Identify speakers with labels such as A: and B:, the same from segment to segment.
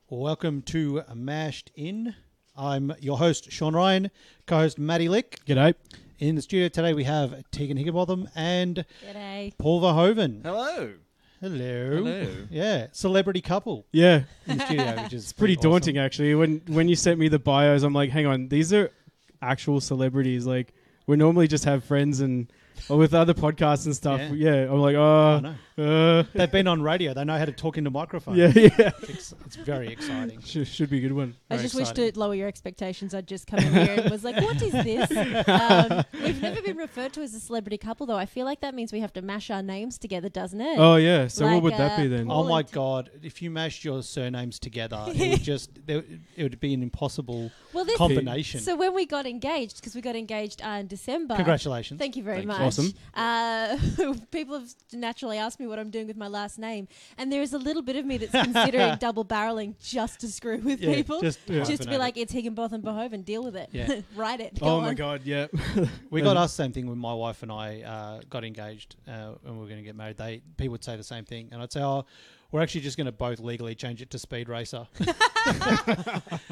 A: Welcome to Mashed In. I'm your host, Sean Ryan, co-host Maddie Lick.
B: G'day.
A: In the studio today we have Tegan Higginbotham and
C: G'day.
A: Paul Verhoeven.
D: Hello.
A: Hello. Yeah, celebrity couple
B: Yeah.
A: in the studio, which is
B: Pretty
A: awesome.
B: daunting, actually. When you sent me the bios, I'm like, hang on, these are actual celebrities. Like, we normally just have friends and or with other podcasts and stuff. Yeah, I'm like,
A: I know. They've been on radio. They know how to talk into microphones.
B: yeah.
A: It's very exciting.
B: Should be a good one.
C: I just wish
A: exciting.
C: to lower your expectations. I'd just come in here and was like, what is this? We've never been referred to as a celebrity couple, though. I feel like that means we have to mash our names together, doesn't it?
B: Oh, yeah. So
C: Like,
B: what would that be then?
A: Oh my God! If you mashed your surnames together, it would be an impossible combination.
C: So when we got engaged, because we got engaged in December.
A: Congratulations!
C: Thank you very much.
B: Awesome.
C: People have naturally asked me what I'm doing with my last name, and there is a little bit of me that's considering double barreling just to screw with people, just to be like, it's Higginbotham Verhoeven, deal with it, write it.
B: Oh my God, yeah.
A: We got asked the same thing when my wife and I got engaged and we were going to get married. People would say the same thing, and I'd say, "Oh, we're actually just going to both legally change it to Speed Racer."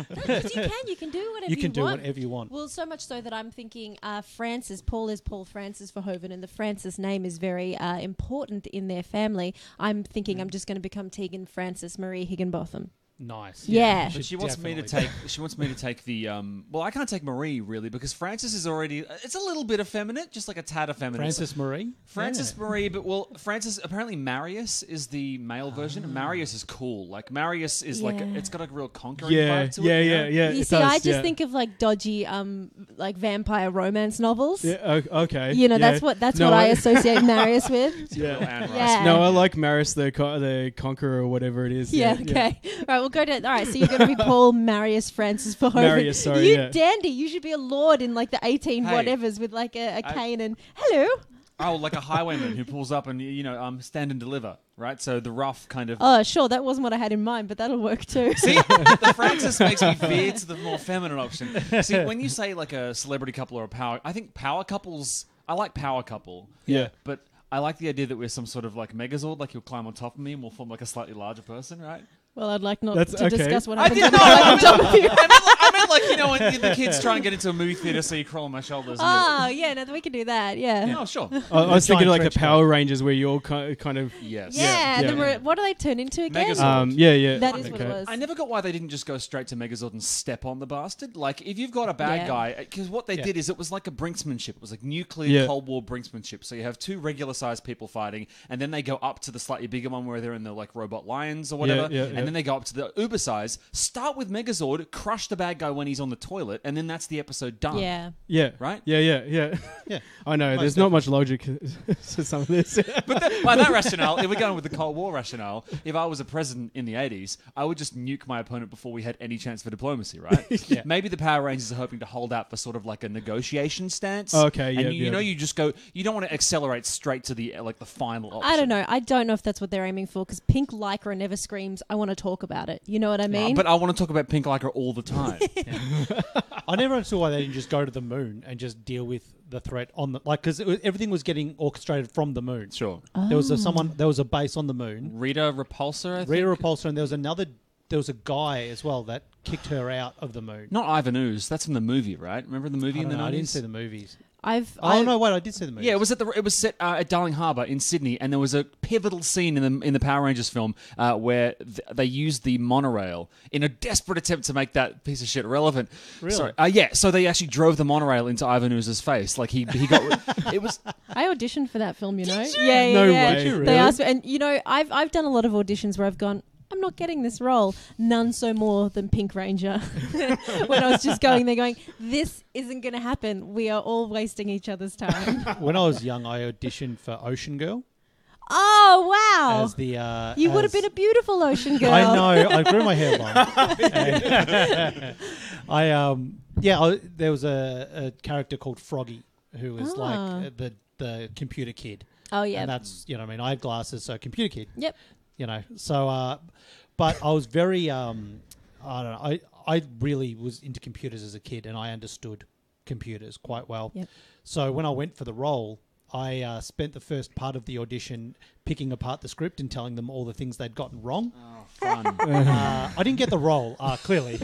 C: Because you can do whatever you want.
A: You can do whatever you want.
C: Well, so much so that I'm thinking Francis, Paul is Paul Francis Verhoeven, and the Francis name is very important in their family. I'm thinking I'm just going to become Tegan Francis Marie Higginbotham.
A: Nice.
C: Yeah.
D: But she wants me to take. She wants me to take the. Well, I can't take Marie really because Francis is already. It's a little bit effeminate, just like a tad effeminate.
A: Francis Marie.
D: Marie, but Francis. Apparently, Marius is the male version. And Marius is cool. Like Marius is like it's got a real conquering vibe to it.
B: Yeah.
C: You see, I just think of like dodgy, like vampire romance novels.
B: Yeah. Okay.
C: You know, that's what I associate Marius with.
D: Yeah.
B: No, I like Maris the Conqueror or whatever it is.
C: Yeah. Okay. All right. We'll go to. All right. So you're going to be Paul Marius Francis Verhoeven.
B: Marius, sorry.
C: You dandy. You should be a lord in like the 18 whatevers with like a cane and hello.
D: Oh, like a highwayman who pulls up and stand and deliver, right? So the rough kind of.
C: Oh, sure. That wasn't what I had in mind, but that'll work too.
D: See, the Francis makes me veer to the more feminine option. See, when you say like a celebrity couple or a power, I think power couples. I like power couple.
B: Yeah,
D: but I like the idea that we're some sort of like Megazord, like you'll climb on top of me and we'll form like a slightly larger person, right?
C: Well, I'd like not
B: That's
C: to
B: okay.
C: discuss what
D: I
C: happens
D: did
C: when I climb on top of you.
D: I meant like when the kids try and get into a movie theater, so you crawl on my shoulders.
C: Oh, yeah, no, we can do that. Yeah.
D: Oh, sure.
B: I was thinking like the
A: trench
B: Power Rangers where you all kind of.
D: Yes.
C: Yeah.
B: Yeah.
C: What do they turn into again?
D: Megazord.
B: Yeah.
C: That is what it was.
D: I never got why they didn't just go straight to Megazord and step on the bastard. Like, if you've got a bad guy, because what they did is it was like a brinksmanship. It was like nuclear Cold War brinksmanship. So you have two regular-sized people fighting, and then they go up to the slightly bigger one where they're in the like robot lions or whatever, and then they go up to the uber size. Start with Megazord, crush the bad guy when he's on the toilet, and then that's the episode done.
B: Yeah.
D: Right?
B: Yeah. I know. There's not much logic to some of this.
D: But by that rationale, if we're going with the Cold War rationale, if I was a president in the 80s, I would just nuke my opponent before we had any chance for diplomacy, right? Maybe the Power Rangers are hoping to hold out for sort of like a negotiation stance.
B: Okay,
D: and you just go, you don't want to accelerate straight to the the final option.
C: I don't know. I don't know if that's what they're aiming for because Pink Lycra never screams, I want to talk about it. You know what I mean?
D: But I want to talk about Pink Lycra all the time.
A: I never understood why they didn't just go to the moon and just deal with the threat on the because everything was getting orchestrated from the moon.
D: Sure.
A: There was a base on the moon.
D: Rita Repulsa, I think.
A: Rita Repulsa, and there was a guy as well that kicked her out of the moon.
D: Not Ivan Ooze. That's from the movie, right? Remember the movie in the 90s?
A: I didn't see the movies.
C: I
A: did see the movies.
D: Yeah, it was set at Darling Harbour in Sydney, and there was a pivotal scene in the Power Rangers film where they used the monorail in a desperate attempt to make that piece of shit relevant.
A: Really?
D: Sorry. Yeah. So they actually drove the monorail into Ivan Ooze's face. Like he got it was.
C: I auditioned for that film. You know.
D: Did you?
C: Yeah.
B: No
C: yeah.
B: way. Did you really?
C: They asked me, and I've done a lot of auditions where I've gone, I'm not getting this role. None so more than Pink Ranger. When I was just going there going, this isn't going to happen. We are all wasting each other's time.
A: When I was young, I auditioned for Ocean Girl.
C: Oh, wow.
A: As the,
C: you would have been a beautiful ocean girl.
A: I know. I grew my hair long. There was a character called Froggy who was like the computer kid.
C: Oh, yeah.
A: And that's, I had glasses, so computer kid.
C: Yep.
A: So, but I was very, I don't know, I really was into computers as a kid and I understood computers quite well.
C: Yep.
A: So when I went for the role, I spent the first part of the audition picking apart the script and telling them all the things they'd gotten wrong.
D: Oh, fun.
A: I didn't get the role, clearly.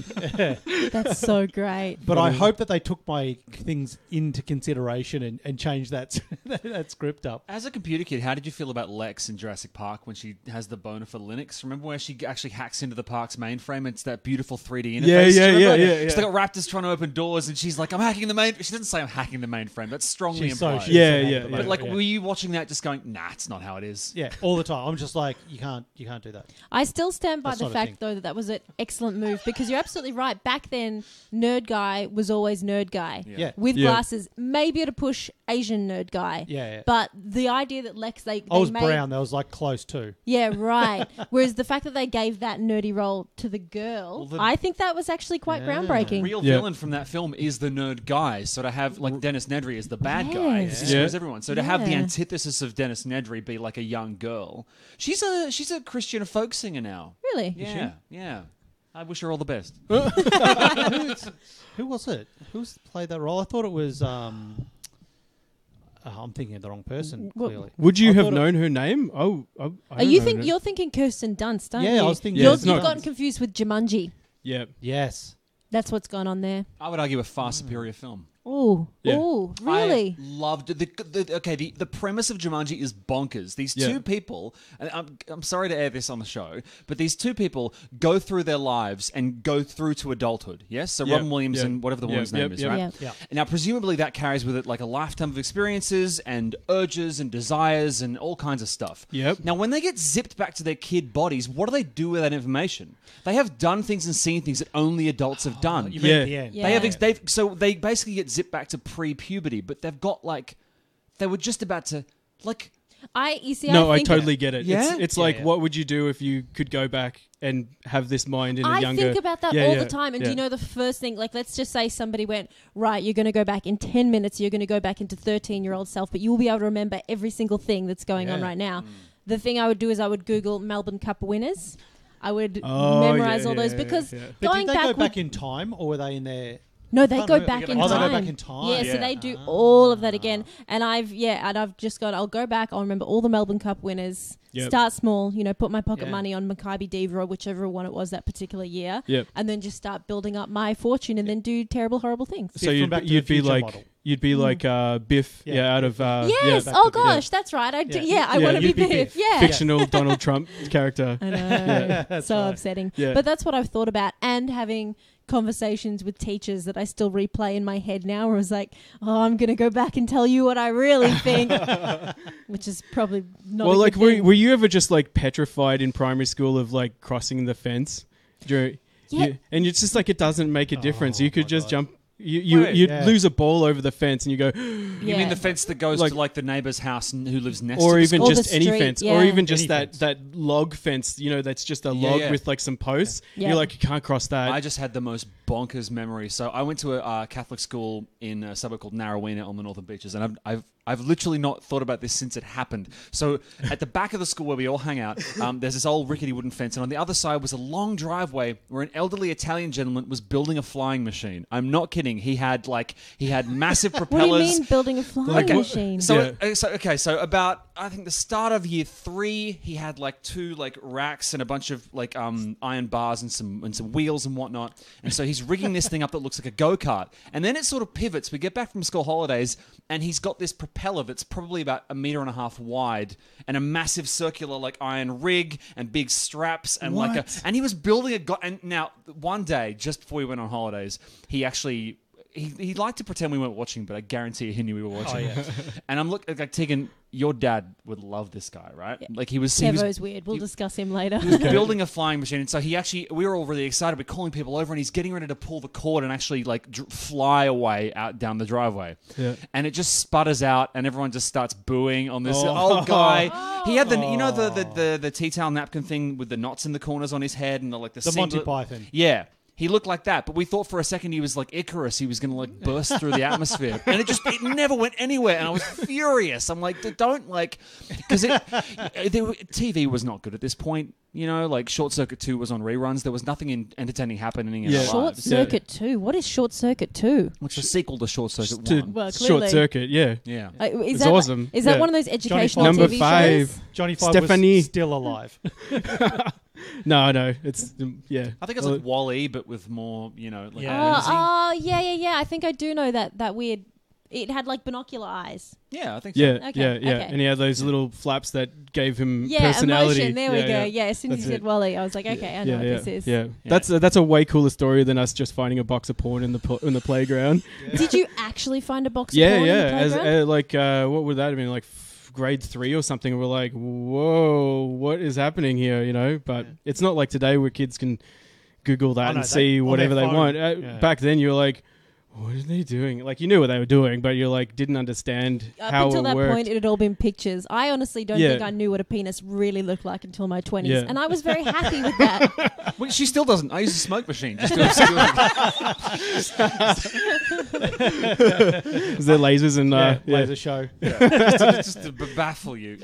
C: That's so great.
A: But I hope that they took my things into consideration and changed that script up.
D: As a computer kid, how did you feel about Lex in Jurassic Park when she has the boner for Linux? Remember where she actually hacks into the park's mainframe? It's that beautiful 3D interface.
B: Yeah.
D: She's got raptors trying to open doors, and she's like, I'm hacking the main... She doesn't say I'm hacking the mainframe. That's strongly implied. But like, were you watching that just going, nah, it's not how it is?
A: Yeah, all the time. I'm just like, you can't do that.
C: I still stand by the fact, though, that was an excellent move, because you're absolutely right. Back then, nerd guy was always nerd guy.
A: Yeah.
C: With glasses, maybe at a push, Asian nerd guy.
A: Yeah.
C: But the idea that Lex, they
A: I was
C: made,
A: brown. That was like close too.
C: Yeah, right. Whereas the fact that they gave that nerdy role to the girl, I think that was actually quite groundbreaking.
D: Real villain from that film is the nerd guy. So to have like Dennis Nedry as the bad guy, he screws everyone. So to have the antithesis of Dennis Nedry be like a young girl, she's a Christian folk singer now.
C: Really?
D: Yeah. I wish her all the best.
A: Who was it? Who's played that role? I thought it was. I'm thinking of the wrong person. Clearly,
B: would you have known her name?
C: You're thinking Kirsten Dunst, aren't you?
A: Yeah, I was thinking.
C: You've gotten confused with Jumanji.
B: Yeah.
A: Yes.
C: That's what's gone on there.
D: I would argue a far superior film.
C: Oh, really?
D: I loved the premise of Jumanji is bonkers. These two people, and I'm sorry to air this on the show, but these two people go through their lives and go through to adulthood. Yes, so Robin Williams and whatever the woman's name is, right?
C: Yeah.
D: And now, presumably, that carries with it like a lifetime of experiences and urges and desires and all kinds of stuff.
B: Yep.
D: Now, when they get zipped back to their kid bodies, what do they do with that information? They have done things and seen things that only adults have done.
A: You mean at the end?
C: Yeah.
D: They basically get zipped back to pre-puberty, but they've got they were just about to
C: I
B: totally get it.
D: Yeah?
B: It's like, what would you do if you could go back and have this mind in a younger...
C: I think about that all the time. And do you know the first thing, like, let's just say somebody went, right, you're going to go back in 10 minutes, you're going to go back into 13-year-old self, but you will be able to remember every single thing that's going on right now. The thing I would do is I would Google Melbourne Cup winners. I would memorize all those because
A: But did they go back in time, or were they in there?
C: No, they go back in time.
A: Oh, they go back in time.
C: Yeah, so they do all of that again. And I've just got, I'll go back, I'll remember all the Melbourne Cup winners, start small, put my pocket money on Maccabi Diva or whichever one it was that particular year, and then just start building up my fortune and then do terrible, horrible things.
B: So you'd be like Biff, out of...
C: yes, gosh, that's right. I want to be Biff. Yeah.
B: Fictional Donald Trump character.
C: I know. So upsetting. Yeah. But that's what I've thought about, and having conversations with teachers that I still replay in my head now, where I was like, I'm going to go back and tell you what I really think, which is probably not a good thing.
B: Were you ever just like petrified in primary school of like crossing the fence? And it's just like, it doesn't make a difference. You could just jump. You'd lose a ball over the fence and you go...
D: You mean the fence that goes to like the neighbour's house and who lives next
B: or
D: to
B: even
D: the
B: just any fence, or even just
A: any
B: that log fence, that's just a log with like some posts. You're like, you can't cross that.
D: I just had the most bonkers memory. So I went to a Catholic school in a suburb called Narrowena on the Northern Beaches, and I've literally not thought about this since it happened. So at the back of the school where we all hang out, there's this old rickety wooden fence, and on the other side was a long driveway where an elderly Italian gentleman was building a flying machine. I'm not kidding. He had massive propellers.
C: What do you mean building a flying machine?
D: So about I think the start of year 3, he had like 2 like racks and a bunch of like iron bars and some wheels and whatnot. And so he's rigging this thing up that looks like a go-kart. And then it sort of pivots. We get back from school holidays, and he's got this propeller that's probably about 1.5 meters wide and a massive circular like iron rig and big straps and and he was building and now one day just before we went on holidays, he actually he liked to pretend we weren't watching, but I guarantee he knew we were watching. And I'm like, Tegan, your dad would love this guy, right? Yeah. Like he was
C: weird. We'll discuss him later.
D: He was building a flying machine, and so we were all really excited. We're calling people over, and he's getting ready to pull the cord and actually like fly away out down the driveway. Yeah. And it just sputters out, and everyone just starts booing on this old guy. He had the tea towel napkin thing with the knots in the corners on his head, and the
A: Monty Python.
D: Yeah. He looked like that, but we thought for a second he was like Icarus. He was going to like burst through the atmosphere, and it never went anywhere. And I was furious. I'm like, don't like, because TV was not good at this point. You know, like Short Circuit 2 was on reruns. There was nothing entertaining happening in our
C: Short
D: lives.
C: Circuit 2? What is Short Circuit 2?
D: Which is a sequel to Short Circuit 1.
C: Well, clearly.
B: Short Circuit, yeah.
D: Yeah.
B: It's awesome.
C: Is that one of those educational
B: Number
C: TV
B: 5.
C: shows?
A: Johnny Five
B: Stephanie.
A: was still alive.
B: No, it's
D: I think it's like WALL-E, but with more, you know, like
C: yeah. I think I do know that weird. It had like binocular eyes.
D: Yeah, I think so.
B: Yeah,
C: Okay,
B: yeah.
C: okay.
B: And he had those little flaps that gave him
C: Yeah,
B: personality.
C: emotion. There we go. Yeah, as soon as
B: That's
C: you said
B: it.
C: WALL-E, I was like, okay, I know what this is.
B: Yeah, that's a way cooler story than us just finding a box of porn in the playground.
C: Yeah. Did you actually find a box of porn in the playground?
B: As what would that have been, like grade 3 or something? We're like, whoa, what is happening here? You know, but it's not like today where kids can Google that and see whatever they want. Back then, you were like, what are they doing? Like, you knew what they were doing, but you like didn't understand how it worked. Up until that point, it
C: had all been pictures. I honestly don't think I knew what a penis really looked like until my 20s, and I was very happy with that.
D: Well, she still doesn't. I use a smoke machine just to
B: Is there lasers and
A: laser show?
D: Just to baffle you.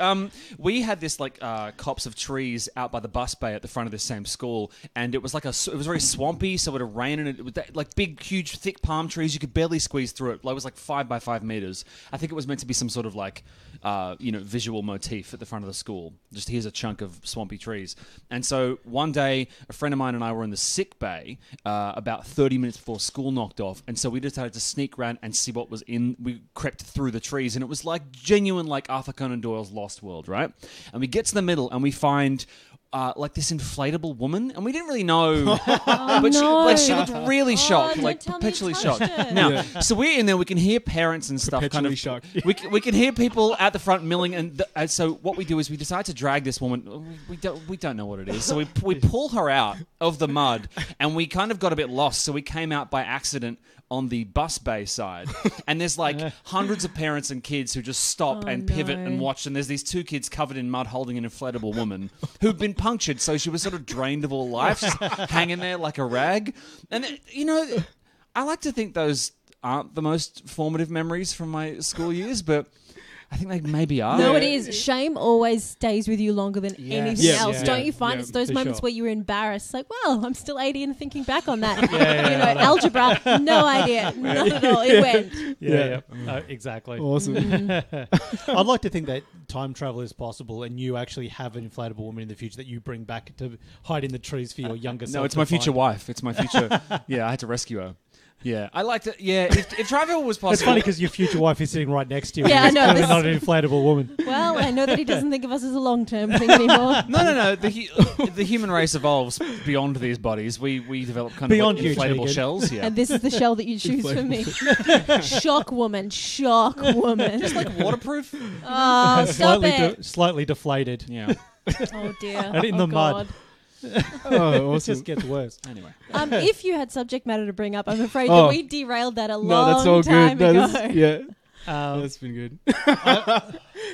D: We had this like copse of trees out by the bus bay at the front of the same school, and it was like it was very swampy, so it would rain, and it was like big, huge, thick palm trees. You could barely squeeze through it. Like, it was like 5 by 5 meters. I think it was meant to be some sort of like, visual motif at the front of the school. Just here's a chunk of swampy trees. And so one day, a friend of mine and I were in the sick bay about 30 minutes before school knocked off. And so we decided to sneak around and see what was in. We crept through the trees, and it was like genuine, like Arthur Conan Doyle's Lost World, right? And we get to the middle, and we find like this inflatable woman, and we didn't really know, but she looked really shocked, like perpetually shocked. Now, so we're in there. We can hear parents and stuff, kind of
B: shocked.
D: we can hear people at the front milling, and so what we do is we decide to drag this woman. We don't know what it is, so we pull her out of the mud, and we kind of got a bit lost. So we came out by accident on the bus bay side, and there's like hundreds of parents and kids who just stop and pivot and watch, and there's these 2 kids covered in mud holding an inflatable woman who'd been punctured, so she was sort of drained of all life, just hanging there like a rag. And I like to think those aren't the most formative memories from my school years, but I think they maybe are.
C: No, it is. Shame always stays with you longer than anything else. Don't you find it's those moments where you're embarrassed? Like, well, I'm still 80 and thinking back on that. Algebra, no idea. Not at all. It went.
A: Exactly.
B: Awesome.
A: I'd like to think that time travel is possible, and you actually have an inflatable woman in the future that you bring back to hide in the trees for your younger self.
D: No, it's my future wife. It's my future. I had to rescue her. Yeah, I like to. Yeah, if travel was possible.
A: It's funny because your future wife is sitting right next to you.
C: Yeah, I know.
A: Clearly not an inflatable woman.
C: Well, I know that he doesn't think of us as a long-term thing anymore.
D: No. The human race evolves beyond these bodies. We develop kind
A: beyond
D: of like inflatable shells. Yeah,
C: and this is the shell that you choose for me. Shock woman.
D: Just like waterproof.
C: Oh, stop it.
A: Slightly deflated.
D: Yeah.
C: Oh dear.
A: And in the mud.
B: Awesome.
A: It just gets worse.
D: Anyway,
C: if you had subject matter to bring up, I'm afraid that we derailed that a long time ago.
B: That's been good.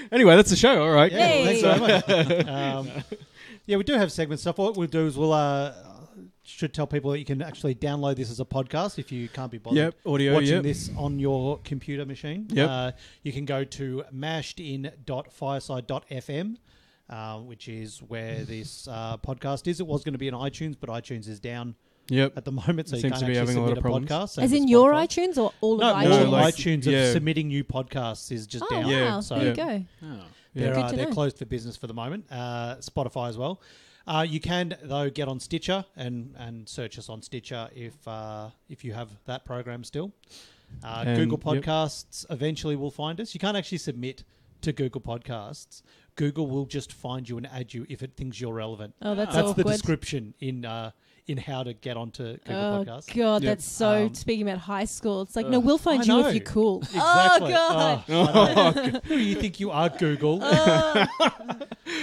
B: Anyway, that's the show. All right.
A: Yeah, thanks very much. We do have segment stuff. What we'll do is we'll should tell people that you can actually download this as a podcast if you can't be bothered watching this on your computer machine. You can go to mashedin.fireside.fm. Which is where this podcast is. It was going to be in iTunes, but iTunes is down at the moment, so you can't actually submit a podcast.
C: As in your iTunes or all of iTunes?
A: No, iTunes of submitting new podcasts is just down.
C: Wow. So there you go.
A: They're closed for business for the moment. Spotify as well. You can, though, get on Stitcher and search us on Stitcher if you have that program still. Google Podcasts eventually will find us. You can't actually submit to Google Podcasts. Google will just find you and add you if it thinks you're relevant.
C: Oh, that's
A: the
C: awkward.
A: description in how to get onto Google Podcasts.
C: Oh, God, that's so... speaking about high school, it's like, no, we'll find you if you're cool.
A: Exactly.
C: Oh, God.
A: You think you are Google.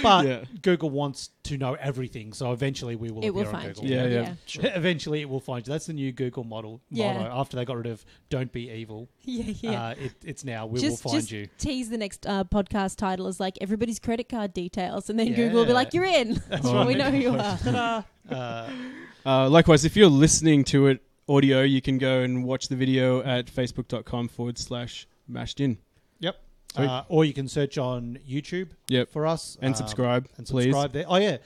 A: But Google wants to know everything, so eventually we will appear on Google.
B: Yeah.
A: Sure. Eventually it will find you. That's the new Google motto. After they got rid of "Don't be evil." It's now we will find you.
C: Tease the next podcast title as like everybody's credit card details, and then Google will be like, "You're in." That's right. We know who you are.
B: Likewise, if you're listening to it audio, you can go and watch the video at facebook.com/mashedin.
A: Yep. Or you can search on YouTube for us.
B: And subscribe,
A: please. There. Oh, yeah.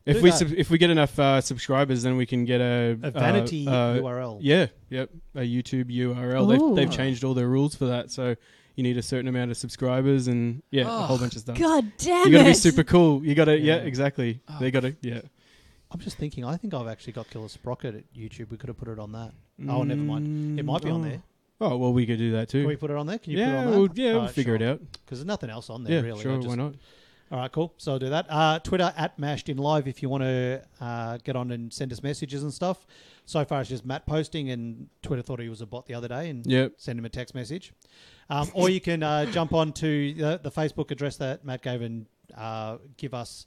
B: If we get enough subscribers, then we can get a
A: vanity URL.
B: Yeah, yep, a YouTube URL. They've changed all their rules for that, so you need a certain amount of subscribers and a whole bunch of stuff.
C: God damn it!
B: You got to be super cool. You got to exactly. They got to
A: I'm just thinking. I think I've actually got Killer Sprocket at YouTube. We could have put it on that. Oh, never mind. It might be on there.
B: Oh well, we could do that too.
A: Can we put it on there? Can you put it on there?
B: We'll figure it out.
A: Because there's nothing else on there really.
B: Sure, why not?
A: All right, cool. So I'll do that. Twitter @MashedInLive if you want to get on and send us messages and stuff. So far it's just Matt posting, and Twitter thought he was a bot the other day and send him a text message. Or you can jump on to the Facebook address that Matt gave and give us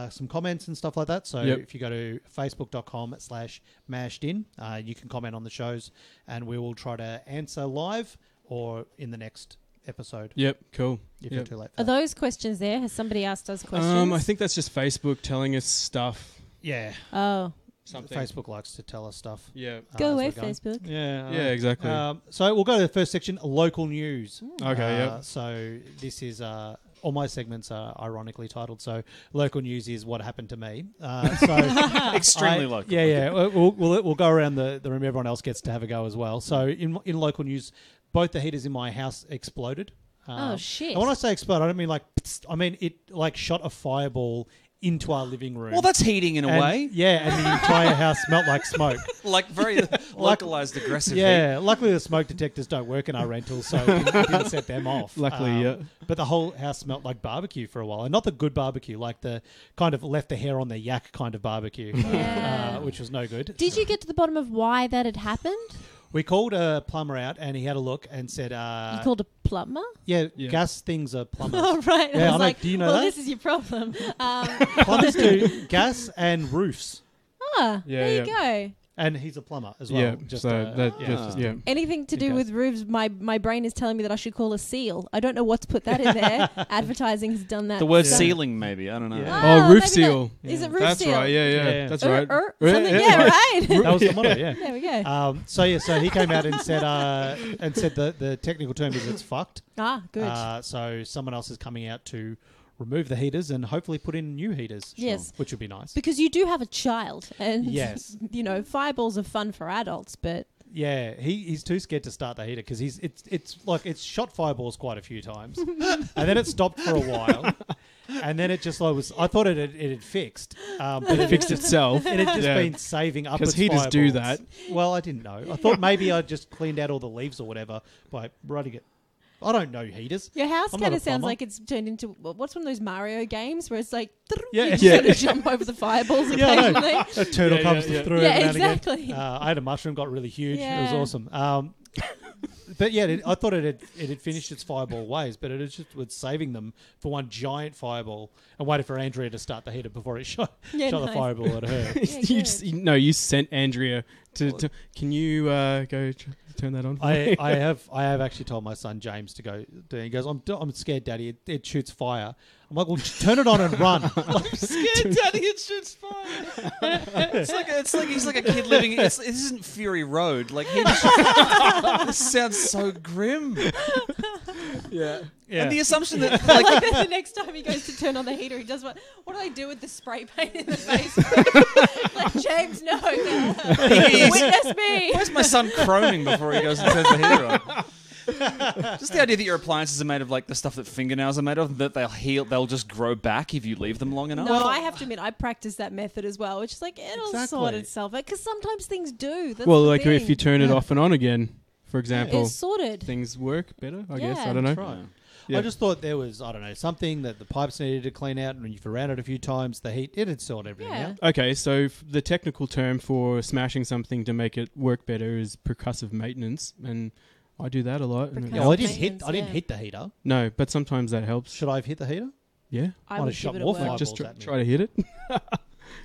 A: some comments and stuff like that. So if you go to facebook.com/mashedin, you can comment on the shows and we will try to answer live or in the next episode.
B: Yep, cool.
A: If you're too late for
C: Are those questions there? Has somebody asked us questions?
B: I think that's just Facebook telling us stuff.
A: Yeah.
C: Oh.
B: Something.
A: Facebook likes to tell us stuff.
B: Yeah.
C: Go away, Facebook.
B: Yeah, exactly.
A: So we'll go to the first section, local news.
B: Okay,
A: So this is... all my segments are ironically titled. So local news is what happened to me. So
D: extremely local.
A: Yeah. We'll go around the room. Everyone else gets to have a go as well. So in local news, both the heaters in my house exploded.
C: Oh shit!
A: And when I say explode, I don't mean like. I mean it like shot a fireball into our living room.
D: Well, that's heating in a way.
A: Yeah, and the entire house smelled like smoke.
D: Like very localized aggressive
A: Yeah,
D: heat.
A: luckily the smoke detectors don't work in our rentals, so it didn't set them off.
B: Luckily,
A: But the whole house smelled like barbecue for a while. And not the good barbecue, like the kind of left the hair on the yak kind of barbecue, which was no good.
C: Did you get to the bottom of why that had happened?
A: We called a plumber out and he had a look and said...
C: you called a plumber?
A: Yeah, gas things are plumbers.
C: Oh, right.
A: Yeah,
C: I was like,
A: do you know
C: well,
A: that?
C: this is your problem.
A: Plumbers do gas and roofs.
C: There you go.
A: And he's a plumber as well.
B: Yeah,
A: just
C: Anything to do with roofs, my brain is telling me that I should call a seal. I don't know what to put that in there. Advertising has done that.
D: The word ceiling, maybe. I don't know.
B: Yeah. Roof seal.
C: Is it roof
B: That's
C: seal?
B: That's right. Yeah. That's right.
C: Right.
A: That was the motto, yeah.
C: There we go.
A: So he came out and said the technical term is it's fucked.
C: Good.
A: So someone else is coming out to remove the heaters and hopefully put in new heaters.
C: Yes.
A: Which would be nice.
C: Because you do have a child, and
A: yes,
C: fireballs are fun for adults, but
A: yeah, he's too scared to start the heater because it's shot fireballs quite a few times, and then it stopped for a while, and then it just I thought it had fixed, but it
B: fixed itself.
A: It had just been saving up.
B: Because heaters do that.
A: Well, I didn't know. I thought maybe I just cleaned out all the leaves or whatever by running it. I don't know heaters.
C: Your house kind of sounds like it's turned into what's one of those Mario games where it's like you just
A: yeah.
C: sort of jump over the fireballs occasionally.
A: A turtle comes through.
C: Yeah, exactly.
A: I had a mushroom, got really huge.
C: Yeah.
A: It was awesome. But yeah, I thought it had finished its fireball ways, but it was saving them for one giant fireball and waited for Andrea to start the heater before it shot the fireball at her.
B: You sent Andrea to can you go turn that on?
A: I have actually told my son James to go. He goes, I'm scared, Daddy. It shoots fire. I'm like, well, turn it on and run.
D: I'm scared, Daddy. It shoots fire. It's like he's like a kid living. This isn't Fury Road. Like this sounds so grim.
A: Yeah.
D: And the assumption that
C: like the next time he goes to turn on the heater, he does what do I do with the spray paint in the face? Like, James, no. Witness me.
D: Where's my son croning before he goes and turns the heater on? Just the idea that your appliances are made of like the stuff that fingernails are made of, that they'll just grow back if you leave them long enough.
C: No, I have to admit, I practice that method as well, which is like it'll sort itself out because sometimes things do. That's
B: if you turn it off and on again, for example,
C: it's sorted.
B: Things work better. I guess I don't know.
A: Right. Yeah. I just thought there was, something that the pipes needed to clean out, and when you've around it a few times, the heat, it had sorted everything out.
B: Okay, so the technical term for smashing something to make it work better is percussive maintenance, and I do that a lot.
A: I didn't hit the heater.
B: No, but sometimes that helps.
A: Should I have hit the heater?
B: Yeah.
C: I would give it a whirl.
B: Just try to hit it.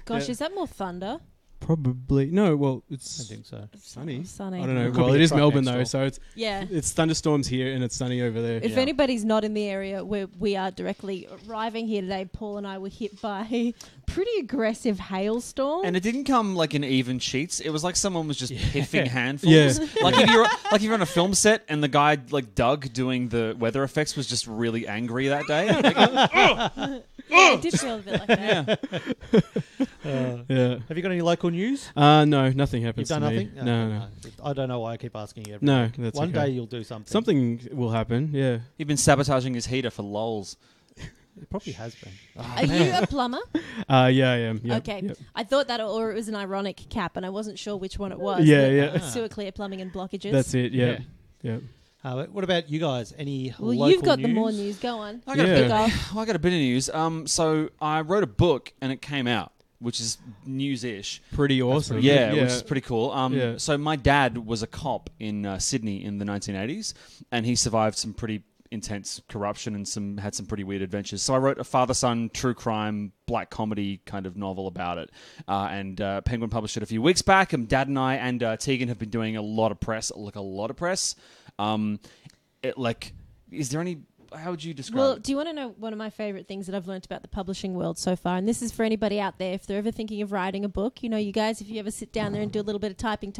C: Gosh, is that more thunder?
B: Probably. No, well, it's...
A: I think so.
B: Sunny.
C: Sunny.
B: I don't know. Well, it is Melbourne, though, so
C: it's
B: thunderstorms here and it's sunny over there.
C: If anybody's not in the area where we are directly arriving here today, Paul and I were hit by a pretty aggressive hailstorm.
D: And it didn't come like in even sheets. It was like someone was just piffing handfuls.
B: Yeah.
D: Like if you're on a film set and the guy like Doug doing the weather effects was just really angry that day.
C: Yeah, it did feel a bit like that.
B: Yeah.
A: Have you got any local news?
B: No, nothing happens
A: You've done
B: to
A: nothing?
B: me. No.
A: I don't know why I keep asking you.
B: No, that's
A: One
B: okay.
A: day you'll do something.
B: Something will happen, yeah.
D: You've been sabotaging his heater for lols.
A: It probably has been.
C: Are you a plumber?
B: Yeah, I am. Yep,
C: Okay.
B: Yep.
C: I thought that, or it was an ironic cap, and I wasn't sure which one it was.
B: Yeah.
C: Sewer clear plumbing and blockages.
B: That's it, yeah.
A: What about you guys? Any
C: Well,
A: local
C: you've got
A: news?
C: the more news. Go on.
D: I got,
B: Yeah.
D: a bit, I got a bit of news. So I wrote a book and it came out, which is news-ish.
B: Pretty awesome.
D: Yeah, which is pretty cool.
B: Yeah.
D: So my dad was a cop in Sydney in the 1980s, and he survived some pretty intense corruption and had some pretty weird adventures. So I wrote a father-son true crime black comedy kind of novel about it, and Penguin published it a few weeks back. And Dad and I and Tegan have been doing a lot of press. Is there any? How would you describe
C: Well,
D: it?
C: do you want to know one of my favourite things that I've learned about the publishing world so far? And this is for anybody out there, if they're ever thinking of writing a book. You know, you guys, if you ever sit down there and do a little bit of typing.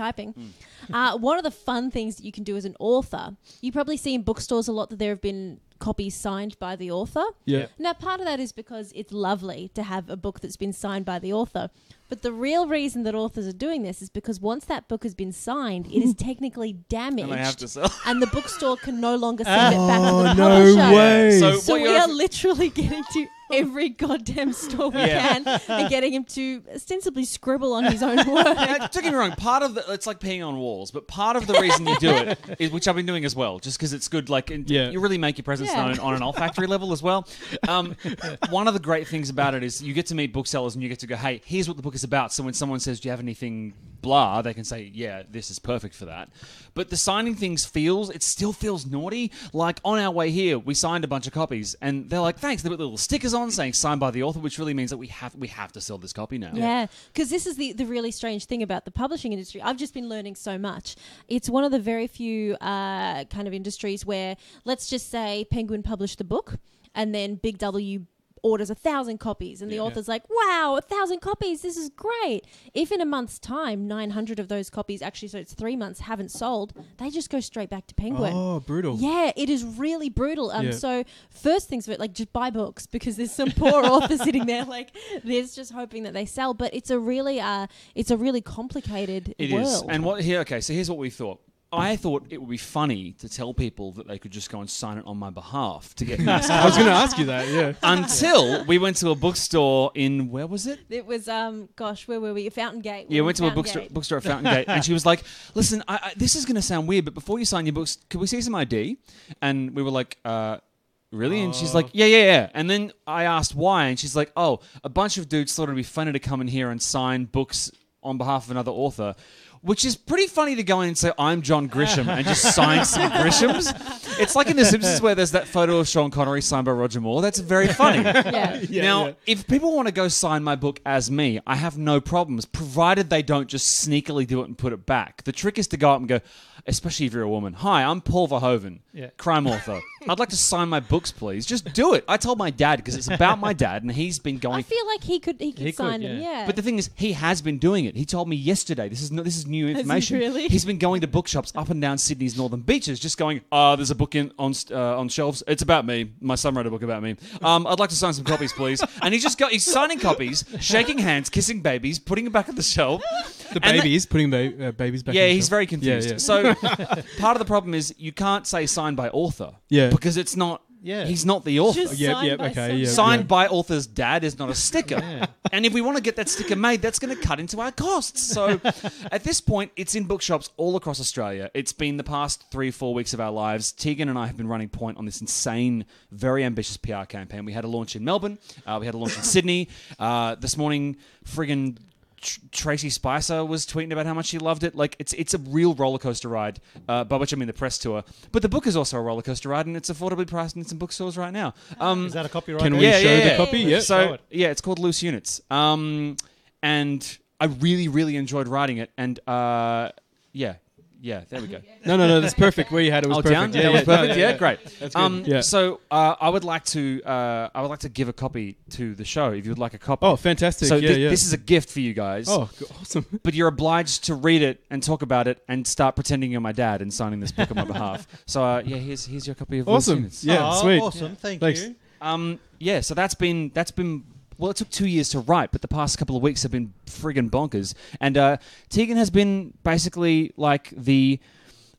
C: One of the fun things that you can do as an author, you probably see in bookstores a lot that there have been copies signed by the author.
B: Yeah.
C: Now, part of that is because it's lovely to have a book that's been signed by the author. But the real reason that authors are doing this is because once that book has been signed, it is technically damaged.
D: And they have to sell.
C: And the bookstore can no longer send it back to the
B: no
C: publisher.
B: way.
C: So we are literally getting to every goddamn store we can and getting him to ostensibly scribble on his own work.
D: Yeah, don't get me wrong. Part of it's like peeing on walls, but part of the reason you do it is, which I've been doing as well, just because it's good. Like, you really make your presence known on an olfactory level as well. One of the great things about it is you get to meet booksellers and you get to go, "Hey, here's what the book is about." So when someone says, "Do you have anything?" blah, they can say, "Yeah, this is perfect for that." But the signing things it still feels naughty. Like on our way here, we signed a bunch of copies, and they're like, "Thanks." They put little stickers on saying "signed by the author," which really means that we have to sell this copy now.
C: Yeah, because this is the really strange thing about the publishing industry. I've just been learning so much. It's one of the very few kind of industries where, let's just say, Penguin published the book, and then Big W orders 1,000 copies, and the author's like, "Wow, 1,000 copies, this is great." If in a month's time 900 of those copies, actually, so it's 3 months, haven't sold, they just go straight back to Penguin.
B: Oh, brutal.
C: Yeah, it is really brutal. So first things first, like, just buy books, because there's some poor author sitting there like there's just hoping that they sell. But it's a really complicated world.
D: And here's what we thought. I thought it would be funny to tell people that they could just go and sign it on my behalf to get nice.
B: I was going to ask you that, yeah.
D: Until we went to a bookstore in, where was it?
C: It was, where were we? Fountain Gate.
D: Yeah, we went to a bookstore at Fountain Gate, and she was like, "Listen, this is going to sound weird, but before you sign your books, could we see some ID?" And we were like, really? And she's like, yeah. And then I asked why, and she's like, "Oh, a bunch of dudes thought it'd be funny to come in here and sign books on behalf of another author." Which is pretty funny to go in and say, "I'm John Grisham," and just sign some Grishams. It's like in The Simpsons where there's that photo of Sean Connery signed by Roger Moore. That's very funny. If people want to go sign my book as me, I have no problems, provided they don't just sneakily do it and put it back. The trick is to go up and go, especially if you're a woman, "Hi, I'm Paul Verhoeven, crime author. I'd like to sign my books, please." Just do it. I told my dad, because it's about my dad, and he's been going.
C: I feel like he could sign them. Yeah.
D: But the thing is, he has been doing it. He told me yesterday. This is new information.
C: Really?
D: He's been going to bookshops up and down Sydney's northern beaches, just going, "There's a book on shelves. It's about me. My son wrote a book about me. I'd like to sign some copies, please." And he's signing copies, shaking hands, kissing babies, putting them back on the shelf.
B: The babies, putting babies back.
D: Yeah,
B: on the
D: he's
B: shelf.
D: very confused.
B: Yeah.
D: So part of the problem is you can't say signed by author.
B: Yeah.
D: Because it's not.
A: Yeah.
D: He's not the author.
C: Just signed by some
D: Signed by author's dad is not a sticker. And if we want to get that sticker made, that's going to cut into our costs. So at this point, it's in bookshops all across Australia. It's been the past 3-4 weeks of our lives. Tegan and I have been running point on this insane, very ambitious PR campaign. We had a launch in Melbourne. We had a launch in Sydney. This morning, friggin' Tracy Spicer was tweeting about how much she loved it. Like, it's a real roller coaster ride, by which I mean the press tour. But the book is also a roller coaster ride, and it's affordably priced in some bookstores right now.
A: Is that a copyright?
B: Can we show the copy? Yeah.
D: So it's called Loose Units. And I really, really enjoyed writing it. And yeah, there we go.
B: No, that's perfect. Where you had it was perfect.
D: Down? That was perfect. Yeah, great.
B: That's good.
D: So I would like to give a copy to the show if you would like a copy.
B: Oh, fantastic!
D: So
B: yeah.
D: This is a gift for you guys.
B: Oh, awesome!
D: But you're obliged to read it and talk about it and start pretending you're my dad and signing this book on my behalf. So here's your copy of Loose
B: Awesome.
D: Units.
B: Yeah, sweet.
A: Awesome. Thanks.
B: Thanks.
D: So that's been. Well, it took 2 years to write, but the past couple of weeks have been friggin' bonkers. And Tegan has been basically like the...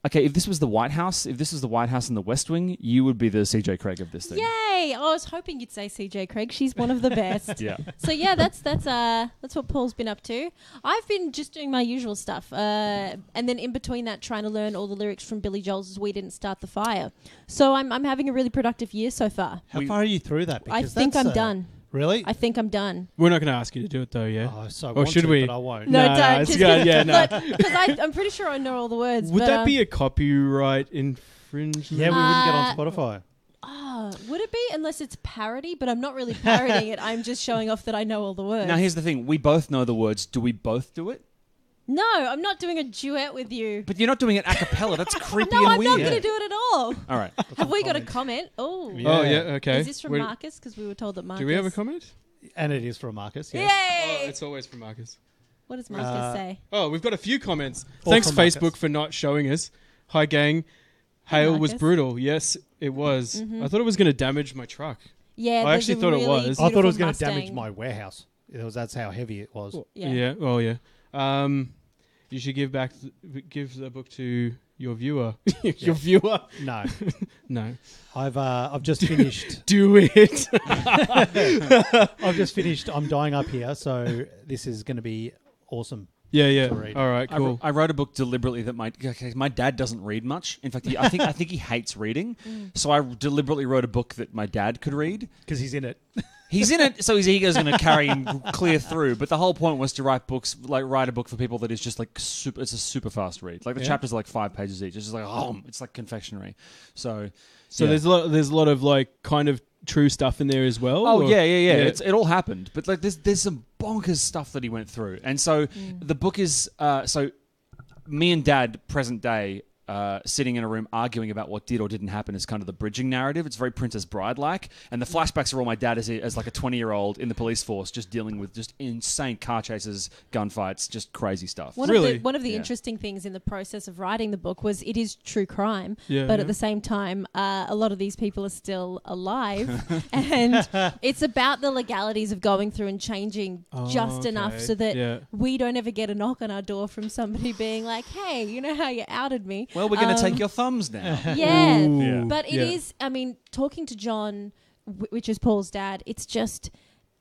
D: Okay, if this was the White House, and the West Wing, you would be the CJ Craig of this thing.
C: Yay! I was hoping you'd say CJ Craig. She's one of the best.
D: Yeah.
C: So yeah, that's what Paul's been up to. I've been just doing my usual stuff, and then in between that, trying to learn all the lyrics from Billy Joel's "We Didn't Start the Fire." So I'm having a really productive year so far.
A: How far are you through that?
C: I think I'm done.
A: Really?
C: I think I'm done.
B: We're not going to ask you to do it though, yeah?
A: Oh, so
B: or should we?
A: But I won't.
C: No, don't.
B: It's good. Yeah, no.
C: Because I'm pretty sure I know all the words.
B: Would that be a copyright infringement?
A: Yeah, we wouldn't get on Spotify.
C: Would it be? Unless it's parody, but I'm not really parodying it. I'm just showing off that I know all the words.
D: Now, here's the thing. We both know the words. Do we both do it?
C: No, I'm not doing a duet with you.
D: But you're not doing it a cappella. That's creepy
C: no,
D: and
C: I'm
D: weird.
C: not going to do it at all.
D: All right.
C: Have we got a comment? Oh.
B: Yeah. Oh, yeah, okay.
C: Is this from Marcus? Because we were told that Marcus...
B: Do we have a comment?
A: And it is from Marcus, yes.
C: Yay!
B: Oh, it's always from Marcus.
C: What does Marcus say?
B: Oh, we've got a few comments.
A: All
B: Thanks,
A: from
B: Facebook,
A: Marcus.
B: for not showing us. Hi, gang. Hail was brutal. Yes, it was. I thought it was going to damage my truck.
C: Yeah,
B: I actually thought it was.
A: I thought it was going to damage my warehouse. That's how heavy it was.
B: Yeah. Oh, yeah. You should give the book to your viewer. Your viewer.
A: No.
B: No.
A: I've just finished.
B: Do it.
A: I've just finished. I'm dying up here, so this is going to be awesome.
B: Yeah. All right, cool.
D: I wrote a book deliberately that my dad doesn't read much. In fact, I think he hates reading. So I deliberately wrote a book that my dad could read
A: because he's in it.
D: He's in it, so his ego's going to carry him clear through. But the whole point was to write a book for people that is just like super. It's a super fast read. Like the chapters are like 5 pages each. It's just like it's like confectionery. So
B: there's a lot of like kind of true stuff in there as well.
D: Oh yeah. It all happened, but like there's some bonkers stuff that he went through, and so the book is so me and Dad present day. Sitting in a room arguing about what did or didn't happen is kind of the bridging narrative. It's very Princess Bride-like. And the flashbacks are all my dad as like a 20-year-old in the police force just dealing with just insane car chases, gunfights, just crazy stuff.
C: One of the interesting things in the process of writing the book was it is true crime, but at the same time, a lot of these people are still alive. And it's about the legalities of going through and changing just enough so that we don't ever get a knock on our door from somebody being like, hey, you know how you outed me?
D: Well, we're going to take your thumbs now.
C: Yeah. But it is, I mean, talking to John, which is Paul's dad, it's just,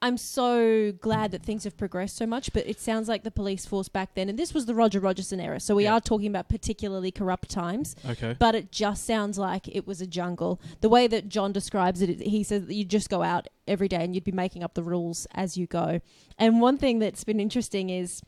C: I'm so glad that things have progressed so much, but it sounds like the police force back then, and this was the Roger Rogerson era, so we are talking about particularly corrupt times, but it just sounds like it was a jungle. The way that John describes it, he says that you just go out every day and you'd be making up the rules as you go. And one thing that's been interesting is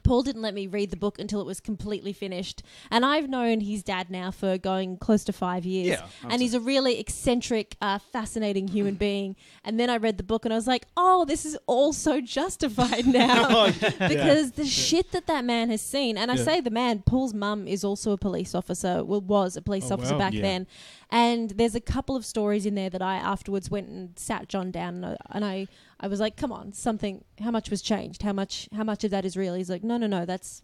C: Paul didn't let me read the book until it was completely finished. And I've known his dad now for going close to 5 years. Yeah, and he's a really eccentric, fascinating human being. And then I read the book and I was like, oh, this is all so justified now. Because the shit that man has seen. And I say the man, Paul's mum is also a police officer, was a police officer back then. And there's a couple of stories in there that I afterwards went and sat John down and I was like, come on, how much was changed? How much of that is real? He's like, no, that's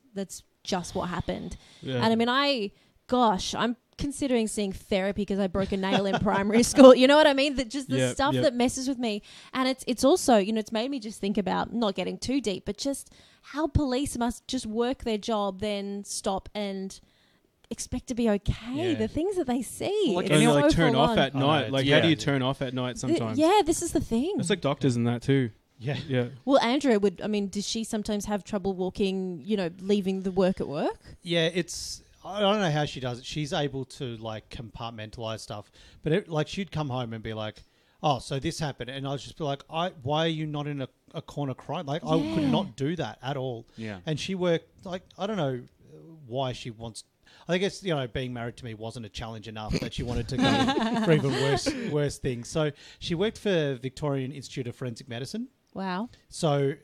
C: just what happened. Yeah. And I mean, I'm considering seeing therapy because I broke a nail in primary school. You know what I mean? That just the stuff that messes with me. And it's also, it's made me just think about, not getting too deep, but just how police must just work their job, then stop and expect to be okay. The things that they see,
B: like, and so turn off at night. Like, how do you turn off at night sometimes?
C: This is the thing.
B: It's like doctors and that too. Yeah.
C: Well, Andrea does she sometimes have trouble walking, leaving the work at work?
A: Yeah, I don't know how she does it. She's able to like compartmentalize stuff, but she'd come home and be like, oh, so this happened. And I'd just be like, why are you not in a corner crying? Like, I could not do that at all. Yeah. And she worked, like, I don't know why she wants, I guess, being married to me wasn't a challenge enough that she wanted to go for even worse things. So she worked for Victorian Institute of Forensic Medicine.
C: Wow.
A: So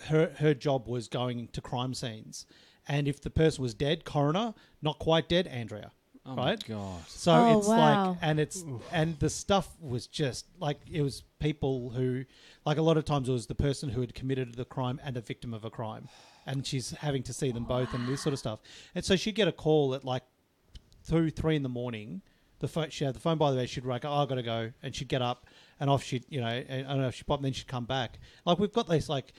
A: her job was going to crime scenes. And if the person was dead, coroner, not quite dead, Andrea.
D: Oh
A: right?
D: My God.
A: So it's like, and the stuff was just like, it was people who, like a lot of times it was the person who had committed the crime and a victim of a crime. And she's having to see them both and this sort of stuff. And so she'd get a call at like 2-3 in the morning. She had the phone by the way. She'd like, I've got to go. And she'd get up and off she, I don't know if she popped, and then she'd come back. Like we've got this like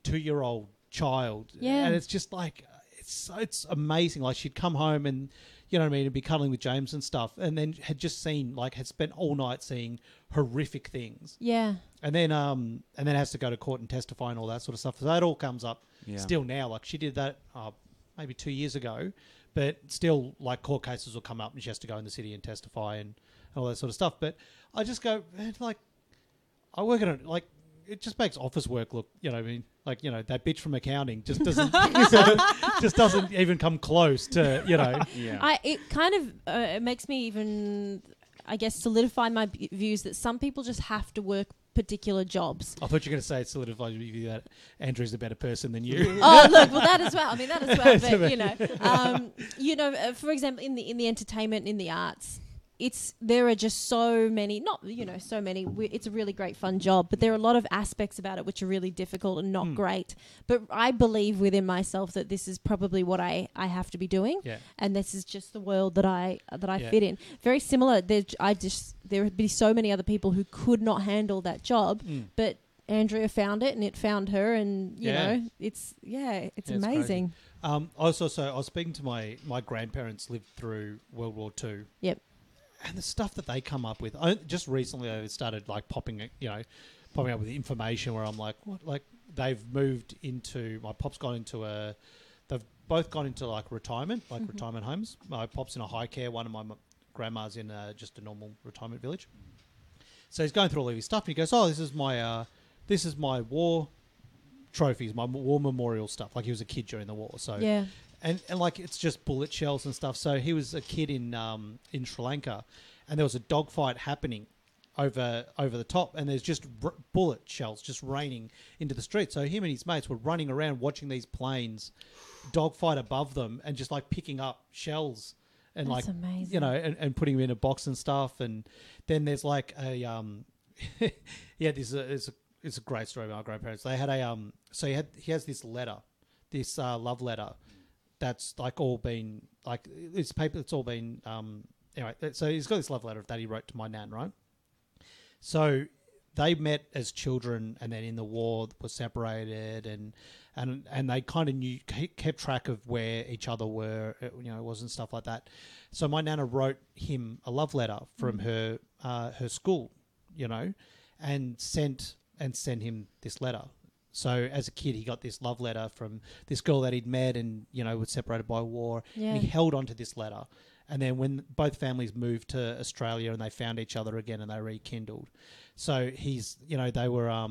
A: 2-year-old child, and it's just like it's amazing. Like she'd come home and and be cuddling with James and stuff, and then had just had spent all night seeing horrific things.
C: Yeah,
A: and then has to go to court and testify and all that sort of stuff. So that all comes up still now. Like she did that maybe 2 years ago, but still like court cases will come up and she has to go in the city and testify and all that sort of stuff. But I just go, man, like I work on it, like it just makes office work look, like that bitch from accounting just doesn't just doesn't even come close to
C: Yeah. It kind of it makes me even, I guess, solidify my views that some people just have to work particular jobs.
A: I thought you were going to say it solidifies your view that Andrew's a better person than you.
C: Oh, look, well that as well. I mean that as well. But for example, in the entertainment, in the arts, there are just so many, so many. It's a really great fun job, but there are a lot of aspects about it which are really difficult and not great. But I believe within myself that this is probably what I have to be doing, and this is just the world that I fit in. Very similar. There would be so many other people who could not handle that job, but Andrea found it, and it found her, and it's amazing.
A: I was speaking to my grandparents lived through World War II.
C: Yep.
A: And the stuff that they come up with, just recently they started like popping up with information where I'm like, what? Like they've moved into, my pop's gone into they've both gone into like retirement, like retirement homes. My pop's in a high care one, and my grandma's in just a normal retirement village. So he's going through all of his stuff, and he goes, "Oh, this is my war trophies, my war memorial stuff." Like he was a kid during the war, so
C: yeah.
A: And like it's just bullet shells and stuff. So he was a kid in Sri Lanka, and there was a dogfight happening over the top, and there's just bullet shells just raining into the street. So him and his mates were running around watching these planes dogfight above them, and just like picking up shells and
C: That's
A: like
C: amazing.
A: and putting them in a box and stuff. And then there's like a it's a great story about my grandparents. They had he has this letter, this love letter. That's like all been like it's paper. It's all been anyway. So he's got this love letter that he wrote to my nan, right? So they met as children, and then in the war were separated, and they kind of kept track of where each other were, was and stuff like that. So my nana wrote him a love letter from her school, and sent him this letter. So as a kid, he got this love letter from this girl that he'd met and, was separated by war. Yeah. And he held on to this letter. And then when both families moved to Australia and they found each other again and they rekindled. So he's, they were,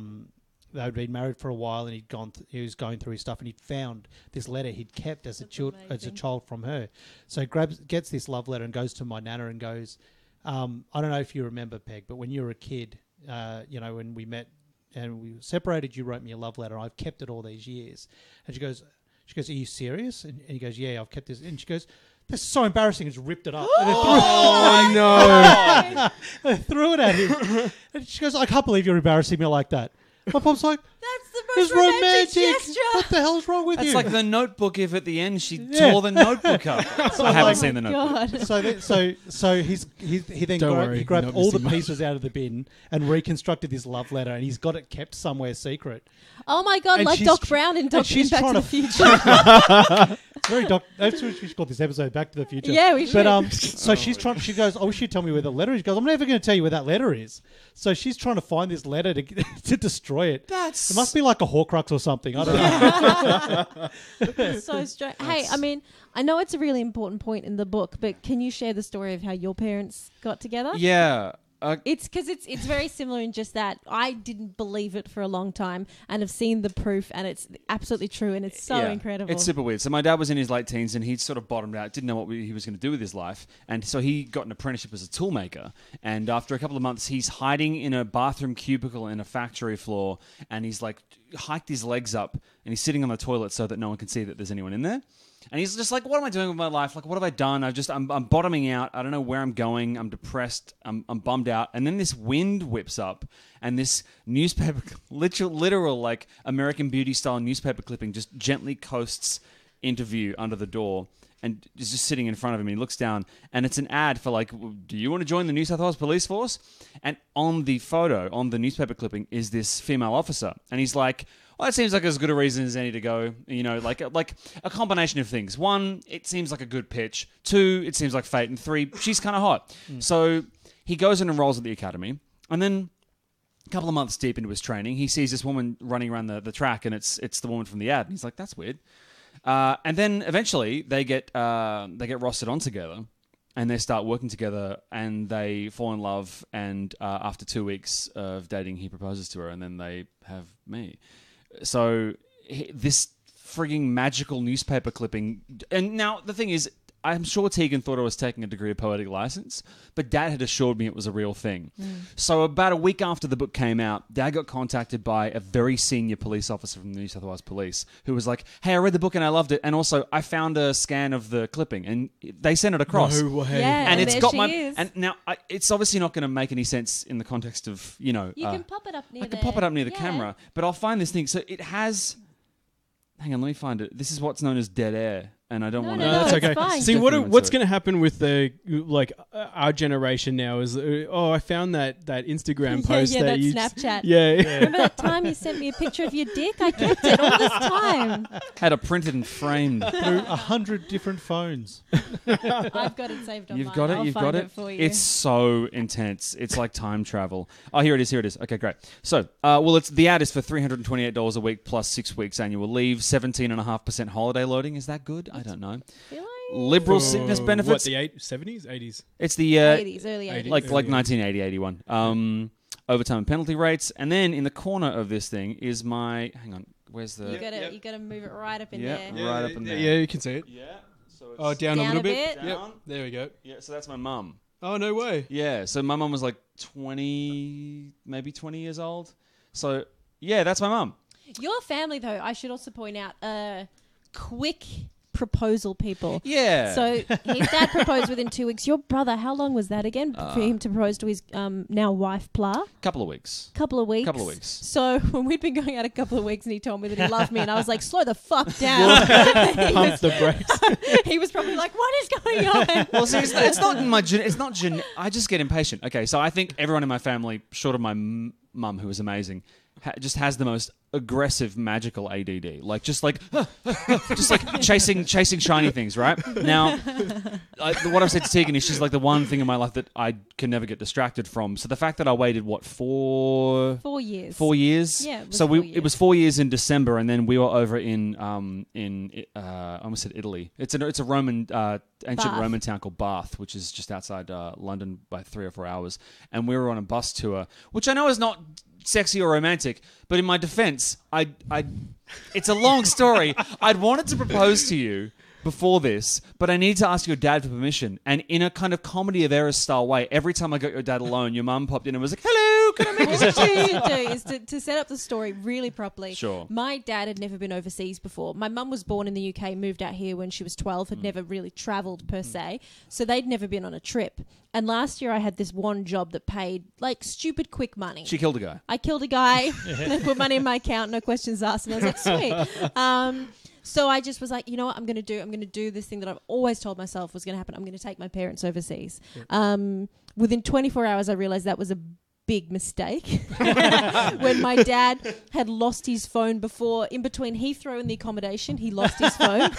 A: they'd been married for a while, and he was going through his stuff, and he'd found this letter he'd kept as a child from her. So he gets this love letter and goes to my nana and goes, I don't know if you remember, Peg, but when you were a kid, when we met, and we separated, you wrote me a love letter. I've kept it all these years. And she goes, "Are you serious?" And he goes, "Yeah, I've kept this." And she goes, "That's so embarrassing." And just ripped it up.
B: Oh, no.
A: They threw it at him. And she goes, "I can't believe you're embarrassing me like that." My mom's like,
C: "That's the most romantic gesture.
A: What the hell's wrong with you?"
D: It's like the Notebook. If at the end she tore the Notebook up. I haven't seen the Notebook.
A: So he then grabbed all the pieces out of the bin and reconstructed this love letter, and he's got it kept somewhere secret.
C: Oh my God! And like Doc Brown in Back to the Future.
A: That's what we should call this episode, Back to the Future.
C: Yeah, we should.
A: But so she's trying. She goes, "I wish you'd tell me where the letter is." She goes, "I'm never going to tell you where that letter is." So she's trying to find this letter to destroy it. It must be like a Horcrux or something. I don't know.
C: So strange. Hey, I mean, I know it's a really important point in the book, but can you share the story of how your parents got together?
D: Yeah.
C: It's because it's very similar in just that I didn't believe it for a long time and have seen the proof, and it's absolutely true, and it's so incredible.
D: It's super weird. So my dad was in his late teens, and he'd sort of bottomed out, didn't know what he was going to do with his life, and so he got an apprenticeship as a toolmaker. And after a couple of months, he's hiding in a bathroom cubicle in a factory floor, and he's like hiked his legs up, and he's sitting on the toilet so that no one can see that there's anyone in there. And he's just like, what am I doing with my life? Like, what have I done? I'm bottoming out. I don't know where I'm going. I'm depressed. I'm bummed out. And then this wind whips up, and this newspaper, literal like American Beauty style newspaper clipping just gently coasts into view under the door. and is just sitting in front of him. He looks down, and it's an ad for like, do you want to join the New South Wales Police Force? And on the photo, on the newspaper clipping, is this female officer, and he's like, well, it seems like as good a reason as any to go. You know, like a combination of things. 1, it seems like a good pitch. 2, it seems like fate. And 3, she's kind of hot. So he goes and enrolls at the academy, and then a couple of months deep into his training, he sees this woman running around the track, and it's the woman from the ad. And he's like, that's weird. And then eventually they get rostered on together, and they start working together, and they fall in love. And after 2 weeks of dating, he proposes to her, and then they have me. So this frigging magical newspaper clipping. And now the thing is, I'm sure Tegan thought I was taking a degree of poetic license, but Dad had assured me it was a real thing. So about a week after the book came out, Dad got contacted by a very senior police officer from the New South Wales Police who was like, hey, I read the book and I loved it. And also I found a scan of the clipping, and they sent it across.
C: Yeah, and
D: it's
C: there
D: got
C: she
D: my...
C: is.
D: And now it's obviously not going to make any sense in the context of, you know...
C: You can pop it up near
D: I can pop it up near the camera, but I'll find this thing. So it has... Hang on, let me find it. This is what's known as dead air. And I don't want to...
B: No, that's okay.
C: Fine.
B: See, what's going to happen with our generation now is, I found that Instagram post that you...
C: Snapchat.
B: Yeah.
C: Remember that time you sent me a picture of your dick? I kept it all this time.
D: Had it printed and framed.
A: Through 100 different phones.
C: I've got it saved on
D: You've
C: mine.
D: got it?
C: I'll
D: You've
C: find
D: got
C: it
D: it?
C: for you.
D: It's so intense. It's like time travel. Oh, here it is. Okay, great. So, it's the ad is for $328 a week plus 6 weeks annual leave, 17.5% holiday loading. Is that good? I don't know.
C: Really?
D: Liberal sickness benefits.
B: What, the 70s? 80s?
D: It's the...
C: 80s, early 80s.
D: like 1980, 81. Overtime and penalty rates. And then in the corner of this thing is my... Hang on. Where's the...
C: You gotta move it right up in there.
D: Right up in there.
B: Yeah, you can see it.
D: Yeah. So it's
B: Down a little bit.
D: Down.
B: Yep. There we go.
D: Yeah, so that's my mum.
B: Oh, no way.
D: Yeah, so my mum was like 20 years old. So, yeah, that's my mum.
C: Your family, though, I should also point out, quick proposal people.
D: Yeah.
C: So his dad proposed within 2 weeks. Your brother, how long was that again for him to propose to his now wife, Pla?
D: Couple of weeks.
C: Couple of weeks. So when we'd been going out a couple of weeks and he told me that he loved me and I was like, slow the fuck down.
B: Pump the brakes.
C: He was probably like, what is going on?
D: Well, see, it's not in my... I just get impatient. Okay, so I think everyone in my family, short of my mum, who is amazing, just has the most aggressive magical ADD, just like chasing shiny things. Right now, what I've said to Tegan is she's like the one thing in my life that I can never get distracted from. So the fact that I waited 4 years. 4 years.
C: Yeah.
D: It was 4 years in December, and then we were over in I almost said Italy. It's a Roman ancient
C: Bath.
D: Roman town called Bath, which is just outside London by 3 or 4 hours, and we were on a bus tour, which I know is not sexy or romantic, but in my defense, it's a long story. I'd wanted to propose to you before this, but I needed to ask your dad for permission. And in a kind of comedy of errors style way, every time I got your dad alone, your mum popped in and was like, hello, can I make you
C: What you should do is to set up the story really properly.
D: Sure.
C: My dad had never been overseas before. My mum was born in the UK, moved out here when she was 12, had never really travelled per se. So they'd never been on a trip. And last year I had this one job that paid like stupid quick money.
D: She killed a guy.
C: I killed a guy, they put money in my account, no questions asked, and I was like, sweet. So I just was like, you know what I'm going to do this thing that I've always told myself was going to happen. I'm going to take my parents overseas. Yeah. Within 24 hours, I realized that was a big mistake. When my dad had lost his phone before, in between Heathrow and the accommodation, he lost his phone.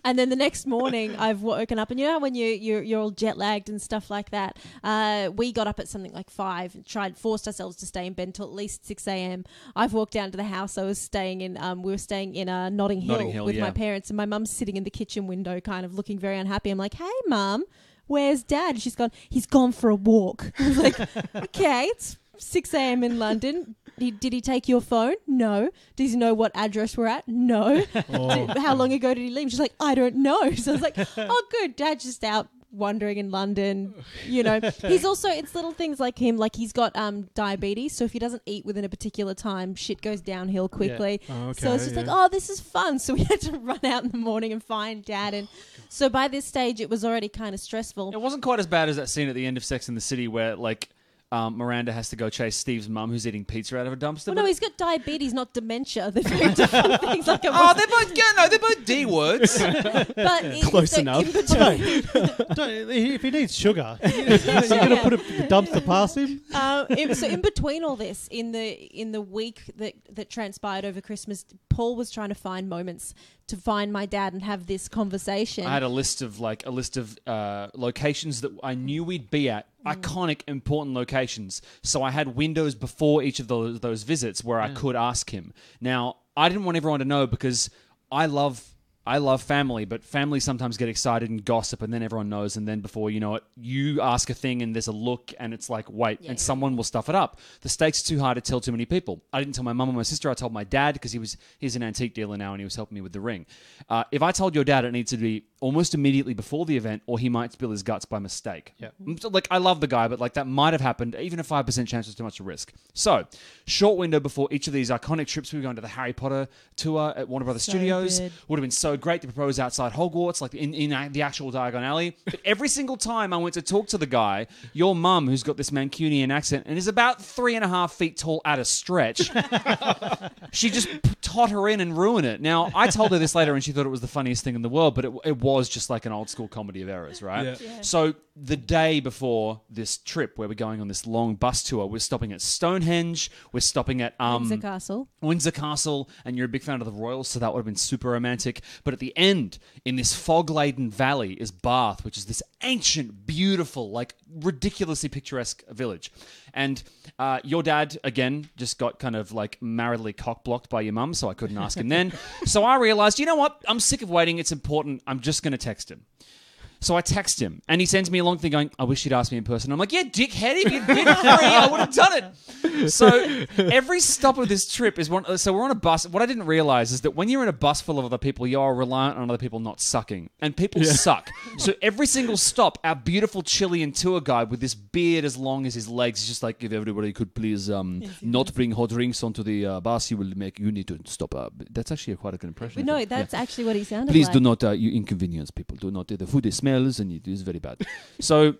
C: And then the next morning I've woken up, and you know when you're all jet lagged and stuff like that, we got up at something like 5 and forced ourselves to stay in bed until at least 6 a.m. I've walked down to the house I was staying in. We were staying in Notting Hill with my parents, and my mum's sitting in the kitchen window kind of looking very unhappy. I'm like, hey mum, where's dad? And she's gone, he's gone for a walk. I was like, okay, it's 6 a.m. in London. Did he take your phone? No. Does he know what address we're at? No. How long ago did he leave? She's like, I don't know. So I was like, oh, good. Dad's just out wandering in London. You know, he's also, it's little things like him, like he's got diabetes. So if he doesn't eat within a particular time, shit goes downhill quickly. Yeah. Oh, okay, so it's just like, oh, this is fun. So we had to run out in the morning and find dad. And so by this stage, it was already kind of stressful.
D: It wasn't quite as bad as that scene at the end of Sex and the City where, like, Miranda has to go chase Steve's mum, who's eating pizza out of a dumpster.
C: Well, no, he's got diabetes, not dementia. They're very different things. Like
D: they're both D words.
C: But
B: close enough.
A: If he needs sugar, you're going to put a dumpster past him.
C: So in between all this, in the week that transpired over Christmas, Paul was trying to find moments to find my dad and have this conversation.
D: I had a list of locations that I knew we'd be at, iconic, important locations. So I had windows before each of those visits where I could ask him. Now, I didn't want everyone to know because I love family, but family sometimes get excited and gossip, and then everyone knows, and then before you know it, you ask a thing and there's a look, and it's like, wait, and someone will stuff it up. The stakes are too high to tell too many people. I didn't tell my mum or my sister. I told my dad because he's an antique dealer now, and he was helping me with the ring. If I told your dad, it needs to be almost immediately before the event, or he might spill his guts by mistake. Yeah. Like, I love the guy, but like that might have happened. Even a 5% chance was too much to risk. So, short window before each of these iconic trips, we were going to the Harry Potter tour at Warner Brothers Studios.
C: Good.
D: Would have been so great to propose outside Hogwarts, like in the actual Diagon Alley. But every single time I went to talk to the guy, your mum, who's got this Mancunian accent and is about 3.5 feet tall at a stretch, she just totter in and ruin it. Now, I told her this later and she thought it was the funniest thing in the world, but it was just like an old school comedy of errors, right? Yeah. So the day before this trip where we're going on this long bus tour, we're stopping at Stonehenge, we're stopping at Windsor Castle, and you're a big fan of the Royals, so that would have been super romantic. But at the end, in this fog-laden valley, is Bath, which is this ancient, beautiful, like ridiculously picturesque village. And your dad, again, just got kind of like maritally cock-blocked by your mum, so I couldn't ask him then. So I realized, you know what? I'm sick of waiting. It's important. I'm just going to text him. So I text him, and he sends me a long thing going, I wish you'd asked me in person. I'm like, yeah, dickhead, if you'd been free, I would have done it. So every stop of this trip is one. So we're on a bus. What I didn't realize is that when you're in a bus full of other people, you are reliant on other people not sucking. And people suck. So every single stop, our beautiful Chilean tour guide with this beard as long as his legs is just like, if everybody could please not bring hot drinks onto the bus, you need to stop. That's actually quite a good impression.
C: No, that's actually what he sounded
D: please
C: like.
D: Please do not, you inconvenience people. Do not, the food is smells and it is very bad. So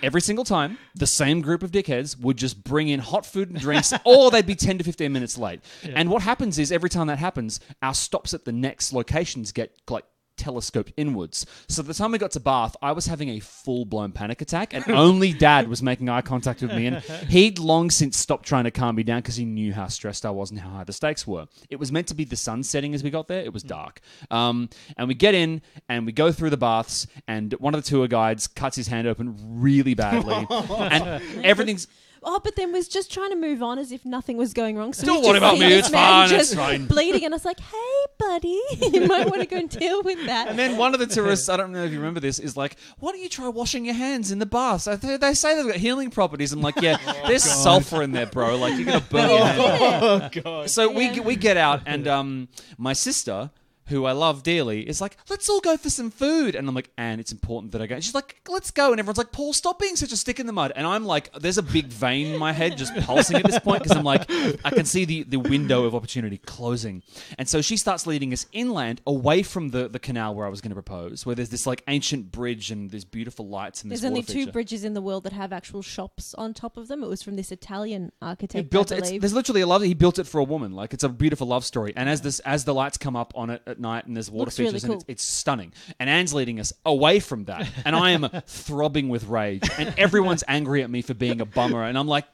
D: every single time, the same group of dickheads would just bring in hot food and drinks, or they'd be 10 to 15 minutes late. Yeah. And what happens is every time that happens, our stops at the next locations get like telescoped inwards. So the time we got to Bath, I was having a full-blown panic attack, and only Dad was making eye contact with me, and he'd long since stopped trying to calm me down because he knew how stressed I was and how high the stakes were. It was meant to be the sun setting as we got there. It was dark. And we get in, and we go through the baths, and one of the tour guides cuts his hand open really badly, and everything's...
C: Oh, but then was just trying to move on as if nothing was going wrong. So
D: don't worry about me, it's fine, it's fine.
C: Bleeding, and I was like, hey, buddy, you might want to go and deal with that.
D: And then one of the tourists, I don't know if you remember this, is like, why don't you try washing your hands in the bath? They say they've got healing properties. I'm like, yeah, there's sulfur in there, bro. Like, you're going to burn your hands.
B: Oh, God.
D: So we get out, and my sister, who I love dearly, is like, let's all go for some food. And I'm like, Anne, it's important that I go. And she's like, let's go. And everyone's like, Paul, stop being such a stick in the mud. And I'm like, there's a big vein in my head just pulsing at this point because I'm like, I can see the window of opportunity closing. And so she starts leading us inland away from the canal where I was going to propose, where there's this like ancient bridge and there's beautiful lights and this
C: There's only
D: water
C: two
D: feature.
C: bridges in the world that have actual shops on top of them. It was from this Italian architect,
D: He built
C: I
D: it.
C: believe.
D: There's literally a love. He built it for a woman. Like, it's a beautiful love story. And as the lights come up on it at night and there's water
C: Looks
D: features,
C: really cool.
D: and it's stunning. And Anne's leading us away from that, and I am throbbing with rage. And everyone's angry at me for being a bummer, and I'm like,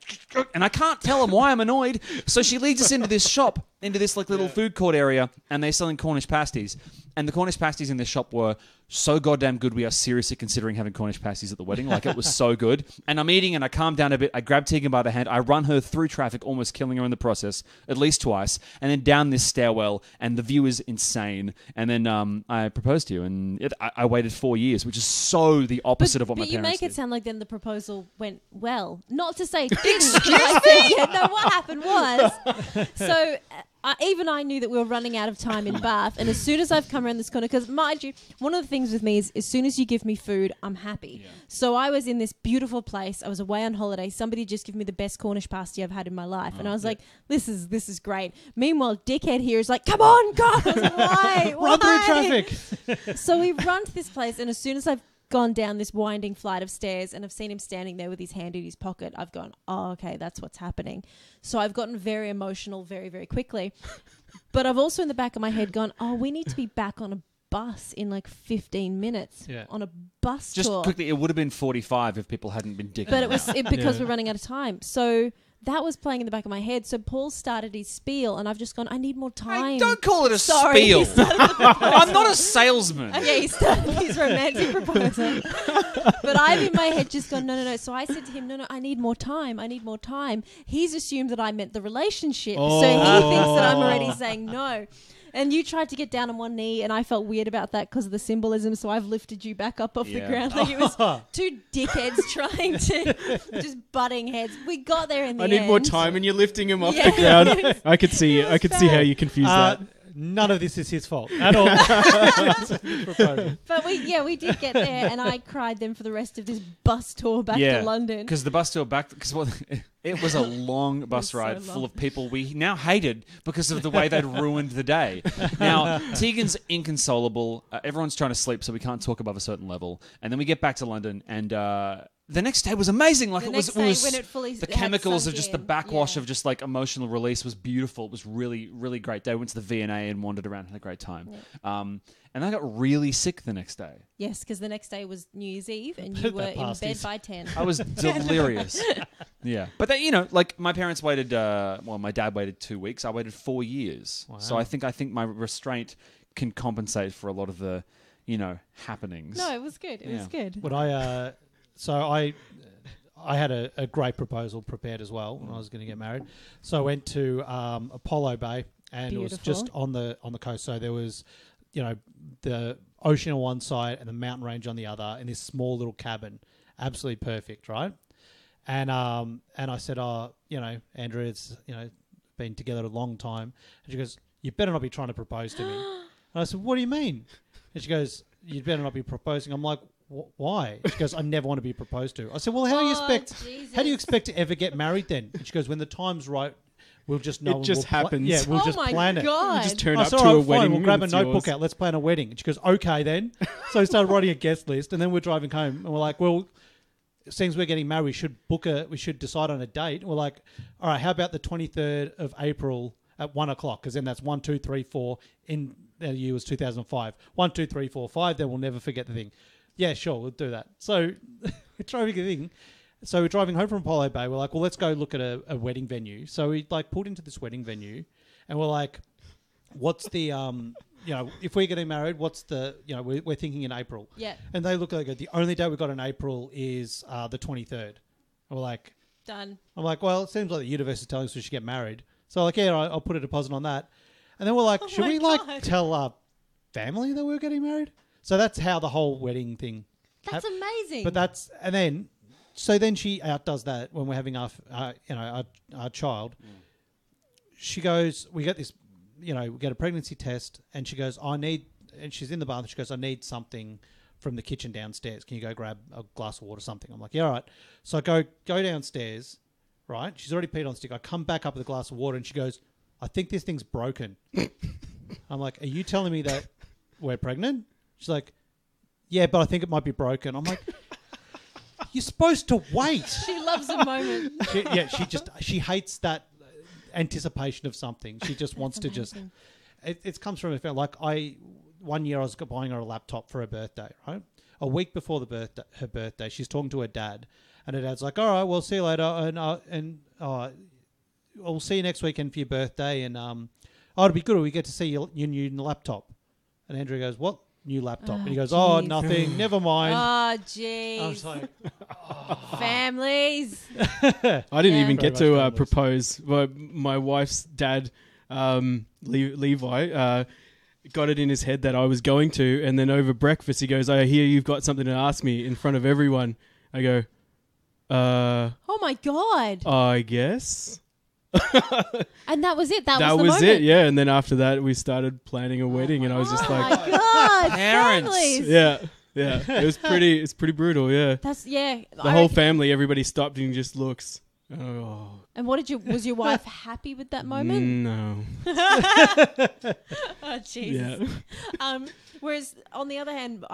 D: and I can't tell them why I'm annoyed. So she leads us into this shop, into this like little food court area, and they're selling Cornish pasties. And the Cornish pasties in this shop were so goddamn good, we are seriously considering having Cornish pasties at the wedding. Like, it was so good. And I'm eating, and I calm down a bit. I grab Tegan by the hand. I run her through traffic, almost killing her in the process, at least twice. And then down this stairwell, and the view is insane. And then I proposed to you, and I waited 4 years, which is so the opposite of what my parents did.
C: But you make it sound like then the proposal went well. Not to say it didn't. No, what happened was... So... even I knew that we were running out of time in Bath, and as soon as I've come around this corner, because mind you, one of the things with me is as soon as you give me food, I'm happy. Yeah. So I was in this beautiful place. I was away on holiday. Somebody just gave me the best Cornish pasty I've had in my life, and I was like, "This is great." Meanwhile, dickhead here is like, "Come on, God, why?
A: Run through traffic."
C: So we run to this place, and as soon as I've gone down this winding flight of stairs and I've seen him standing there with his hand in his pocket, I've gone, oh, okay, that's what's happening. So I've gotten very emotional very, very quickly. But I've also in the back of my head gone, oh, we need to be back on a bus in like 15 minutes on a bus
D: tour. Just quickly, it would have been 45 if people hadn't been dicking.
C: But it was because we're running out of time. So that was playing in the back of my head. So Paul started his spiel and I've just gone, I need more time.
D: Hey, don't call it a spiel. I'm not a salesman.
C: Okay, he started his romantic proposal. But I've in my head just gone, no. So I said to him, no, I need more time. He's assumed that I meant the relationship. So he thinks that I'm already saying no. And you tried to get down on one knee, and I felt weird about that because of the symbolism. So I've lifted you back up off the ground. Like it was two dickheads trying to just butting heads. We got there in the end.
B: I need more time, and you're lifting him off the ground. I could see how you confused that.
A: None of this is his fault at all.
C: But we did get there, and I cried then for the rest of this bus tour back to London.
D: Because the bus tour back, it was a long bus ride full of people we now hated because of the way they'd ruined the day. Now, Tegan's inconsolable. Everyone's trying to sleep, so we can't talk above a certain level. And then we get back to London, and the next day was amazing. Like it was the chemicals of just the backwash of just like emotional release was beautiful. It was really, really great day. We went to the V&A and wandered around, had a great time. Yeah. And I got really sick the next day.
C: Yes, because the next day was New Year's Eve and you were in bed by 10.
D: I was delirious. Yeah. But then, like my parents waited, my dad waited 2 weeks. I waited 4 years. Wow. So I think my restraint can compensate for a lot of the, happenings.
C: No, it was good. It was good.
A: But I had a great proposal prepared as well when I was going to get married. So I went to Apollo Bay, and it was just on the coast. So there was, the ocean on one side and the mountain range on the other, in this small little cabin, absolutely perfect, right? And I said, Andrew, it's been together a long time, and she goes, you better not be trying to propose to me. And I said, what do you mean? And she goes, you better not be proposing. I'm like, why? She goes, I never want to be proposed to. I said, well, how do you expect to ever get married then? And she goes, when the time's right, we'll just know.
B: It just happens.
A: We'll just plan it.
B: We'll just turn up to a wedding.
A: We'll grab a notebook out. Let's plan a wedding. And she goes, okay then. So we started writing a guest list, and then we're driving home, and we're like, well, since we're getting married, we should decide on a date. And we're like, all right, how about the 23rd of April at 1:00? Because then that's 1, 2, 3, 4. In the year was 2005. 1, 2, 3, 4, 5. Then we'll never forget the thing. Yeah, sure, we'll do that. So we're driving home from Apollo Bay. We're like, well, let's go look at a wedding venue. So we pulled into this wedding venue, and we're like, what's the if we're getting married, what's the we're thinking in April.
C: Yeah.
A: And they look like the only day we've got in April is the 23rd. And we're like,
C: done. I'm
A: like, well, it seems like the universe is telling us we should get married. So like, yeah, I'll put a deposit on that. And then we're like, should we tell our family that we're getting married? So that's how the whole wedding thing.
C: That's amazing.
A: But then she outdoes that when we're having our child. Mm. She goes, we get this, we get a pregnancy test, and she goes, and she's in the bathroom. She goes, I need something from the kitchen downstairs. Can you go grab a glass of water or something? I'm like, yeah, all right. So I go downstairs, right? She's already peed on stick. I come back up with a glass of water, and she goes, I think this thing's broken. I'm like, are you telling me that we're pregnant? She's like, yeah, but I think it might be broken. I'm like, you're supposed to wait.
C: She loves a moment.
A: She hates that anticipation of something. She just wants to
C: amazing.
A: It comes from a family. Like one year I was buying her a laptop for her birthday, right? A week before her birthday, she's talking to her dad, and her dad's like, all right, we'll see you later, and we'll see you next weekend for your birthday, and it'll be good. We get to see your new laptop. And Andrew goes, what? New laptop. And he goes, oh, nothing. Never mind.
C: Oh, jeez.
A: I was like,
C: families.
B: I didn't even get to propose. But my wife's dad, Levi, got it in his head that I was going to. And then over breakfast, he goes, I hear you've got something to ask me in front of everyone. I go,
C: oh, my God.
B: I guess.
C: And that was it. That was the
B: moment.
C: It.
B: Yeah. And then after that, we started planning a wedding, and I was just like,
C: "Oh my God,
D: parents!"
C: Families.
B: Yeah. It was pretty. It's pretty brutal. Yeah.
C: That's
B: The whole family, everybody stopped and just looks. Oh.
C: And was your wife happy with that moment?
B: No.
C: Oh, Jesus. Yeah. Whereas on the other hand,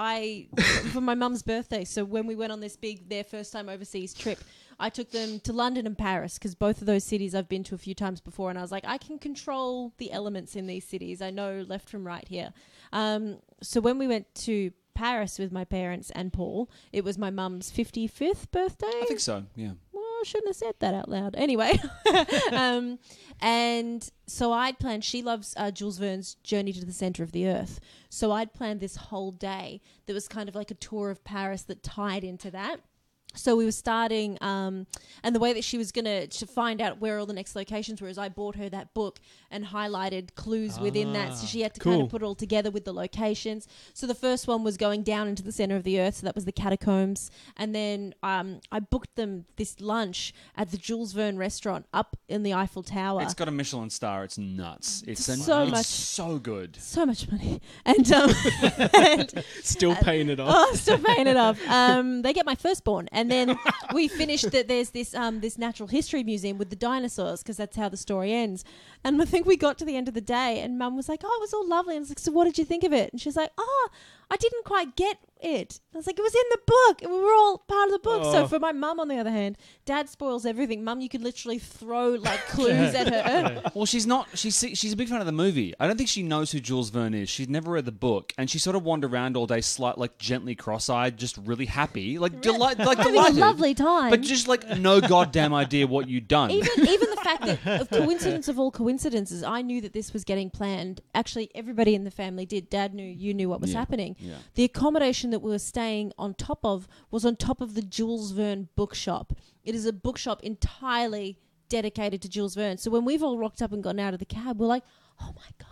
C: for my mum's birthday, so when we went on their first time overseas trip, I took them to London and Paris because both of those cities I've been to a few times before, and I was like, I can control the elements in these cities. I know left from right here. So when we went to Paris with my parents and Paul, it was my mum's 55th birthday.
D: I think so, yeah.
C: Well, I shouldn't have said that out loud. Anyway. And so I'd planned, she loves Jules Verne's Journey to the Center of the Earth. So I'd planned this whole day that was kind of like a tour of Paris that tied into that. So we were starting, and the way that she was going to find out where all the next locations were is I bought her that book and highlighted clues within that. So she had to kind of put it all together with the locations. So the first one was going down into the center of the earth. So that was the catacombs. And then I booked them this lunch at the Jules Verne restaurant up in the Eiffel Tower.
D: It's got a Michelin star. It's nuts. It's so good.
C: So much money. And
B: still paying it off.
C: Oh, still paying it off. They get my firstborn. And then we finished that there's this natural history museum with the dinosaurs because that's how the story ends. And I think we got to the end of the day and Mum was like, oh, it was all lovely. And I was like, so what did you think of it? And she was like, oh, I didn't quite get it. I was like, it was in the book. And we were all part of the book. So for my mum, on the other hand, Dad spoils everything. Mum, you could literally throw like clues at her.
D: Well, she's not. She's a big fan of the movie. I don't think she knows who Jules Verne is. She'd never read the book, and she sort of wandered around all day, gently cross-eyed, just really happy, delighted,
C: having a lovely time,
D: but just no goddamn idea what you'd done.
C: Even the fact that, of coincidence of all coincidences, I knew that this was getting planned. Actually, everybody in the family did. Dad knew, you knew what was happening. Yeah. The accommodation that we were staying on top of was on top of the Jules Verne bookshop. It is a bookshop entirely dedicated to Jules Verne. So when we've all rocked up and gotten out of the cab, we're like, oh my God.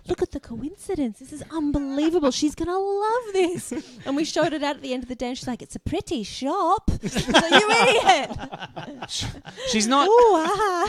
C: Look at the coincidence. This is unbelievable. She's going to love this. And we showed it out at the end of the day and she's like, it's a pretty shop. I was like, you idiot.
D: She's not. Ooh,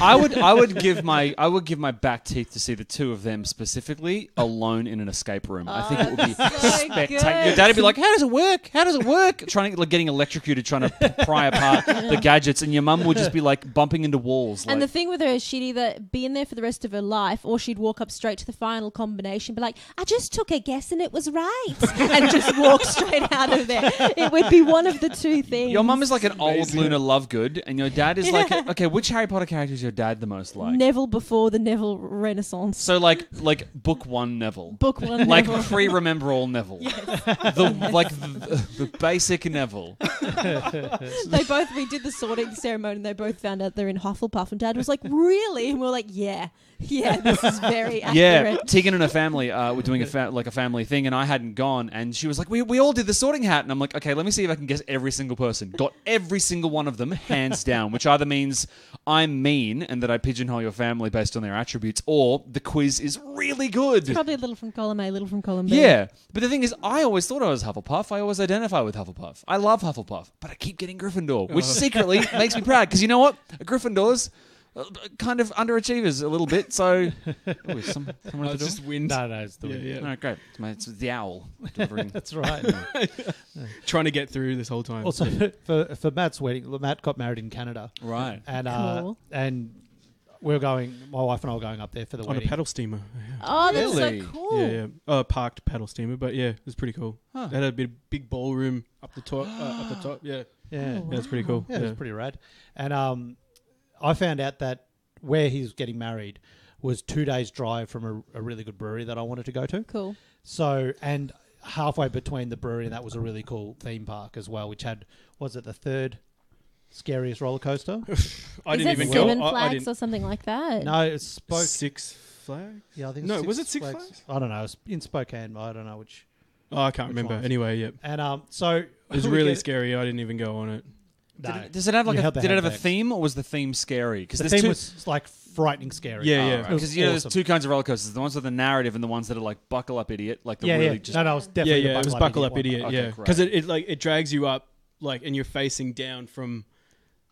D: I would give my back teeth to see the two of them specifically alone in an escape room. I think it would be spectacular. Your dad would be like, how does it work? How does it work? Getting electrocuted, trying to pry apart the gadgets, and your mum would just be bumping into walls.
C: And the thing with her is she'd either be in there for the rest of her life or she'd walk up straight to the final combination, be like, I just took a guess and it was right, and just walk straight out of there. It would be one of the two things.
D: Your mum is like an old Luna Lovegood, and your dad is okay, which Harry Potter character is your dad the most like?
C: Neville before the Neville Renaissance.
D: So book one Neville.
C: Book one Neville.
D: Pre-remember all Neville. Yes. The basic Neville.
C: We did the sorting ceremony and they both found out they're in Hufflepuff, and Dad was like, really? And we were like, yeah, this is very accurate.
D: Yeah, Tegan and her family were doing a family thing, and I hadn't gone, and she was like, we all did the sorting hat, and I'm like, okay, let me see if I can guess every single person. Got every single one of them, hands down, which either means I'm mean and that I pigeonhole your family based on their attributes, or the quiz is really good.
C: It's probably a little from column A, a little from column B.
D: Yeah, but the thing is, I always thought I was Hufflepuff. I always identify with Hufflepuff. I love Hufflepuff, but I keep getting Gryffindor, which secretly makes me proud, because you know what? Gryffindors kind of underachievers a little bit, so someone
B: it's just wind.
A: No, it's the wind.
B: Yeah.
D: No, great. It's the owl delivering.
A: That's right.
B: Trying to get through this whole time.
A: Also, for Matt's wedding, Matt got married in Canada,
D: right?
C: And cool.
A: And we're going. My wife and I were going up there for the wedding
B: on a paddle steamer.
C: Yeah. Oh, that's
D: really?
C: So cool.
B: Yeah. Parked paddle steamer, but yeah, it was pretty cool. Huh. It had a big ballroom up the top. Yeah.
A: Yeah,
C: wow.
A: That's
B: pretty cool.
A: Yeah, it was pretty rad. And I found out that where he's getting married was 2 days' drive from a really good brewery that I wanted to go to.
C: Cool.
A: So, and halfway between the brewery and that was a really cool theme park as well, which had, was it the third scariest roller coaster?
B: I didn't even go.
C: Seven Flags or something like that?
A: No, it's
B: Six Flags?
A: Yeah, I think
B: no, was it Six Flags?
A: I don't know. It was in Spokane. I don't know which.
B: Oh, I can't remember.
A: Ones.
B: Anyway, yep.
A: And so
B: it was really scary. I didn't even go on it.
A: No.
D: Does it have did it have a theme, or was the theme scary?
A: Because the theme was frightening scary.
B: Yeah.
D: Because there's two kinds of roller coasters: the ones with the narrative and the ones that are buckle up idiot, just.
A: No, it was definitely
B: it was buckle up idiot.
D: Okay,
B: yeah, because it drags you up and you're facing down from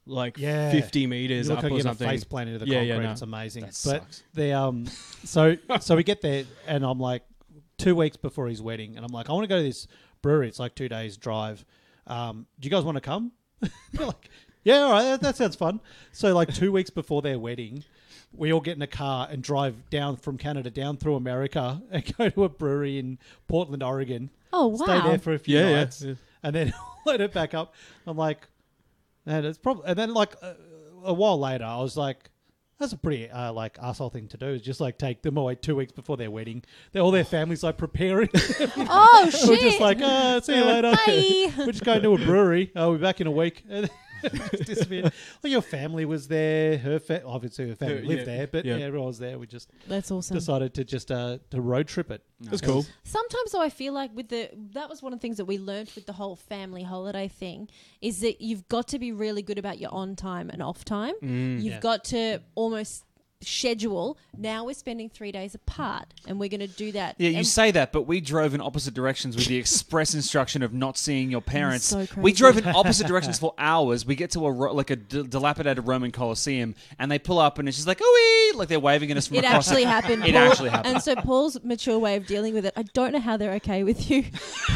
B: 50 meters up or something.
A: Face plant into the concrete.
B: No.
A: It's amazing.
D: That
A: but
D: sucks.
A: the so we get there and I'm like 2 weeks before his wedding and I'm like, I want to go to this brewery. It's 2 days drive. Do you guys want to come? They're like, Yeah, all right, that sounds fun. So like 2 weeks before their wedding, we all get in a car and drive down from Canada down through America and go to a brewery in Portland, Oregon.
C: Oh, wow.
A: Stay there for a few nights.
B: Yeah.
A: And then let it back up. I'm like, man, it's probably... And then like a while later, I was like, that's a pretty like arsehole thing to do. Is just like take them away 2 weeks before their wedding. All their families like preparing.
C: Oh shit!
A: We're just like, see you later.
C: Bye.
A: We're just going to a brewery. We'll be back in a week. And just disappeared. Well, your family was there. Obviously her family lived there, but everyone was there. We just
C: that's awesome.
A: Decided to just to road trip it.
B: That's cool.
C: Sometimes though, I feel like that was one of the things that we learned with the whole family holiday thing is that you've got to be really good about your on time and off time. You've got to almost schedule. Now we're spending 3 days apart and we're going to do that.
D: Yeah, you say that, but we drove in opposite directions with the express instruction of not seeing your parents.
C: So crazy.
D: We drove in opposite directions for hours. We get to a dilapidated Roman Colosseum and they pull up and it's just like, ooh, like they're waving at us from across.
C: Actually happened.
D: It actually happened.
C: And so Paul's mature way of dealing with it, I don't know how they're okay with you,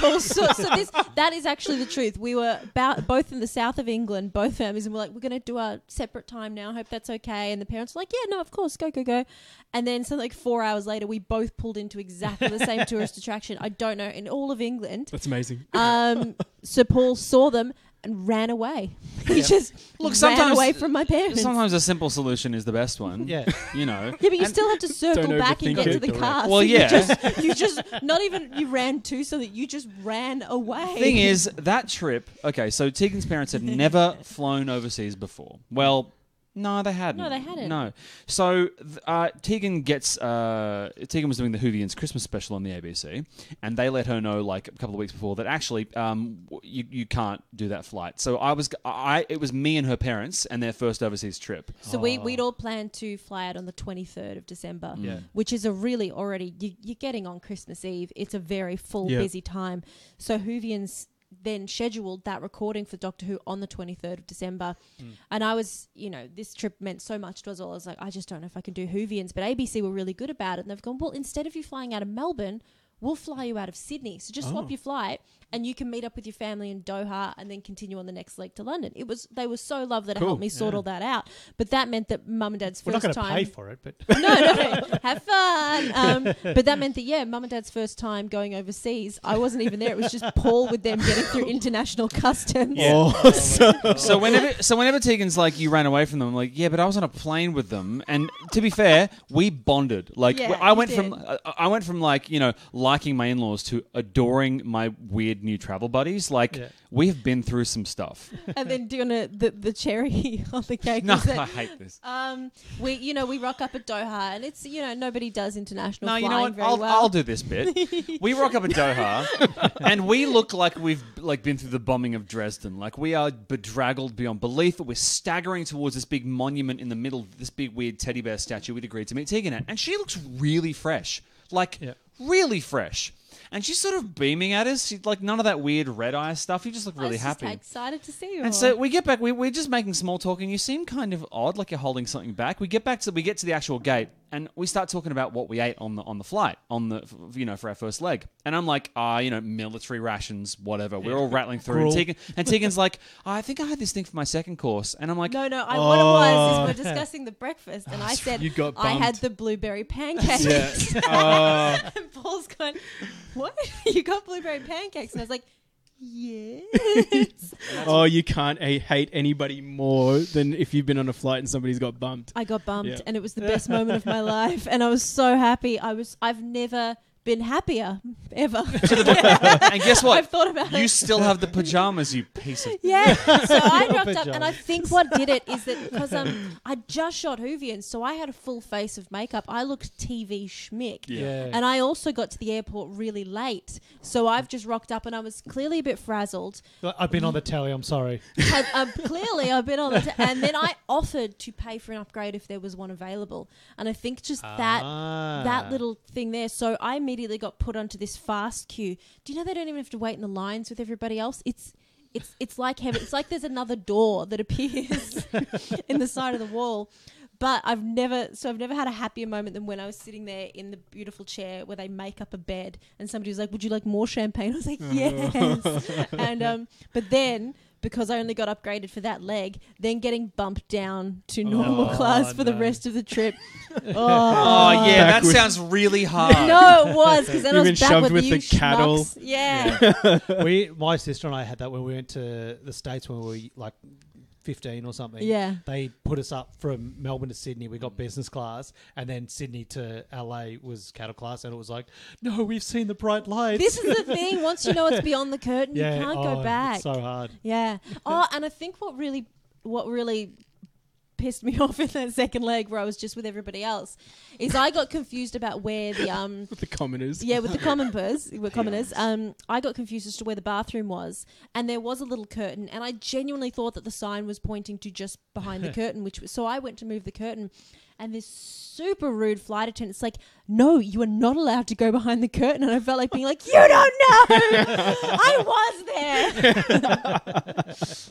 C: Paul. That is actually the truth. We were both in the south of England, both families, and we're like, we're going to do our separate time now. I hope that's okay. And the parents were like, yeah, no, of course, go. And then so like 4 hours later, we both pulled into exactly the same tourist attraction. I don't know, in all of England.
B: That's amazing.
C: So Paul saw them and ran away. He just ran away from my parents.
D: Sometimes a simple solution is the best one.
A: Yeah.
D: You know.
C: Yeah, but you still have to circle back and get to the car.
D: Well,
C: so
D: yeah.
C: You just not even you ran to, so that you just ran away.
D: Thing is, that trip. Okay, so Tegan's parents had never flown overseas before. Well. No, they hadn't. No. So Tegan was doing the Whovians Christmas special on the ABC, and they let her know like a couple of weeks before that actually you can't do that flight. So it was me and her parents and their first overseas trip.
C: So we'd all planned to fly out on the 23rd of December, which is a really already you're getting on Christmas Eve. It's a very full, busy time. So Whovians then scheduled that recording for Doctor Who on the 23rd of December. And I was, this trip meant so much to us all. I was like, I just don't know if I can do Whovians. But ABC were really good about it. And they've gone, well, instead of you flying out of Melbourne, we'll fly you out of Sydney. So just swap your flight and you can meet up with your family in Doha and then continue on the next leg to London. They were so lovely to help me sort all that out. But that meant that Mum and Dad's first time...
A: We're not going to pay for it, but...
C: No, have fun. But that meant that, Mum and Dad's first time going overseas, I wasn't even there. It was just Paul with them getting through international customs.
A: Yeah.
D: So whenever Tegan's like, you ran away from them, I'm like, yeah, but I was on a plane with them. And to be fair, we bonded. Like, I went from like, liking my in-laws to adoring my weird new travel buddies. Like, we've been through some stuff.
C: And then doing the cherry on the cake.
D: No, I hate this.
C: We rock up at Doha, and it's nobody does international flying.
D: No, you know what?
C: very well.
D: I'll do this bit. We rock up at Doha, and we look like we've been through the bombing of Dresden. Like, we are bedraggled beyond belief. We're staggering towards this big monument in the middle, this big weird teddy bear statue we'd agreed to meet Tegan at, and she looks really fresh. Really fresh. And she's sort of beaming at us. She's like, none of that weird red eye stuff. You just look really happy.
C: I'm excited to see you.
D: And so we get back. We're just making small talk, and you seem kind of odd, like you're holding something back. We get to the actual gate, and we start talking about what we ate on the flight, for our first leg. And I'm like, military rations, whatever. We're all rattling through. And Tegan's like, I think I had this thing for my second course. And I'm like,
C: no. What it was is we're discussing the breakfast, and I said I had the blueberry pancakes.
B: Yeah.
C: And Paul's going, what? You got blueberry pancakes? And I was like, yes.
B: You can't hate anybody more than if you've been on a flight and somebody's got bumped.
C: I got bumped, and it was the best moment of my life, and I was so happy. I've never been happier ever.
D: And guess what?
C: I've thought about it.
D: You still have the pajamas, you piece of...
C: Yeah. So I rocked up, and I think what did it is that because I just shot Whovians, so I had a full face of makeup. I looked TV schmick.
A: Yeah.
C: And I also got to the airport really late. So I've just rocked up, and I was clearly a bit frazzled.
A: I've been on the telly, I'm sorry.
C: Clearly, I've been on the and then I offered to pay for an upgrade if there was one available. And I think just that little thing there. So I immediately got put onto this fast queue. Do you know they don't even have to wait in the lines with everybody else? It's like heaven. It's like there's another door that appears in the side of the wall. But I've never had a happier moment than when I was sitting there in the beautiful chair where they make up a bed and somebody was like, "Would you like more champagne?" I was like, "Yes." And but then, because I only got upgraded for that leg, then getting bumped down to normal class for the rest of the trip.
D: That sounds really hard.
C: No, it was, because then I was back
B: with
C: you
B: the cattle.
C: Yeah.
A: My sister and I had that when we went to the States when we were like 15 or something.
C: Yeah.
A: They put us up from Melbourne to Sydney. We got business class, and then Sydney to LA was cattle class, and it was like, no, we've seen the bright lights.
C: This is the thing. Once you know it's beyond the curtain, you can't go back.
A: It's so hard.
C: Yeah. And I think what really pissed me off in that second leg where I was just with everybody else is I got confused about where the
B: with the commoners.
C: Yeah, with the commoners. I got confused as to where the bathroom was, and there was a little curtain, and I genuinely thought that the sign was pointing to just behind the curtain, so I went to move the curtain, and this super rude flight attendant's like, "No, you are not allowed to go behind the curtain." And I felt like being like, "You don't know, I was there."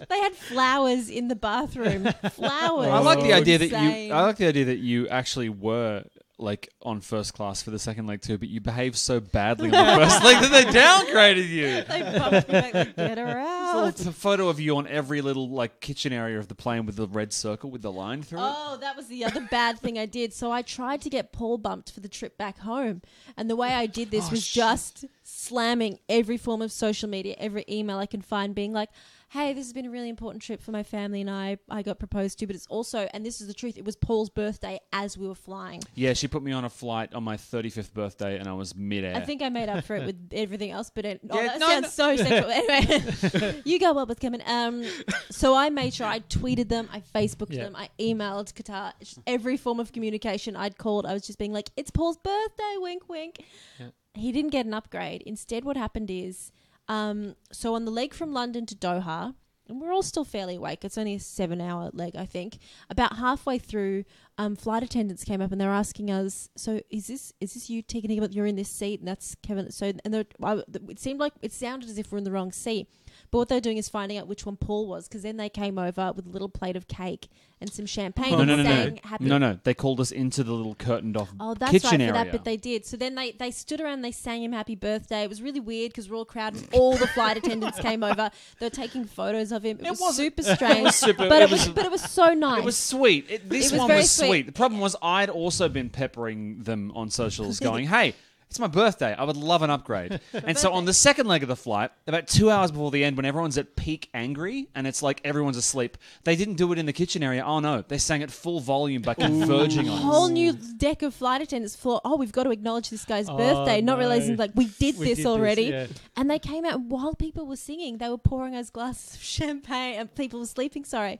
C: They had flowers in the bathroom. Flowers.
D: I like the idea that you actually were like on first class for the second leg too, but you behaved so badly on the first leg that they downgraded you.
C: They bumped me back, like, get her out.
D: It's a photo of you on every little like kitchen area of the plane with the red circle with the line through it.
C: Oh, that was the other bad thing I did. So I tried to get Paul bumped for the trip back home, and the way I did this was just slamming every form of social media, every email I can find, being like, "Hey, this has been a really important trip for my family and I got proposed to, but it's also," and this is the truth, it was Paul's birthday as we were flying.
D: Yeah, she put me on a flight on my 35th birthday and I was mid-air.
C: I think I made up for it with everything else, but sounds so sexual. Anyway, you go up with Kevin. So I made sure I tweeted them, I Facebooked them, I emailed Qatar, just every form of communication I'd called. I was just being like, "It's Paul's birthday, wink, wink." Yeah. He didn't get an upgrade. Instead, what happened is, so on the leg from London to Doha, and we're all still fairly awake. It's only a 7-hour leg, I think. About halfway through, flight attendants came up and they were asking us, "So is this you, Tegan Higginbotham? You're in this seat, and that's Kevin." So it sounded as if we're in the wrong seat. But what they're doing is finding out which one Paul was, because then they came over with a little plate of cake and some champagne.
D: No. They called us into the little curtained off kitchen area.
C: Oh, that's right, for that bit they did. So then they stood around and they sang him happy birthday. It was really weird because we're all crowded. All the flight attendants came over. They were taking photos of him. It was super strange. But it was so nice.
D: It was sweet. This one was sweet. The problem was I'd also been peppering them on socials going, "Hey, it's my birthday. I would love an upgrade." And so on the second leg of the flight, about 2 hours before the end, when everyone's at peak angry and it's like everyone's asleep, they didn't do it in the kitchen area. Oh no, they sang at full volume by converging on us.
C: A whole new deck of flight attendants for, we've got to acknowledge this guy's birthday, not realizing like we did this already. And they came out while people were singing, they were pouring us glasses of champagne and people were sleeping, So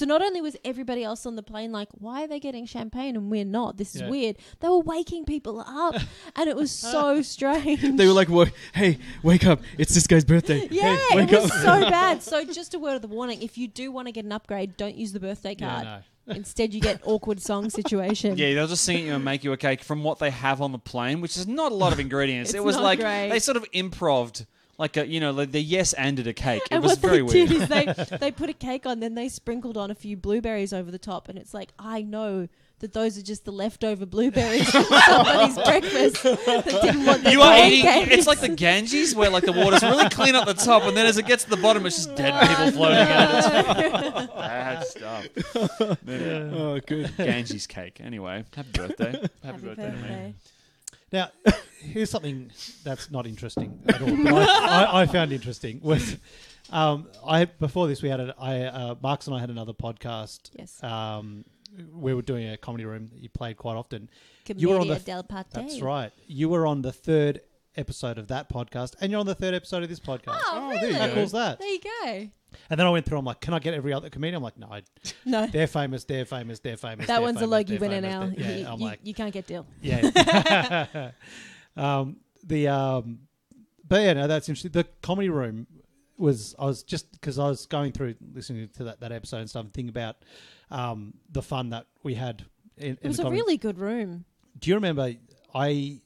C: not only was everybody else on the plane like, "Why are they getting champagne and we're not? This is weird." They were waking people up and it was so strange.
B: They were like, "Hey, wake up. It's this guy's birthday."
C: Yeah,
B: hey, wake
C: it was
B: up.
C: so bad. So just a word of the warning, if you do want to get an upgrade, don't use the birthday card.
A: Yeah,
C: no. Instead, you get awkward song situation.
D: Yeah, they'll just sing at you and make you a cake from what they have on the plane, which is not a lot of ingredients. It was like
C: great.
D: They sort of improv'd like the yes anded a cake.
C: And
D: it was very weird.
C: What they did is they put a cake on, then they sprinkled on a few blueberries over the top, and it's like, I know that those are just the leftover blueberries from somebody's breakfast that didn't want their pancakes.
D: It's like the Ganges where like the water's really clean at the top and then as it gets to the bottom it's just dead people floating out. Bad stuff.
B: Oh, good.
D: Ganges cake. Anyway, happy birthday. Happy birthday to me.
A: Now, here's something that's not interesting at all, but I found interesting. Was before this we had Marcus and I had another podcast.
C: Yes.
A: We were doing a comedy room that you played quite often.
C: Commedia del Parte.
A: That's right. You were on the 3rd episode of that podcast, and you're on the 3rd episode of this podcast.
C: Oh, really?
A: There you go. How cool's that?
C: There you go.
A: And then I went through, I'm like, can I get every other comedian? I'm like, no. They're famous.
C: That one's a Logie winner now.
A: Yeah, I'm like,
C: you can't get deal.
A: Yeah. But yeah, no, that's interesting. The comedy room because I was going through listening to that episode and stuff and thinking about the fun that we had. It
C: was a really good room.
A: Do you remember? I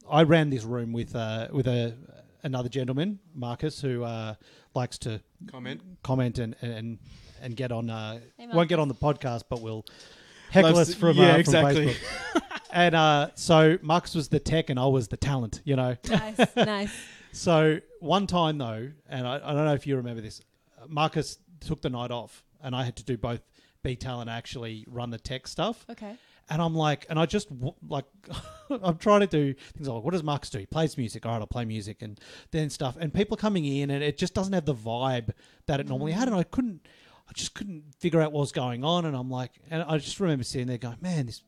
A: ran this room with another gentleman, Marcus, who likes to comment and and get on. Won't get on the podcast, but we'll heckle us from Facebook. And so Marcus was the tech and I was the talent, you know.
C: Nice.
A: So one time though, and I don't know if you remember this, Marcus took the night off and I had to do both be talent and actually run the tech stuff.
C: Okay.
A: And I'm like, and I just like, I'm trying to do things like, what does Marcus do? He plays music. All right, I'll play music and then stuff. And people coming in and it just doesn't have the vibe that it normally had. And I just couldn't figure out what was going on. And I'm like, and I just remember sitting there going, man, this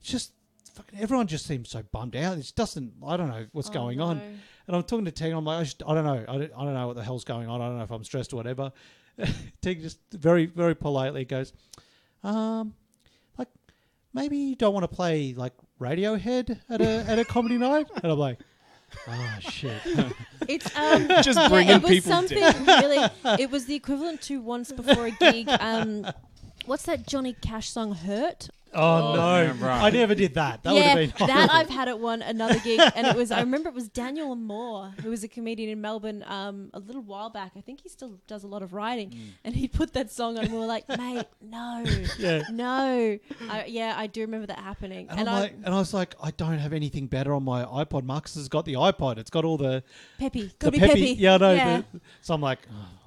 A: just fucking, everyone just seems so bummed out. It doesn't, I don't know what's going on. And I'm talking to Tegan. I'm like, I don't know. I don't know what the hell's going on. I don't know if I'm stressed or whatever. Tegan just very, very politely goes, like, maybe you don't want to play like Radiohead at a comedy night? And I'm like, oh shit.
C: It's
B: just bringing people down.
C: Really, it was the equivalent to once before a gig. What's that Johnny Cash song, Hurt?
A: Oh no! Yeah, right. I never did that. That would have been horrible.
C: That I've had at another gig, and it was. I remember it was Daniel Moore, who was a comedian in Melbourne, a little while back. I think he still does a lot of writing, and he put that song on. And we were like, mate, no, no. I do remember that happening.
A: And I was like, I don't have anything better on my iPod. Marcus has got the iPod. It's got all the
C: Peppy.
A: Yeah, I know. Yeah. So I'm like.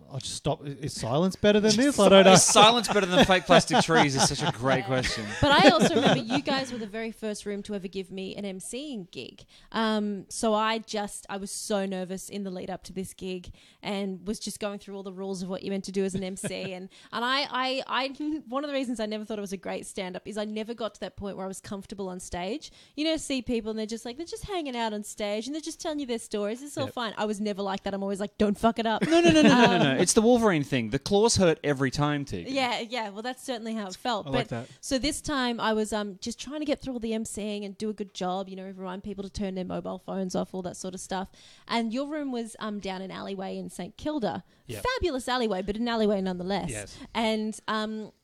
A: I'll just stop. Is silence better than this? I don't know.
D: Is silence better than fake plastic trees is such a great question.
C: But I also remember you guys were the very first room to ever give me an MCing gig. So I was so nervous in the lead up to this gig and was just going through all the rules of what you meant to do as an MC. and I one of the reasons I never thought it was a great stand-up is I never got to that point where I was comfortable on stage. You know, see people and they're just hanging out on stage and they're just telling you their stories. It's all fine. I was never like that. I'm always like, don't fuck it up.
D: No. It's the Wolverine thing. The claws hurt every time, Tegan.
C: Yeah. Well, that's certainly how it felt.
B: I like that.
C: So this time I was just trying to get through all the MCing and do a good job, you know, remind people to turn their mobile phones off, all that sort of stuff. And your room was down an alleyway in St Kilda. Yep. Fabulous alleyway, but an alleyway nonetheless. Yes. And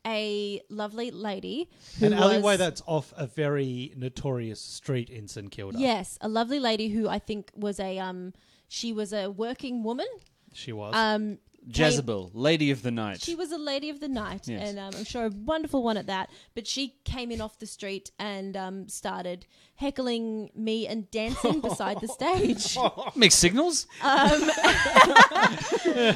C: a lovely lady
A: an alleyway that's off a very notorious street in St Kilda.
C: Yes, a lovely lady who I think was she was a working woman.
A: She was.
D: Jezebel, Lady of the Night.
C: She was a Lady of the Night,
D: yes.
C: And I'm sure a wonderful one at that. But she came in off the street and started heckling me and dancing beside the stage.
D: Mixed signals?
C: And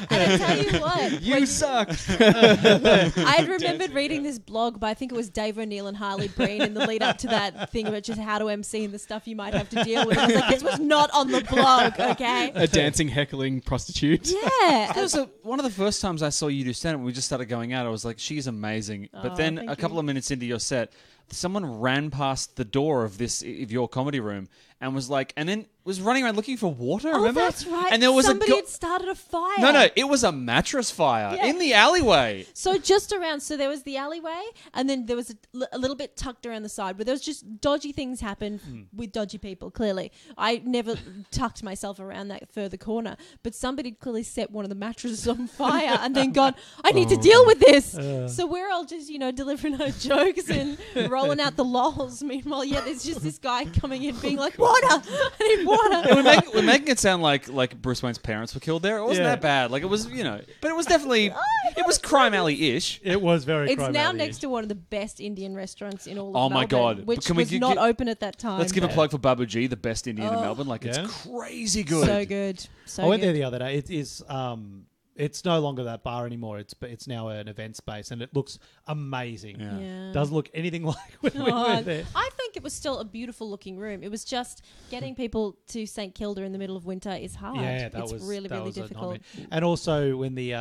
C: I tell you what.
D: You suck.
C: I remembered reading this blog by, I think it was Dave O'Neill and Harley Breen in the lead up to that thing about just how to MC and the stuff you might have to deal with. I was like, this was not on the blog, okay?
B: A dancing, heckling prostitute.
C: Yeah.
D: One of the first times I saw you do stand-up, when we just started going out, I was like, she's amazing. But then a couple of minutes into your set, someone ran past the door of your comedy room and was like, and then was running around looking for water, remember?
C: That's right.
D: And there was
C: somebody had started a fire.
D: No, it was a mattress fire in the alleyway.
C: So just around, so there was the alleyway, and then there was a little bit tucked around the side where there was just dodgy things happen with dodgy people, clearly. I never tucked myself around that further corner, but somebody clearly set one of the mattresses on fire and then gone, I need to deal with this. So we're all just, delivering our jokes and rolling out the lols. Meanwhile, there's just this guy coming in being like, water! I need water!
D: We're making it sound like Bruce Wayne's parents were killed there. It wasn't that bad. Like, it was, but it was definitely, it was Crime Alley-ish.
A: It was very
C: Crime
A: Alley-ish.
C: It's now next to one of the best Indian restaurants in all of
D: Melbourne.
C: Oh my God. Which was not open at that time.
D: Let's give a plug for Babu G, the best Indian in Melbourne. Like, it's crazy good.
C: So good.
A: I went there the other day. It is... it's no longer that bar anymore. It's now an event space, and it looks amazing.
C: Yeah.
A: Doesn't look anything like when we were there.
C: I think it was still a beautiful looking room. It was just getting people to St Kilda in the middle of winter is hard.
A: Yeah,
C: it's really difficult.
A: And also when the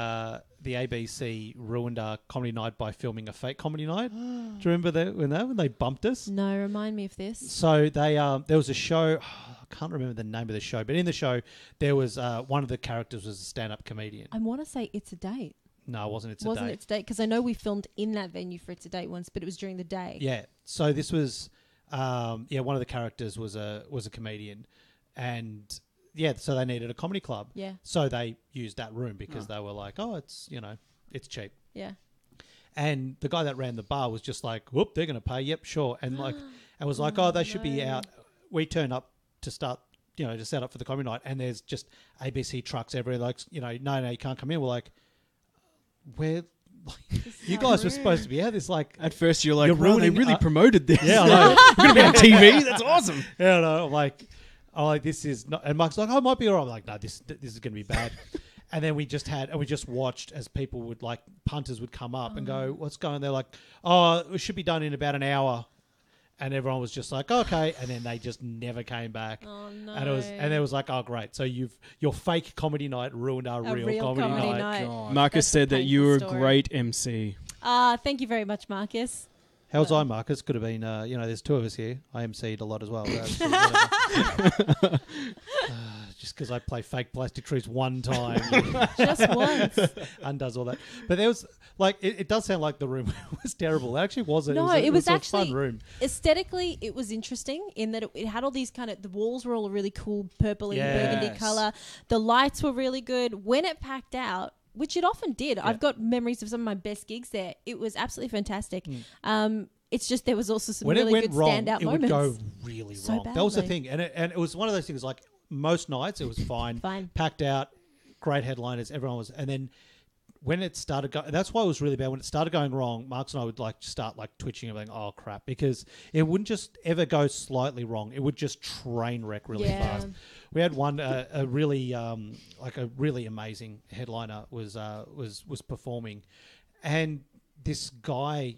A: ABC ruined our comedy night by filming a fake comedy night. Do you remember that when they bumped us?
C: No, remind me of this.
A: So they there was a show. I can't remember the name of the show, but in the show there was one of the characters was a stand-up comedian.
C: I want to say It's a Date.
A: No, it wasn't. It's
C: a Date because I know we filmed in that venue for It's a Date once, but it was during the day.
A: Yeah. So this was one of the characters was a comedian, and so they needed a comedy club.
C: Yeah.
A: So they used that room because they were like, oh, it's it's cheap.
C: Yeah.
A: And the guy that ran the bar was just like, whoop, they're going to pay. Yep, sure. And and was like, they should be out. We turned up to start, to set up for the comedy night, and there's just ABC trucks everywhere. Like, no, you can't come in. We're like, you guys were supposed to be this like.
B: At first, you're like, wow, they really promoted this.
A: Yeah, I know.
B: We're gonna be on TV. That's awesome.
A: Yeah, no, I'm like, this is not. And Mark's like, it might be alright. I'm like, no, this is gonna be bad. And then we just watched as people would punters would come up and go, what's going on? They're like, it should be done in about an hour. And everyone was just like, okay. And then they just never came back.
C: Oh, no.
A: And it was like, oh, great. So your fake comedy night ruined our real comedy night.
B: God. Marcus said that you were a great MC.
C: Thank you very much, Marcus.
A: How was I, Marcus? Could have been, there's two of us here. I MC'd a lot as well. Just because I play fake plastic trees one time.
C: Just once.
A: Undoes all that. But there was, it does sound like the room was terrible. It actually wasn't.
C: No,
A: it was
C: actually
A: a fun room.
C: Aesthetically, it was interesting in that it had all these the walls were all a really cool purple and burgundy colour. The lights were really good. When it packed out, which it often did. Yeah. I've got memories of some of my best gigs there. It was absolutely fantastic. It's just there was also some really good standout moments.
A: It would go really wrong. Badly. That was the thing. And it was one of those things like most nights it was fine. Packed out, great headliners, everyone was. And then when it started going, that's why it was really bad. When it started going wrong, Marks and I would start twitching and being, oh crap, because it wouldn't just ever go slightly wrong. It would just train wreck really fast. We had one a really amazing headliner was performing, and this guy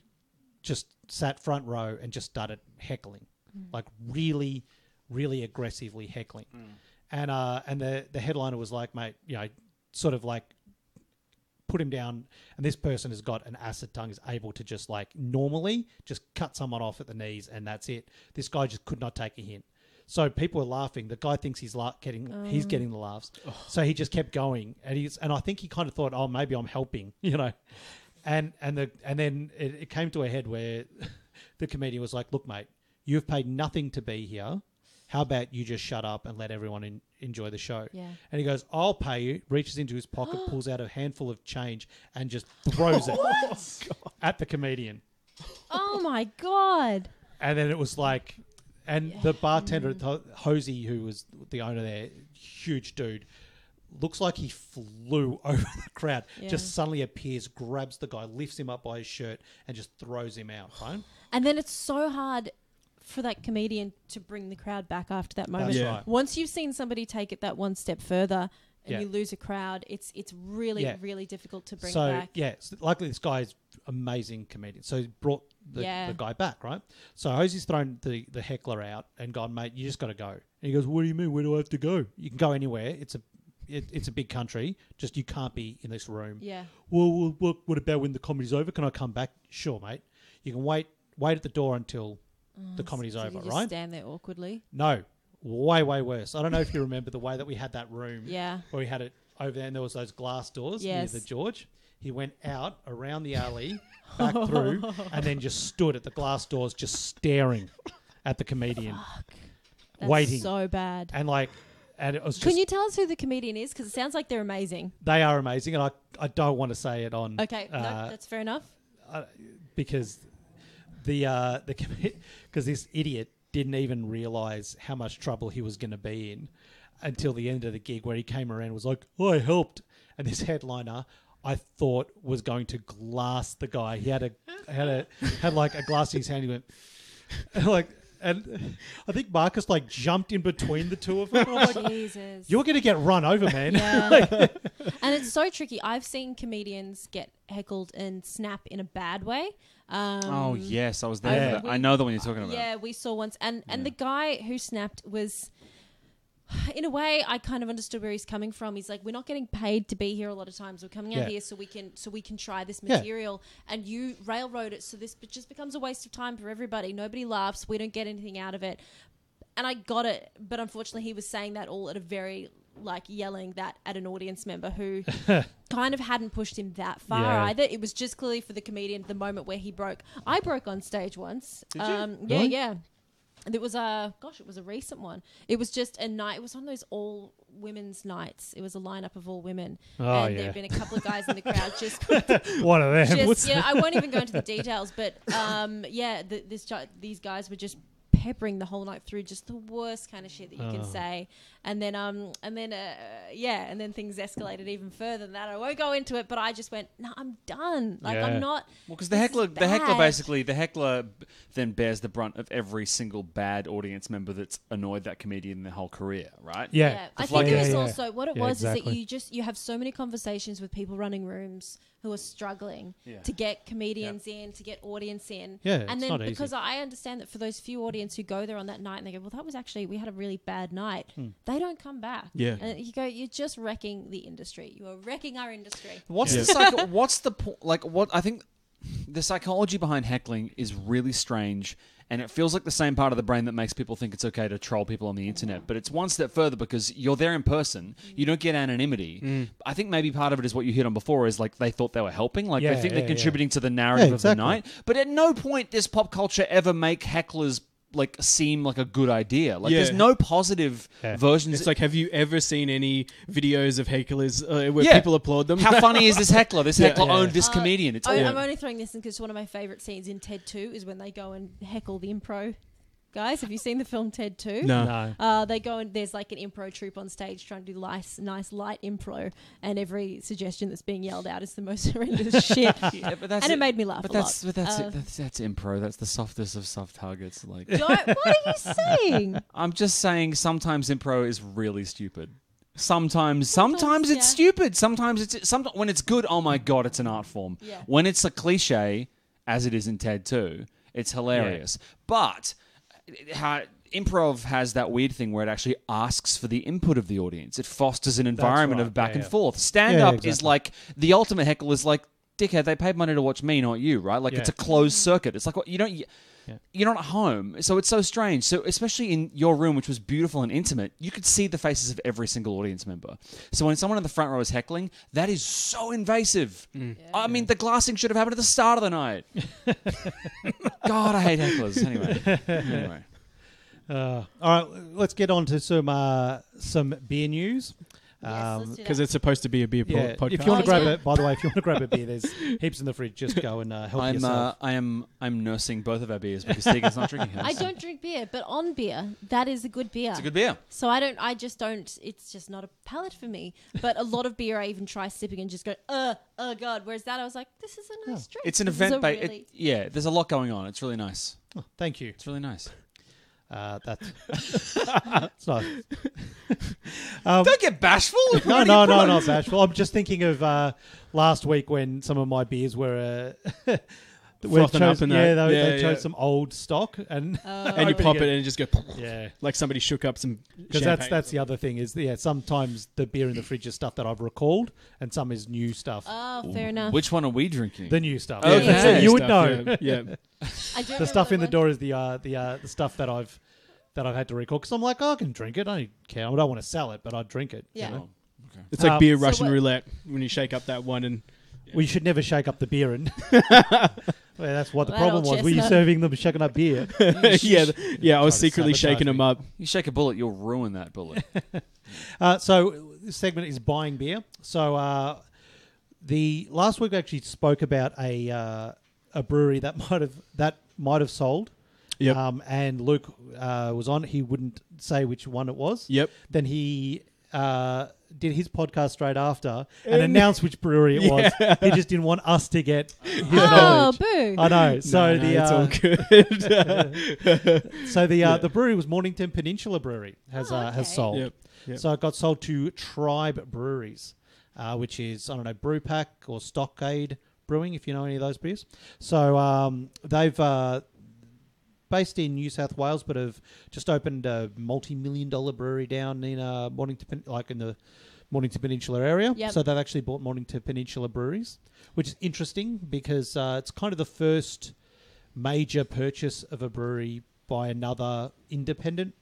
A: just sat front row and just started heckling, really, really aggressively heckling, and the headliner was like, mate, sort of put him down, and this person has got an acid tongue, is able to just normally just cut someone off at the knees and that's it. This guy just could not take a hint. So people were laughing. The guy thinks he's getting the laughs. So he just kept going, and I think he kind of thought, oh, maybe I'm helping, and then it came to a head where the comedian was like, look, mate, you've paid nothing to be here. How about you just shut up and let everyone enjoy the show? Yeah. And he goes, I'll pay you, reaches into his pocket, pulls out a handful of change and just throws it at the comedian.
C: Oh, my God.
A: And then it was and the bartender, Hosey, who was the owner there, huge dude, looks like he flew over the crowd, just suddenly appears, grabs the guy, lifts him up by his shirt and just throws him out. Right? And
C: then it's so hard for that comedian to bring the crowd back after that moment.
A: That's right.
C: Once you've seen somebody take it that one step further and you lose a crowd, it's really, really difficult to bring back.
A: So luckily this guy is amazing comedian. So he brought the guy back, right? So Hosey's thrown the heckler out and gone, mate, you just got to go. And he goes, what do you mean? Where do I have to go? You can go anywhere. It's a big country. Just you can't be in this room.
C: Yeah.
A: Well, what about when the comedy's over? Can I come back? Sure, mate. You can wait at the door until the comedy's over,
C: you just
A: right?
C: Stand there awkwardly.
A: No, way worse. I don't know if you remember the way that we had that room.
C: Yeah.
A: Where we had it over there, and there was those glass doors near the George. He went out around the alley, back through, and then just stood at the glass doors, just staring at the comedian, waiting.
C: So bad.
A: And it was just.
C: Can you tell us who the comedian is? Because it sounds like they're amazing.
A: They are amazing, and I don't want to say it on.
C: Okay, no, that's fair enough.
A: Because because this idiot didn't even realise how much trouble he was going to be in until the end of the gig, where he came around and was like, oh, I helped. And this headliner, I thought, was going to glass the guy. He had a glass in his hand. He went and I think Marcus jumped in between the two of them.
C: Jesus,
A: you're going to get run over, man.
C: Yeah. And it's so tricky. I've seen comedians get heckled and snap in a bad way.
D: Oh yes, I was there. I know the one you're talking about.
C: Yeah, we saw once, and the guy who snapped was, in a way, I kind of understood where he's coming from. He's like, we're not getting paid to be here a lot of times. We're coming out here so we can try this material, and you railroad it, so this just becomes a waste of time for everybody. Nobody laughs. We don't get anything out of it. And I got it, but unfortunately, he was saying that all at a very yelling that at an audience member who kind of hadn't pushed him that far either. It was just clearly for the comedian the moment where he broke. I broke on stage once.
A: Did you?
C: Really? Yeah. And it was a recent one. It was just a night. It was one of those all women's nights. It was a lineup of all women.
A: Oh,
C: and there had been a couple of guys in the crowd just
A: one of them.
C: I won't even go into the details, but these guys were just peppering the whole night through just the worst kind of shit that you can say. And then things escalated even further than that. I won't go into it, but I just went, no, I'm done. Like, I'm not.
D: Well, because the heckler then bears the brunt of every single bad audience member that's annoyed that comedian their whole career, right?
C: Yeah. I think it was also what it was exactly. Is that you have so many conversations with people running rooms who are struggling to get comedians in, to get audience in.
A: Yeah,
C: and then
A: not
C: because
A: easy.
C: I understand that for those few audience who go there on that night and they go, well, that was actually, we had a really bad night. They don't come back.
B: Yeah.
C: And you go, you're just wrecking the industry. You are wrecking our industry.
D: What's the point? Like, what I think the psychology behind heckling is really strange. And it feels like the same part of the brain that makes people think it's okay to troll people on the internet. But it's one step further because you're there in person. You don't get anonymity. I think maybe part of it is what you hit on before is like they thought they were helping. Like they think they're contributing to the narrative of the night. But at no point does pop culture ever make hecklers like seem like a good idea. Like there's no positive versions.
B: It's like, have you ever seen any videos of hecklers where people applaud them?
D: How funny is this heckler? This heckler owned this comedian. It's
C: I'm only throwing this in because one of my favourite scenes in Ted 2 is when they go and heckle the impro guys. Have you seen the film Ted 2?
B: No.
C: They go and there's like an impro troupe on stage trying to do nice light impro, and every suggestion that's being yelled out is the most horrendous shit. And it made me laugh a lot.
D: But that's impro. That's the softest of soft targets. Like,
C: what are you saying?
D: I'm just saying sometimes impro is really stupid. Sometimes it's stupid. Sometimes when it's good, oh my God, it's an art form. Yeah. When it's a cliche, as it is in Ted 2, it's hilarious. But improv has that weird thing where it actually asks for the input of the audience. It fosters an environment of back and forth. Stand-up is like, the ultimate heckle is like, dickhead, they paid money to watch me, not you, right? Like, it's a closed circuit. It's like, what you're not at home. So it's so strange. So especially in your room, which was beautiful and intimate, you could see the faces of every single audience member. So when someone in the front row is heckling, that is so invasive. I mean, the glassing should have happened at the start of the night. God, I hate hecklers. Anyway.
A: All right, let's get on to some beer news.
B: Because it's supposed to be a beer podcast.
A: If you want to grab it, by the way, if you want to grab a beer, there's heaps in the fridge. Just go and help yourself.
D: I'm nursing both of our beers because Tegan's not drinking hers.
C: I don't drink beer, but on beer, that is a good beer.
D: It's a good beer.
C: So I just don't. It's just not a palate for me. But a lot of beer, I even try sipping and just go, oh God. Whereas that, I was like, this is a nice drink.
D: It's an event. There's a lot going on. It's really nice.
A: Oh, thank you.
D: It's really nice.
A: That's it's not.
D: Don't get bashful.
A: No, not bashful. I'm just thinking of last week when some of my beers were
B: frothing up in that.
A: They chose some old stock and
B: you pop it and it just go like somebody shook up some.
A: Because that's the other thing is sometimes the beer in the fridge is stuff that I've recalled and some is new stuff.
C: Oh, fair enough.
D: Which one are we drinking?
A: The new stuff.
B: Okay.
A: So you would know.
B: Yeah.
A: The stuff in the door is the stuff that I've had to recall because I'm like, I can drink it. I don't care. I don't want to sell it, but I'd drink it.
C: Yeah.
A: You know?
D: Okay.
B: It's like beer Russian roulette when you shake up that one and.
A: Well, you should never shake up the beer and. Well, that's what the problem was. Were you serving them shaking up beer?
B: I was secretly shaking them up.
D: You shake a bullet, you'll ruin that bullet.
A: So this segment is buying beer. So the last week we actually spoke about a brewery that might have sold.
B: Yep.
A: And Luke was on. He wouldn't say which one it was.
B: Yep.
A: Then he did his podcast straight after and announced which brewery it was. He just didn't want us to get his knowledge.
C: Boo.
A: I know. So
B: it's all good.
A: So the brewery was Mornington Peninsula Brewery has sold.
B: Yep.
A: So it got sold to Tribe Breweries, which is Brewpack or Stockade Brewing, if you know any of those beers. So they've based in New South Wales, but have just opened a multi-million-dollar brewery down in Mornington, like in the Mornington Peninsula area.
C: Yep.
A: So they've actually bought Mornington Peninsula Breweries, which is interesting because it's kind of the first major purchase of a brewery by another independent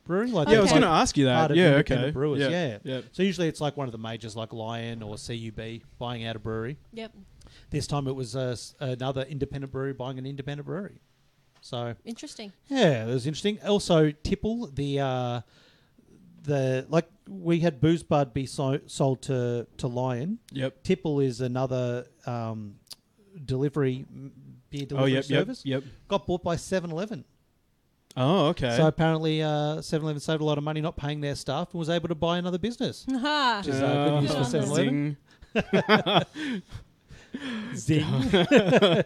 A: brewery. Like
B: I was going to ask you that. Yeah, okay.
A: Brewers,
B: yeah.
A: So usually it's like one of the majors like Lion or CUB buying out a brewery.
C: Yep.
A: This time it was another independent brewery buying an independent brewery. So
C: interesting.
A: Yeah, it was interesting. Also, Tipple, the we had Booze Bud be sold to Lion.
B: Yep.
A: Tipple is another beer delivery service.
B: Yep.
A: Got bought by 7-Eleven.
B: Oh, okay.
A: So apparently 7-Eleven saved a lot of money not paying their staff and was able to buy another business. Which is good news for 7-Eleven. Zing.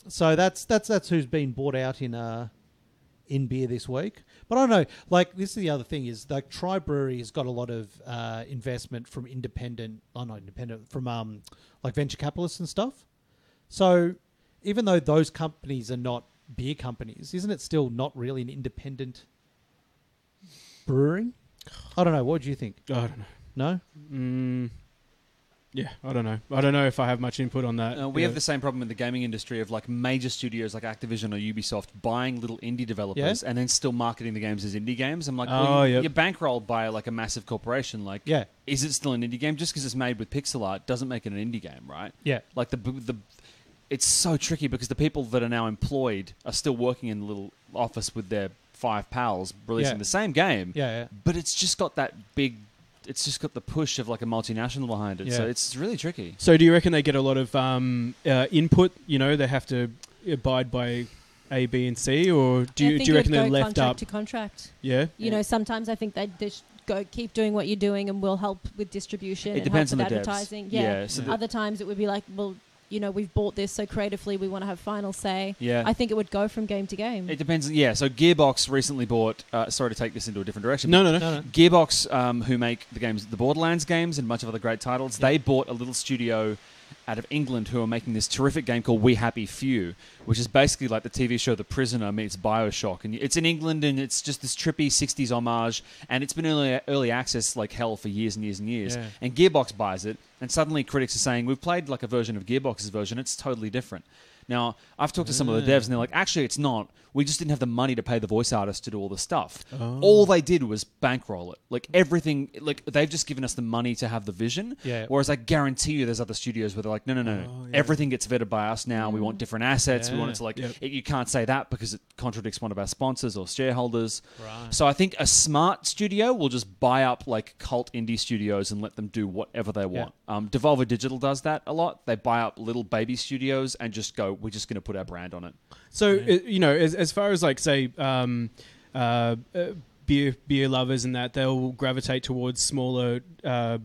A: So that's who's been bought out in beer this week. But I don't know, like, this is the other thing is, like, Tri Brewery has got a lot of investment from from like venture capitalists and stuff. So even though those companies are not beer companies, isn't it still not really an independent brewery? I don't know. What do you think?
B: I don't know.
A: No?
B: Yeah, I don't know. I don't know if I have much input on that.
D: We have the same problem in the gaming industry of like major studios like Activision or Ubisoft buying little indie developers and then still marketing the games as indie games. I'm like, you're bankrolled by like a massive corporation. Like, is it still an indie game? Just because it's made with pixel art doesn't make it an indie game, right?
A: Yeah.
D: Like it's so tricky because the people that are now employed are still working in the little office with their 5 pals releasing the same game.
A: Yeah.
D: But it's just got that big... It's just got the push of like a multinational behind it.
A: Yeah.
D: So it's really tricky.
B: So do you reckon they get a lot of input? You know, they have to abide by A, B, and C? Or do you reckon they're left
C: contract
B: up?
C: to contract.
B: Yeah?
C: You know, sometimes I think they just go keep doing what you're doing and we'll help with distribution.
D: It depends on the
C: advertising.
D: devs.
C: Yeah.
D: So
C: other times it would be like, well, you know, we've bought this so creatively, we want to have final say.
D: Yeah.
C: I think it would go from game to game.
D: It depends. Yeah, so Gearbox recently bought... sorry to take this into a different direction.
B: No.
D: Gearbox, who make the games, the Borderlands games and a bunch of other great titles, they bought a little studio out of England who are making this terrific game called We Happy Few, which is basically like the TV show The Prisoner meets Bioshock. And it's in England, and it's just this trippy 60s homage, and it's been early access like hell for years and years and years.
A: Yeah.
D: And Gearbox buys it, and suddenly critics are saying, we've played like a version of Gearbox's version, it's totally different. Now, I've talked to some of the devs, and they're like, actually, it's not. We just didn't have the money to pay the voice artists to do all the stuff. Oh. All they did was bankroll it. Like, everything, like, they've just given us the money to have the vision.
A: Yeah.
D: Whereas I guarantee you there's other studios where they're like, no. Everything gets vetted by us now. We want different assets. We want it to, like, you can't say that because it contradicts one of our sponsors or shareholders.
A: Right.
D: So I think a smart studio will just buy up, like, cult indie studios and let them do whatever they want. Devolver Digital does that a lot. They buy up little baby studios and just go, we're just going to put our brand on it.
B: So, you know, as far as like, say, beer lovers and that, they'll gravitate towards smaller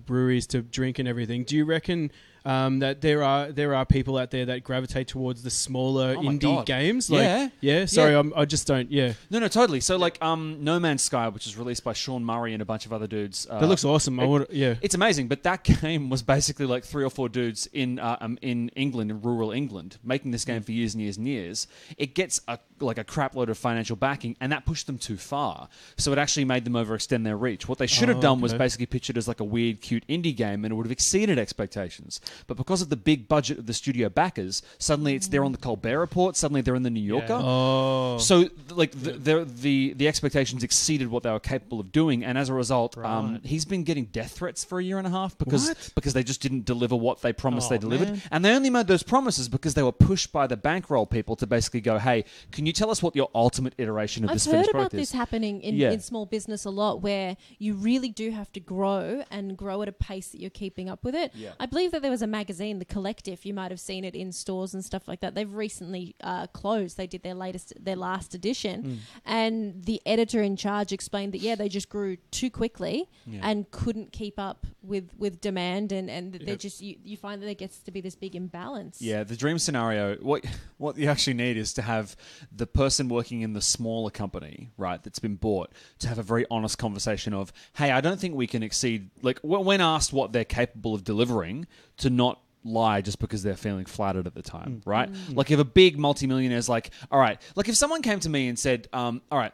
B: breweries to drink and everything. Do you reckon that there are people out there that gravitate towards the smaller indie games? Like, Sorry, I just don't. Yeah.
D: No, totally. So like, No Man's Sky, which was released by Sean Murray and a bunch of other dudes.
B: That looks awesome.
D: It's amazing. But that game was basically like 3 or 4 dudes in England, in rural England, making this game for years and years and years. It gets a crap load of financial backing, and that pushed them too far. So it actually made them overextend their reach. What they should have done was basically pitch it as like a weird, cute indie game, and it would have exceeded expectations. But because of the big budget of the studio backers, suddenly it's there on the Colbert Report. Suddenly they're in the New Yorker.
A: Yeah.
B: Oh.
D: So like the expectations exceeded what they were capable of doing, and as a result, he's been getting death threats for a year and a half because they just didn't deliver what they promised they delivered, and they only made those promises because they were pushed by the bankroll people to basically go, hey, can you tell us what your ultimate iteration of this finished product is?
C: I've heard about this happening in small business a lot, where you really do have to grow at a pace that you're keeping up with it.
D: Yeah.
C: I believe that there was a magazine, The Collective. You might have seen it in stores and stuff like that. They've recently closed. They did their last edition, and the editor in charge explained that they just grew too quickly and couldn't keep up with demand, and they just you find that there gets to be this big imbalance.
D: Yeah, the dream scenario. What you actually need is to have the person working in the smaller company, right, that's been bought, to have a very honest conversation of, hey, I don't think we can exceed, like, when asked what they're capable of delivering, to not lie just because they're feeling flattered at the time, right? Like, if a big multimillionaire's like, all right, like if someone came to me and said, all right,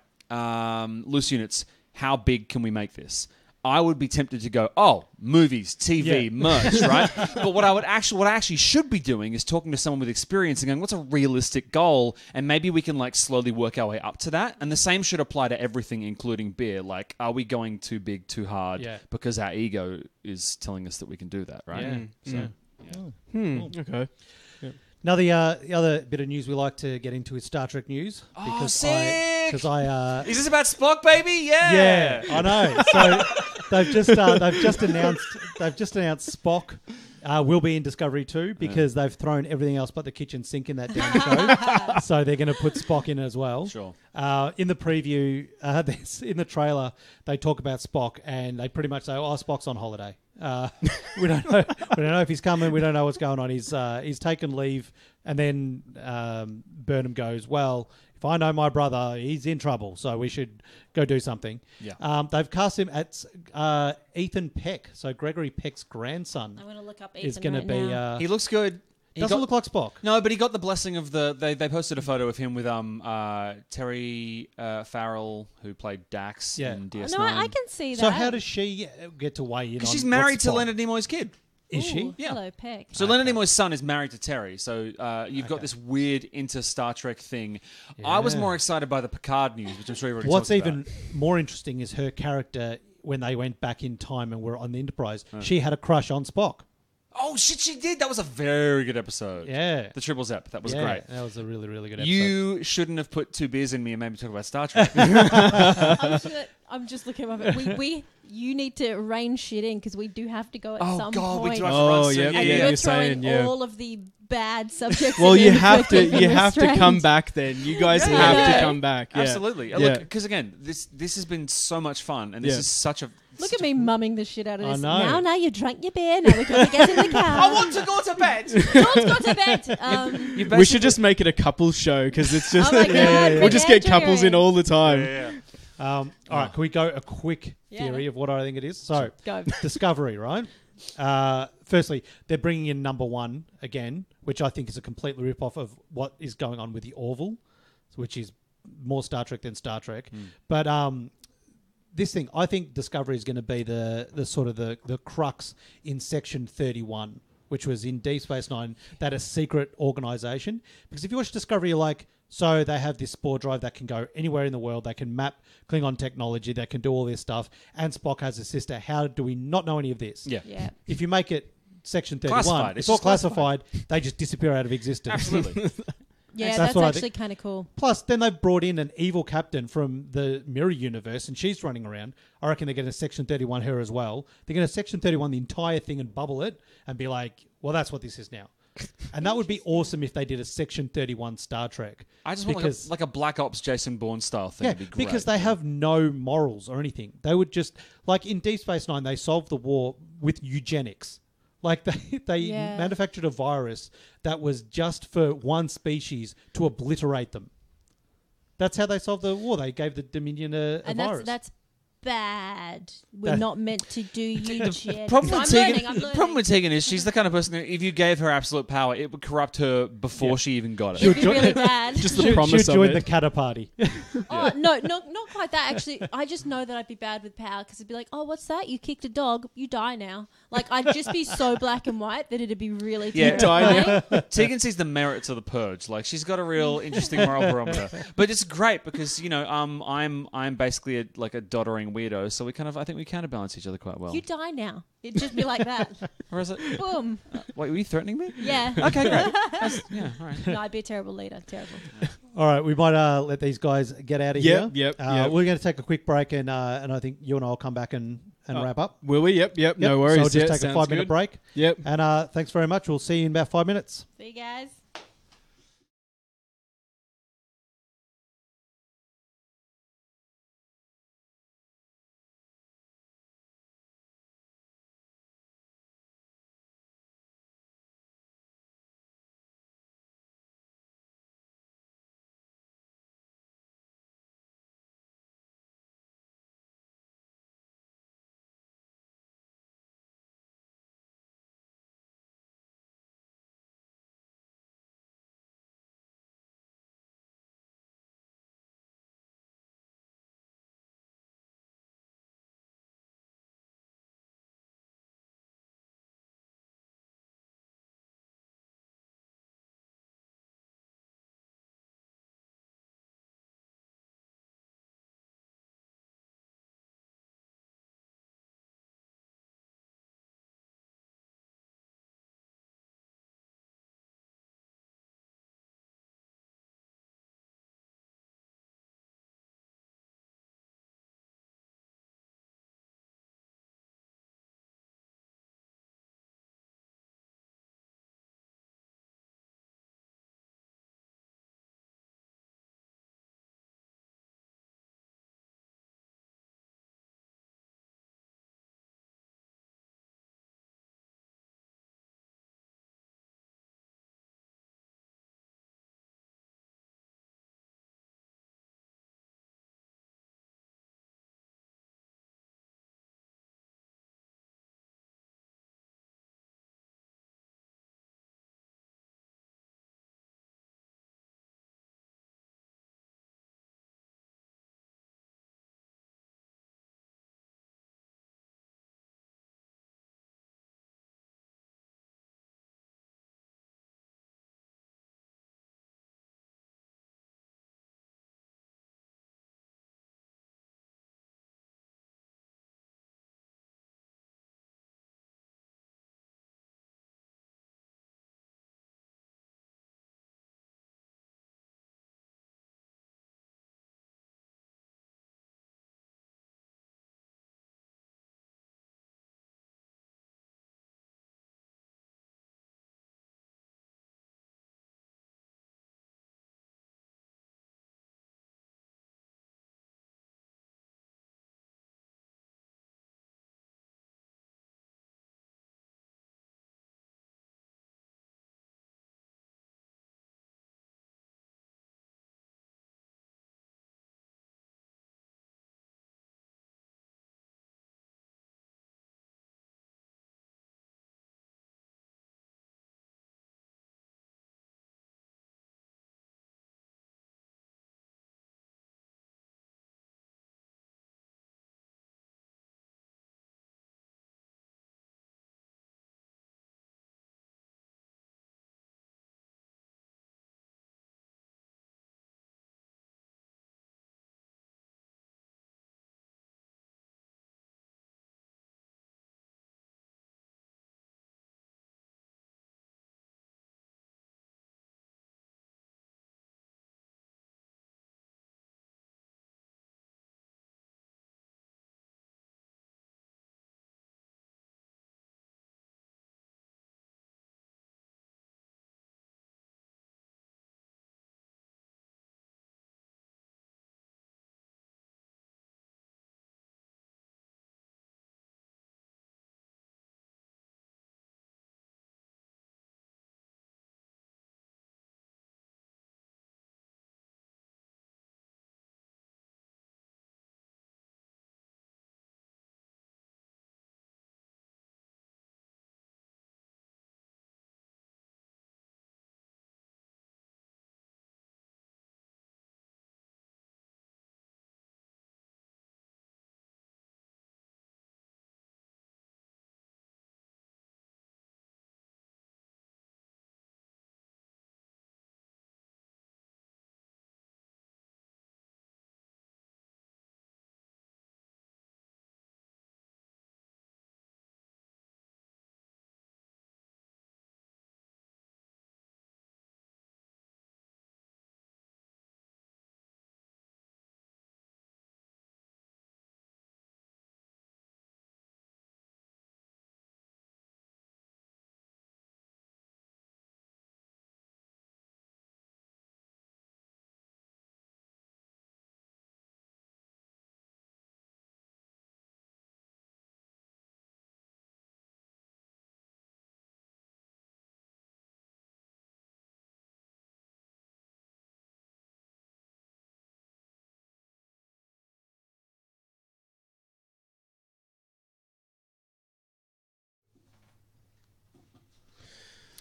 D: loose units, how big can we make this? I would be tempted to go, oh, movies, TV, merch, right? But what I actually should be doing is talking to someone with experience and going, what's a realistic goal? And maybe we can like slowly work our way up to that. And the same should apply to everything, including beer. Like, are we going too big, too hard? Because our ego is telling us that we can do that, right?
B: Okay.
A: Now, the other bit of news we like to get into is Star Trek news.
D: Sick!
A: Is
D: this about Spock, baby? Yeah,
A: I know. So they've just announced Spock will be in Discovery 2 because they've thrown everything else but the kitchen sink in that damn show. So they're going to put Spock in as well.
D: Sure.
A: In the preview, in the trailer, they talk about Spock and they pretty much say, "Oh, Spock's on holiday. We don't know. We don't know if he's coming. We don't know what's going on. He's taken leave." And then Burnham goes, "Well, if I know my brother, he's in trouble, so we should go do something."
D: Yeah.
A: They've cast him at Ethan Peck, so Gregory Peck's grandson.
C: I'm going to look up Ethan
A: is going to be.
D: He looks good.
A: Doesn't look like Spock.
D: No, but he got the blessing of they posted a photo of him with Terry Farrell, who played Dax in DS9.
C: No, I can see that.
A: So how does she get to weigh in? Because
D: she's married to Leonard Nimoy's kid.
A: Is she?
D: Yeah.
C: Hello, Peck.
D: So Leonard Nimoy's son is married to Terry. So you've got this weird inter-Star Trek thing. Yeah. I was more excited by the Picard news, which I'm sure you've already
A: What's
D: talked
A: even more interesting is her character when they went back in time and were on the Enterprise. She had a crush on Spock.
D: Oh, shit, she did. That was a very good episode.
A: Yeah.
D: The Triple Zep. That was great.
A: That was a really, really good episode.
D: You shouldn't have put 2 beers in me and made me talk about Star Trek.
C: I'm just looking at it. You need to rein shit in because we do have to go at some point.
D: We do have to run soon.
C: And you're throwing all of the bad subjects.
B: Well, you have to come back then. You guys have to come back. Yeah.
D: Absolutely. Look, because again, this has been so much fun, and this is such a...
C: Look at me mumming the shit out of this.
A: I know.
C: Now you drank your beer. Now we're going to get in the car.
D: I want to go to bed.
C: George, go to bed.
B: We should just make it a couples show because it's just...
C: Oh my God,
B: we'll just get couples in all the time.
D: Yeah.
A: All right, can we go a quick theory of what I think it is? So,
C: go.
A: Discovery, right? Firstly, they're bringing in number 1 again, which I think is a complete rip-off of what is going on with the Orville, which is more Star Trek than Star Trek. But this thing, I think Discovery is going to be the sort of the crux in Section 31, which was in Deep Space Nine, that a secret organisation. Because if you watch Discovery, you're like, so they have this spore drive that can go anywhere in the world. They can map Klingon technology. They can do all this stuff. And Spock has a sister. How do we not know any of this?
D: Yeah.
A: If you make it Section 31,
D: classified.
A: it's all classified. They just disappear out of existence.
D: Absolutely.
C: Yeah, that's actually kind of cool.
A: Plus, then they've brought in an evil captain from the Mirror Universe, and she's running around. I reckon they're going to Section 31 her as well. They're going to Section 31 the entire thing and bubble it and be like, well, that's what this is now. And that would be awesome if they did a Section 31 Star Trek.
D: I just want like a Black Ops Jason Bourne style thing.
A: Yeah,
D: It'd be great.
A: because they have no morals or anything. They would just, like in Deep Space Nine, they solved the war with eugenics. Like they manufactured a virus that was just for one species to obliterate them. That's how they solved the war. They gave the Dominion a virus.
C: That's bad. We're not meant to do eugenics.
D: The problem with Tegan is she's the kind of person that if you gave her absolute power, it would corrupt her before she even got it.
C: It'd be really bad.
B: Just the promise
A: she'd
B: of
A: join
B: it.
A: the Kata party.
C: Oh, no, not quite that, actually. I just know that I'd be bad with power because it'd be like, oh, what's that? You kicked a dog. You die now. Like, I'd just be so black and white that ituld be really terrifying.
D: Tegan sees the merits of the purge. Like, she's got a real interesting moral barometer. But it's great because, you know, I'm basically a doddering weirdo, so I think we counterbalance each other quite well.
C: You die now. It'd just be like that.
D: Or is it?
C: Boom.
D: Wait, were you threatening me?
C: Yeah.
D: Okay, great. All right.
C: No, I'd be a terrible leader. Terrible.
A: All right, we might let these guys get out of here.
B: Yep.
A: We're going to take a quick break, and I think you and I will come back and wrap up.
B: Will we? Yep. No worries.
A: So we'll just take a 5-minute break.
B: Yep.
A: And thanks very much. We'll see you in about 5 minutes.
C: See you guys.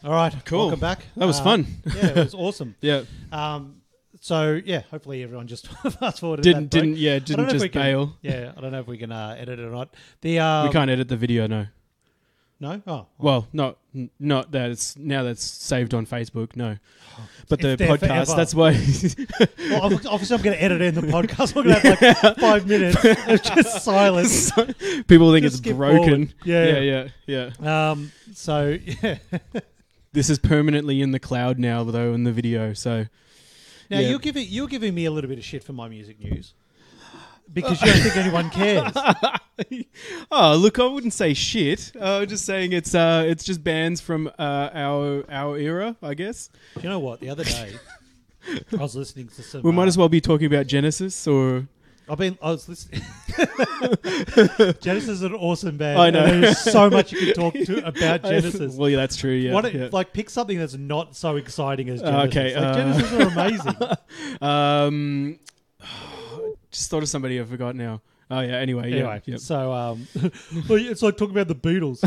A: All right,
B: cool.
A: Welcome back.
B: That was fun.
A: Yeah, it was awesome.
B: Yeah.
A: So yeah, hopefully everyone just fast forwarded.
B: Didn't just bail.
A: Yeah, I don't know if we can edit it or not.
B: We can't edit the video, no.
A: No? Oh.
B: Well, not that it's now that's saved on Facebook, no. But the
A: there
B: podcast,
A: forever.
B: that's why.
A: Well, obviously I'm going to edit in the podcast. We're going to have like 5 minutes of just silence.
B: People think
A: Just
B: it's
A: skip
B: broken.
A: forward.
B: Yeah.
A: So yeah.
B: This is permanently in the cloud now, though, in the video. So
A: Now you're giving me a little bit of shit for my music news. Because you don't think anyone cares.
B: Oh, look, I wouldn't say shit. I'm just saying it's just bands from our era, I guess.
A: Do you know what? The other day, I was listening to some...
B: We might as well be talking about Genesis or...
A: I was listening... Genesis is an awesome band.
B: I know.
A: And there's so much you can talk about Genesis.
B: Well, yeah, that's true, yeah.
A: Like, pick something that's not so exciting as Genesis.
B: Okay.
A: Like, Genesis are amazing.
B: Just thought of somebody I forgot now. Oh yeah. Anyway. Yep.
A: So it's like talking about the Beatles.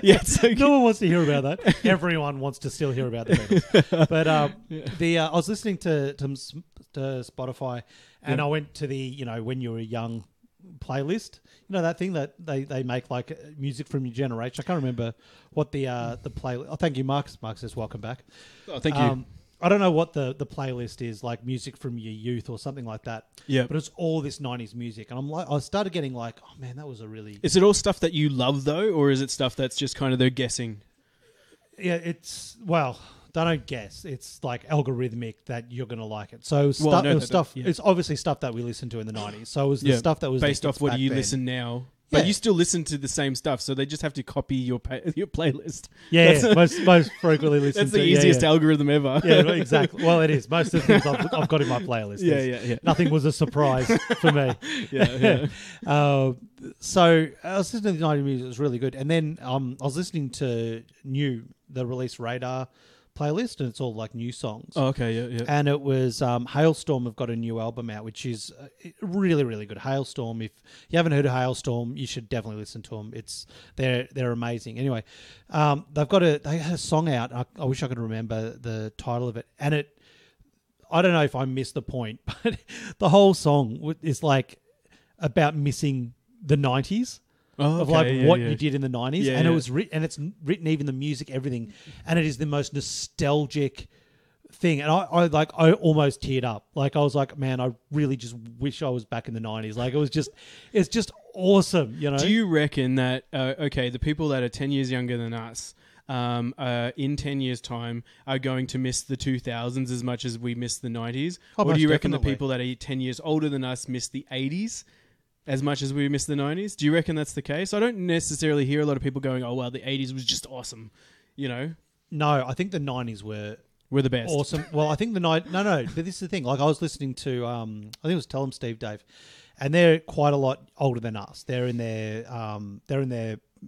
B: Yeah. It's okay.
A: No one wants to hear about that. Everyone wants to still hear about the Beatles. But I was listening to Spotify, and I went to the when you were young playlist. You know that thing that they make like music from your generation. I can't remember what the playlist. Oh, thank you, Marcus. Marcus says welcome back.
B: Oh, thank you.
A: I don't know what the playlist is, like music from your youth or something like that.
B: Yeah.
A: But it's all this 90s music. And I started getting like, oh man, that was a really...
B: Is it all stuff that you love though, or is it stuff that's just kind of they're guessing?
A: Yeah, don't guess. It's like algorithmic that you're going to like it. So it's obviously stuff that we listened to in the 90s. So it was the stuff that was...
B: Based off what you listen now. But you still listen to the same stuff, so they just have to copy your playlist.
A: Yeah, most frequently listen to.
B: That's the easiest algorithm ever.
A: Yeah, exactly. Well, it is. Most of the things I've got in my playlist.
B: Yeah.
A: Nothing was a surprise for me.
B: Yeah.
A: So I was listening to the 90s music. It was really good. And then I was listening to the release Radar playlist, and it's all like new songs.
B: Oh, okay, yeah.
A: And it was Hailstorm have got a new album out, which is really, really good. Hailstorm, if you haven't heard of Hailstorm, you should definitely listen to them. They're amazing. Anyway, they had a song out. I wish I could remember the title of it. And I don't know if I missed the point, but the whole song is like about missing the 90s.
B: Oh,
A: of like what you did in the 90s, and it was and it's written, even the music, everything, and it is the most nostalgic thing. And I almost teared up. Like I was like, man, I really just wish I was back in the 90s. Like it's just awesome, you know.
B: Do you reckon that the people that are 10 years younger than us in 10 years time are going to miss the 2000s as much as we miss the 90s? Or do you reckon the people that are 10 years older than us miss the 80s as much as we miss the 90s? Do you reckon that's the case? I don't necessarily hear a lot of people going, oh, well, the 80s was just awesome, you know?
A: No, I think the 90s were
B: the best.
A: Awesome. Well, I think no, but this is the thing. Like I was listening to, I think it was Tell 'em Steve Dave, and they're quite a lot older than us. They're in their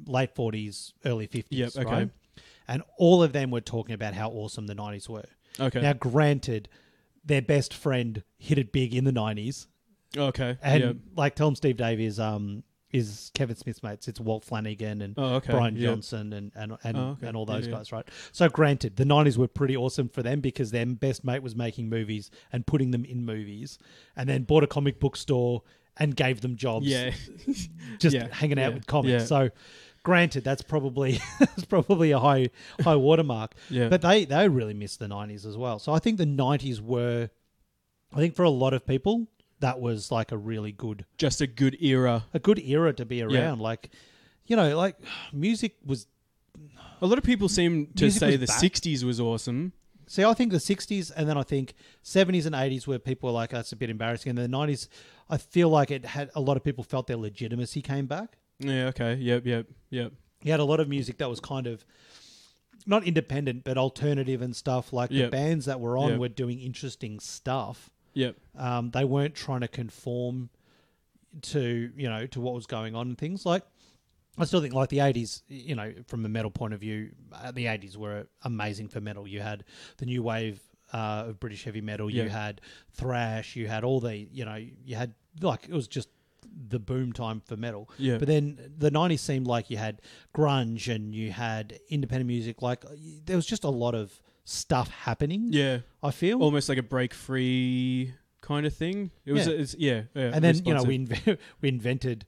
A: late 40s, early 50s,
B: yep, okay.
A: Right? And all of them were talking about how awesome the 90s were.
B: Okay.
A: Now, granted, their best friend hit it big in the 90s.
B: Okay.
A: And like Tell 'em Steve Dave is Kevin Smith's mates. It's Walt Flanagan and Brian Johnson and all those guys, right? So granted, the 90s were pretty awesome for them because their best mate was making movies and putting them in movies, and then bought a comic book store and gave them jobs.
B: Yeah.
A: Just hanging out with comics.
B: Yeah.
A: So granted, that's probably a high watermark.
B: Yeah.
A: But they really missed the 90s as well. So I think the 90s were, I think for a lot of people, that was like a really good...
B: Just a good era.
A: A good era to be around.
B: Yeah.
A: Like, you know, like music was...
B: A lot of people seem to say the
A: back.
B: 60s was awesome.
A: See, I think the 60s and then I think 70s and 80s where people were like, that's a bit embarrassing. And the 90s, I feel like it had a lot of people felt their legitimacy came back.
B: Yeah, okay. Yep.
A: You had a lot of music that was kind of... Not independent, but alternative and stuff. Like the bands that were on were doing interesting stuff.
B: Yep.
A: They weren't trying to conform to what was going on and things. Like, I still think like the 80s, you know, from a metal point of view, the 80s were amazing for metal. You had the new wave of British heavy metal. You had thrash. You had all the, you had like, it was just the boom time for metal.
B: Yeah.
A: But then the 90s seemed like you had grunge and you had independent music. Like there was just a lot of stuff happening.
B: Yeah.
A: I feel
B: almost like a break free kind of thing. It was,
A: and then we invented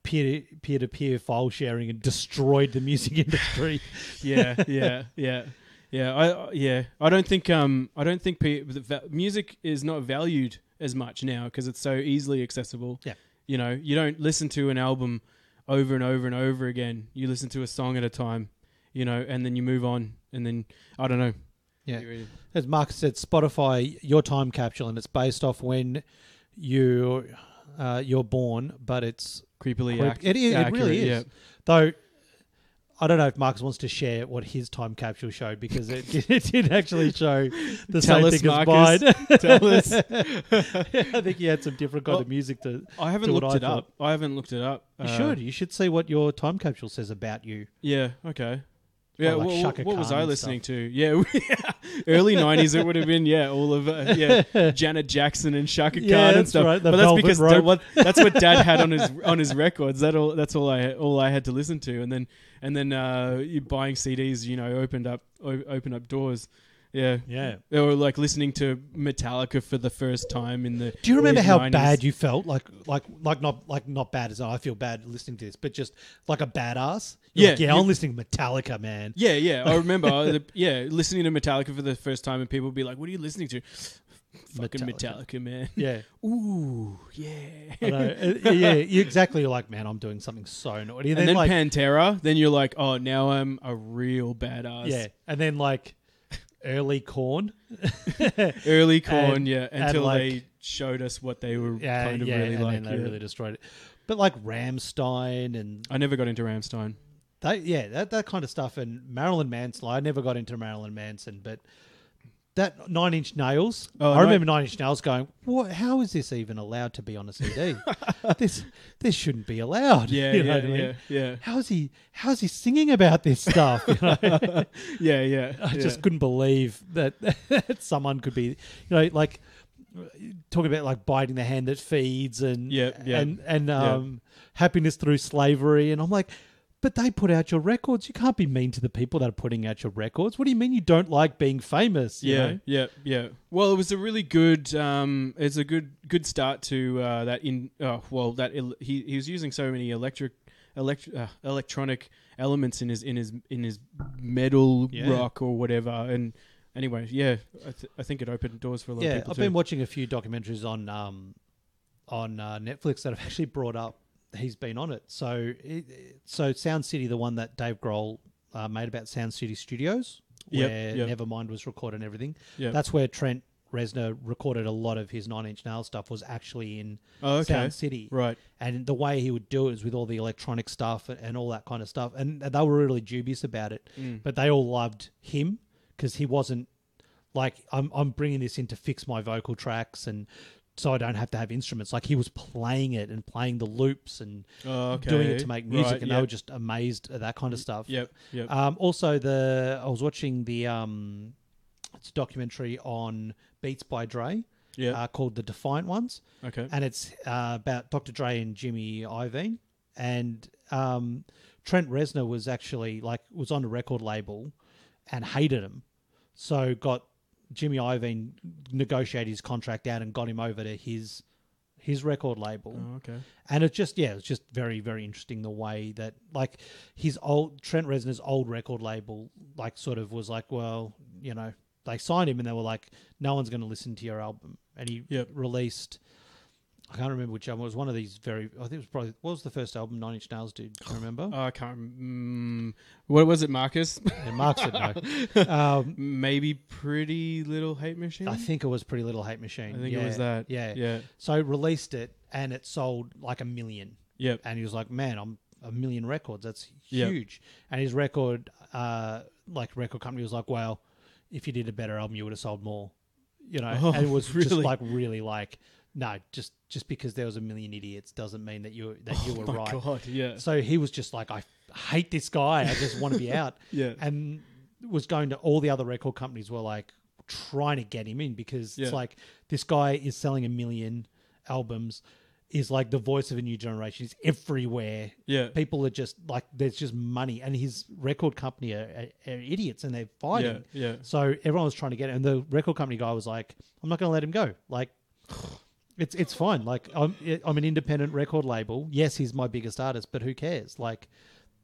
A: peer-to-peer file sharing and destroyed the music industry.
B: Yeah. I don't think music is not valued as much now because it's so easily accessible.
A: Yeah,
B: you don't listen to an album over and over and over again. You listen to a song at a time, and then you move on, and then I don't know.
A: Yeah, as Marcus said, Spotify, your time capsule, and it's based off when you're born, but it's
B: creepily
A: accurate. It really is.
B: Yeah.
A: Though I don't know if Marcus wants to share what his time capsule showed because it did actually show the same thing as mine.
B: Tell us.
A: I think he had some different kind of music to.
B: I haven't looked it up.
A: You should see what your time capsule says about you.
B: Yeah. Okay. Yeah,
A: like
B: what was I listening to? Yeah, early 90s it would have been, all of Janet Jackson and Shaka Khan and stuff.
A: Right,
B: but that's because that's what Dad had on his records. That's all I had to listen to. And then you buying CDs, opened up doors. Yeah. They were like listening to Metallica for the first time in the.
A: Do you remember how
B: 90s.
A: bad you felt? Like not bad as I feel bad listening to this, but just like a badass. I'm listening to Metallica, man.
B: Yeah. I remember, listening to Metallica for the first time, and people would be like, "What are you listening to?" Fucking Metallica, man.
A: Yeah.
B: Ooh, yeah.
A: I know. You exactly. You're like, man, I'm doing something so naughty.
B: And then Pantera. Then you're like, oh, now I'm a real badass.
A: Yeah. And then like. Early Korn.
B: Until they showed us what they were kind of really like.
A: And they really destroyed it. But like Rammstein and...
B: I never got into Rammstein.
A: That kind of stuff. And Marilyn Manson. I never got into Marilyn Manson, but that 9 Inch Nails. I remember 9 Inch Nails going, "What? How is this even allowed to be on a CD? This shouldn't be allowed."
B: Yeah.
A: How is he singing about this stuff?
B: Yeah.
A: I just couldn't believe that someone could be, like talking about like biting the hand that feeds and happiness through slavery, and I'm like. But they put out your records. You can't be mean to the people that are putting out your records. What do you mean you don't like being famous? You know?
B: Yeah. Well, it was a really good. It's a good start to that. He was using so many electronic elements in his metal rock or whatever. And anyway, I think it opened doors for a lot of people.
A: I've been watching a few documentaries on Netflix that have actually brought up. He's been on it. So Sound City, the one that Dave Grohl made about Sound City Studios, where Nevermind was recorded and everything. Yep. That's where Trent Reznor recorded a lot of his 9 Inch Nails stuff, was actually in Sound City.
B: Right.
A: And the way he would do it was with all the electronic stuff and all that kind of stuff. And they were really dubious about it. But they all loved him because he wasn't like, I'm bringing this in to fix my vocal tracks and so I don't have to have instruments. Like he was playing it and playing the loops and doing it to make music, and they were just amazed at that kind of stuff.
B: Yep.
A: Also, I was watching the it's a documentary on Beats by Dre, called The Defiant Ones.
B: Okay,
A: and it's about Dr. Dre and Jimmy Iovine, and Trent Reznor was actually was on a record label and hated him, so got Jimmy Iovine negotiated his contract out and got him over to his record label.
B: Oh, okay.
A: And it was just very, very interesting the way that Trent Reznor's old record label sort of was like, well, they signed him and they were like, no one's going to listen to your album. And he released, I can't remember which album. It was one of these I think it was probably, what was the first album 9 Inch Nails did? Do you remember?
B: I can't. What was it, Marcus?
A: Yeah, Mark said no.
B: Maybe Pretty Little Hate Machine?
A: I think it was Pretty Little Hate Machine.
B: I think it was that.
A: Yeah. So released it and it sold like 1 million.
B: Yep.
A: And he was like, man, I'm 1 million records. That's huge. Yep. And his record company was like, well, if you did a better album, you would have sold more. And it was really? Just really no, just because there was 1 million idiots doesn't mean that you were right. Oh my God, yeah. So he was just like, I hate this guy. I just want to be out.
B: Yeah.
A: And was going to all the other record companies were like trying to get him in because it's like this guy is selling 1 million albums. is like the voice of a new generation. He's everywhere.
B: Yeah.
A: People are just like, there's just money. And his record company are idiots and they're fighting.
B: Yeah.
A: So everyone was trying to get it. And the record company guy was like, I'm not going to let him go. Like, it's fine. Like, I'm an independent record label. Yes, he's my biggest artist, but who cares? Like,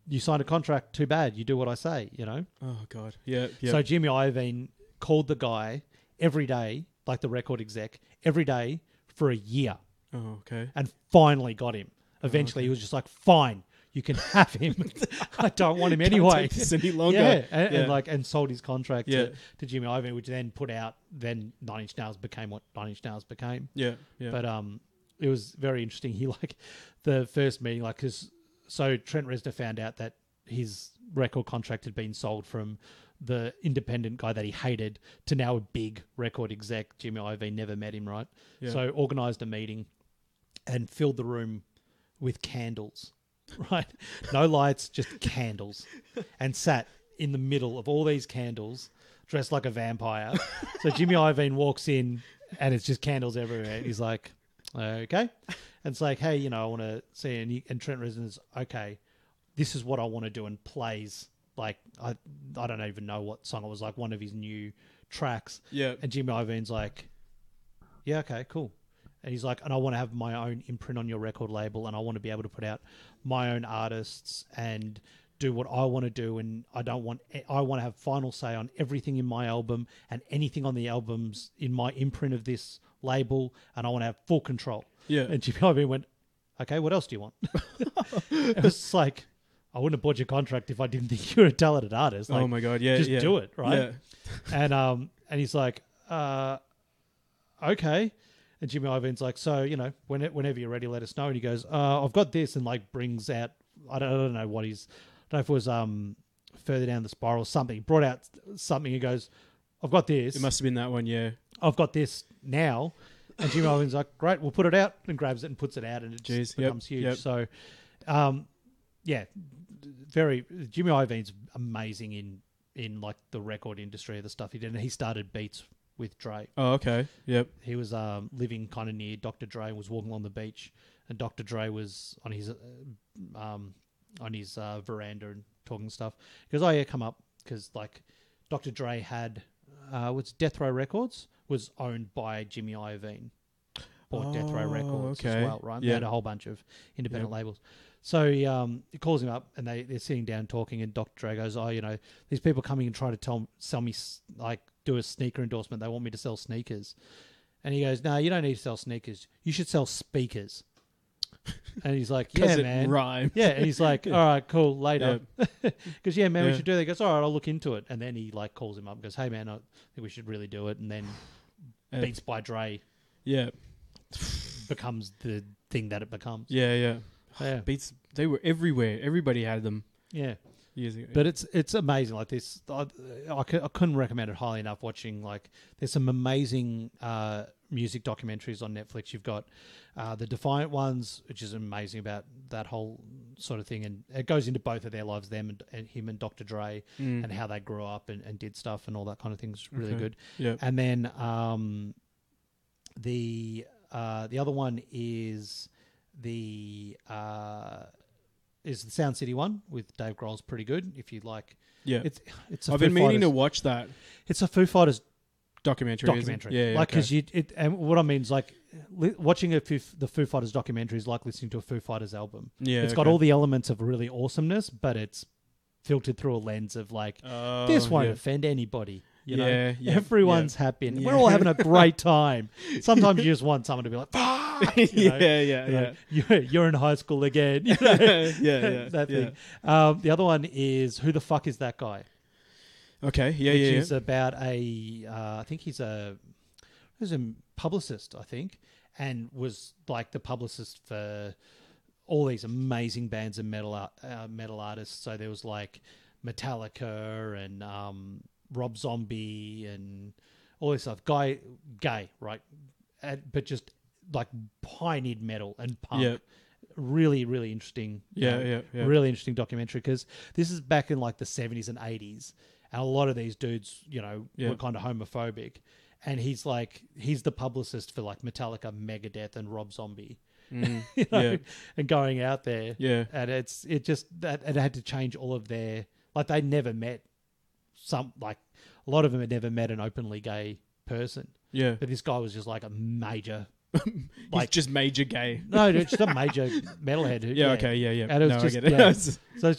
A: you signed a contract, too bad. You do what I say, you know?
B: Oh, God. Yeah.
A: So Jimmy Iovine called the guy every day, like the record exec, every day for a year.
B: Oh, okay.
A: And finally got him. Eventually, he was just like, fine, you can have him. I don't want him anyway.
B: Take this any longer.
A: And sold his contract to Jimmy Iovine, which then put out, then 9 Inch Nails became what 9 Inch Nails became.
B: Yeah.
A: But it was very interesting. He like the first meeting, like, so Trent Reznor found out that his record contract had been sold from the independent guy that he hated to now a big record exec. Jimmy Iovine never met him, right?
B: Yeah.
A: So organised a meeting and filled the room with candles, right? No lights, just candles. And sat in the middle of all these candles, dressed like a vampire. So Jimmy Iovine walks in and it's just candles everywhere. He's like, okay. And it's like, hey, you know, I want to see. And Trent Reznor's, okay, this is what I want to do, and plays, like, I don't even know what song it was, like one of his new tracks.
B: Yeah.
A: And Jimmy Iovine's like, yeah, okay, cool. And he's like, and I want to have my own imprint on your record label, and I want to be able to put out my own artists and do what I want to do, and I want to have final say on everything in my album and anything on the albums in my imprint of this label, and I want to have full control.
B: Yeah.
A: And Jimmy Iovine went, okay, what else do you want? It was like, I wouldn't have bought your contract if I didn't think you were a talented artist. Like,
B: oh my God, yeah,
A: just do it, right?
B: Yeah.
A: And he's like, okay. And Jimmy Iovine's like, so, you know, whenever you're ready, let us know. And he goes, I've got this, and like brings out, I don't know what he's, I don't know if it was further down the spiral or something. He brought out something. He goes, I've got this.
B: It must have been that one, yeah.
A: I've got this now. And Jimmy Iovine's like, great, we'll put it out, and grabs it and puts it out, and it just becomes huge.
B: Yep.
A: So, Jimmy Iovine's amazing in like the record industry, the stuff he did. And he started Beats with Dre.
B: Oh, okay. Yep.
A: He was living kind of near Dr. Dre and was walking along the beach, and Dr. Dre was on his veranda and talking stuff. He goes, oh yeah, come up, because like Dr. Dre had Death Row Records was owned by Jimmy Iovine. Bought Death Row Records as well, right? They had a whole bunch of independent labels. So he calls him up, and they're sitting down talking, and Dr. Dre goes, oh, you know, these people coming and trying to sell me, like, do a sneaker endorsement. They want me to sell sneakers. And he goes, no, you don't need to sell sneakers. You should sell speakers. And he's like, yeah, man.
B: Rhymes.
A: Yeah, and he's like, all right, cool, later. Because, yeah, man, we should do that. He goes, all right, I'll look into it. And then he, like, calls him up and goes, hey, man, I think we should really do it. And then Beats by Dre becomes the thing that it becomes.
B: Yeah. Beats, they were everywhere. Everybody had them.
A: Yeah.
B: Years ago.
A: But it's amazing. Like this, I couldn't recommend it highly enough. Watching, like, there's some amazing music documentaries on Netflix. You've got the Defiant ones, which is amazing about that whole sort of thing, and it goes into both of their lives, them and him and Dr. Dre, and how they grew up and did stuff and all that kind of thing is really good.
B: Yeah.
A: And then the other one is the Sound City one with Dave Grohl's pretty good. If you like, it's.
B: I've been meaning to watch that.
A: It's a Foo Fighters
B: documentary.
A: Yeah, like, because and what I mean is, like, watching the Foo Fighters documentary is like listening to a Foo Fighters album. Yeah, it's got all the elements of really awesomeness, but it's filtered through a lens of like, this won't offend anybody. You know, everyone's happy, and we're all having a great time. Sometimes you just want someone to be like, fuck! You know? You're in high school again. You know? That thing. The other one is, Who the Fuck Is That Guy?
B: Okay, which
A: is about I think he's a publicist, I think, and was like the publicist for all these amazing bands and metal artists. So there was like Metallica and Rob Zombie and all this stuff. Gay, right? But just like pioneered metal and punk. Yeah. Really, really interesting. Really interesting documentary, because this is back in like the 70s and 80s. And a lot of these dudes, you know, were kind of homophobic. And he's the publicist for like Metallica, Megadeth, and Rob Zombie. you know, and going out there.
B: Yeah.
A: And it had to change all of their, like they never met a lot of them had never met an openly gay person.
B: Yeah.
A: But this guy was just like a major,
B: like just major gay.
A: No, just a major metalhead.
B: Yeah. Okay. Yeah.
A: And it was
B: I get it.
A: So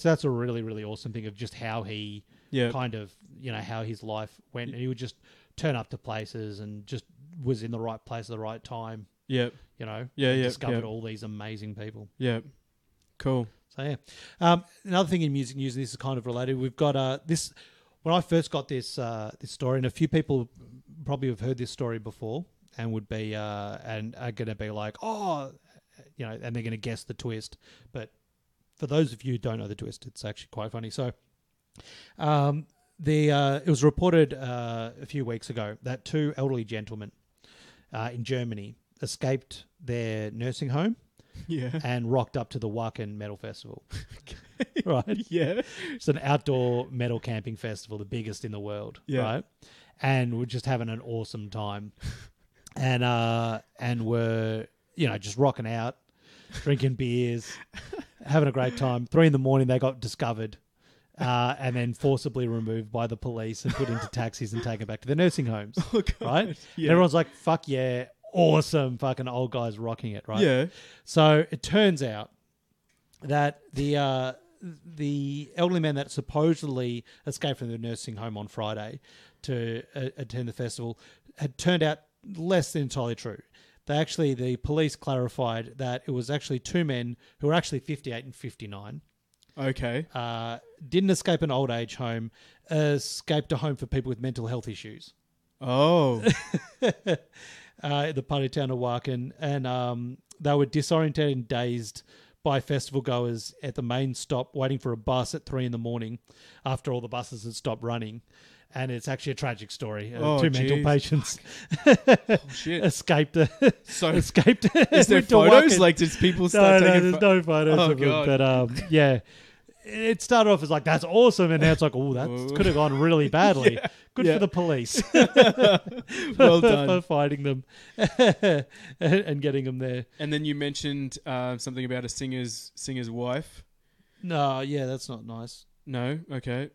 A: that's a really, really awesome thing of just how he kind of, you know, how his life went. And he would just turn up to places and just was in the right place at the right time.
B: Yeah.
A: You know.
B: Yeah.
A: Discovered all these amazing people.
B: Yeah. Cool.
A: So yeah. Another thing in music news, and this is kind of related. We've got this. When I first got this story, and a few people probably have heard this story before, and would be and are going to be like, oh, you know, and they're going to guess the twist. But for those of you who don't know the twist, it's actually quite funny. So, it was reported a few weeks ago that 2 elderly gentlemen in Germany escaped their nursing home.
B: Yeah.
A: And rocked up to the Wacken Metal Festival. Right?
B: Yeah.
A: It's an outdoor metal camping festival, the biggest in the world. Yeah. Right? And we're just having an awesome time. And we're, you know, just rocking out, drinking beers, having a great time. 3 a.m, they got discovered and then forcibly removed by the police and put into taxis and taken back to the nursing homes. Oh, God. Right? Yeah. Everyone's like, fuck yeah. Awesome fucking old guys rocking it, right?
B: Yeah.
A: So it turns out that the elderly man that supposedly escaped from the nursing home on Friday to attend the festival had turned out less than entirely true. The police clarified that it was actually 2 men who were actually 58 and 59.
B: Okay.
A: Didn't escape an old age home, escaped a home for people with mental health issues.
B: Oh.
A: The party town of Wacken, and they were disoriented and dazed by festival goers at the main stop waiting for a bus at 3 a.m. after all the buses had stopped running. And it's actually a tragic story. 2 mental patients escaped. Escaped.
B: Is there photos? Like, did people start taking
A: there's no photos of them. But yeah, it started off as like, that's awesome. And now it's like, oh, that could have gone really badly. Yeah. Good for the police.
B: Well done.
A: For finding them and getting them there.
B: And then you mentioned something about a singer's wife.
A: No, yeah, that's not nice.
B: No? Okay.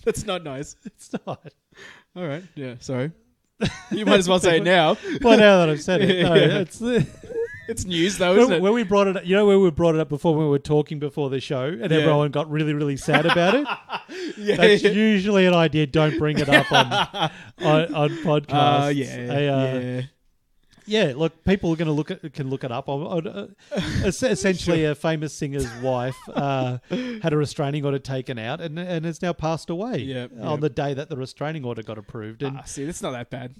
B: That's not nice.
A: It's not.
B: All right. Yeah, sorry. You might as well say it now.
A: Well, now that I've said it. No,
B: it's news, though, isn't it?
A: When we brought it up, you know, when we brought it up before when we were talking before the show and everyone got really, really sad about it? That's usually an idea. Don't bring it up on podcasts. Yeah, look, people are going to can look it up. Essentially, a famous singer's wife had a restraining order taken out and has now passed away on the day that the restraining order got approved. And
B: see, that's not that bad.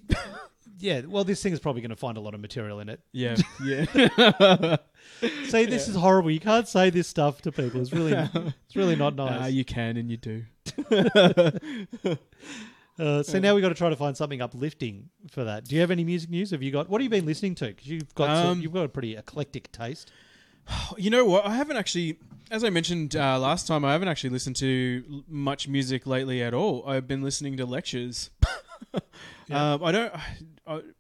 A: Yeah, well, this thing is probably going to find a lot of material in it.
B: Yeah.
A: See, this is horrible. You can't say this stuff to people. It's really not nice.
B: You can and you do.
A: So now we've got to try to find something uplifting for that. Do you have any music news? What have you been listening to? Because you've got a pretty eclectic taste.
B: You know what? I haven't actually, as I mentioned last time, I haven't actually listened to much music lately at all. I've been listening to lectures.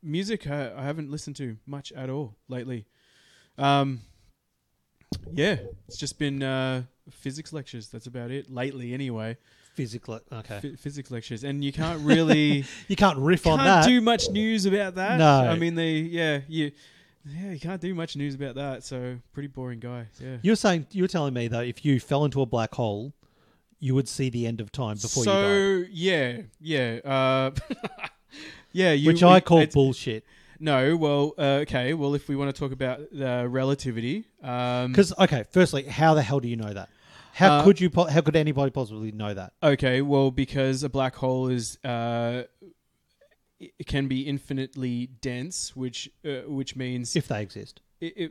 B: Music I haven't listened to much at all lately. It's just been physics lectures. That's about it lately, anyway.
A: Physics
B: lectures, and you can't really
A: you can't riff on that.
B: Can't do much news about that.
A: No,
B: I mean you can't do much news about that. So pretty boring guy. Yeah,
A: you were telling me that if you fell into a black hole, you would see the end of time before you died. Which I call bullshit.
B: No, well, okay. Well, if we want to talk about relativity,
A: because firstly, how the hell do you know that? How could anybody possibly know that?
B: Okay, well, because a black hole is it can be infinitely dense, which means
A: if they exist,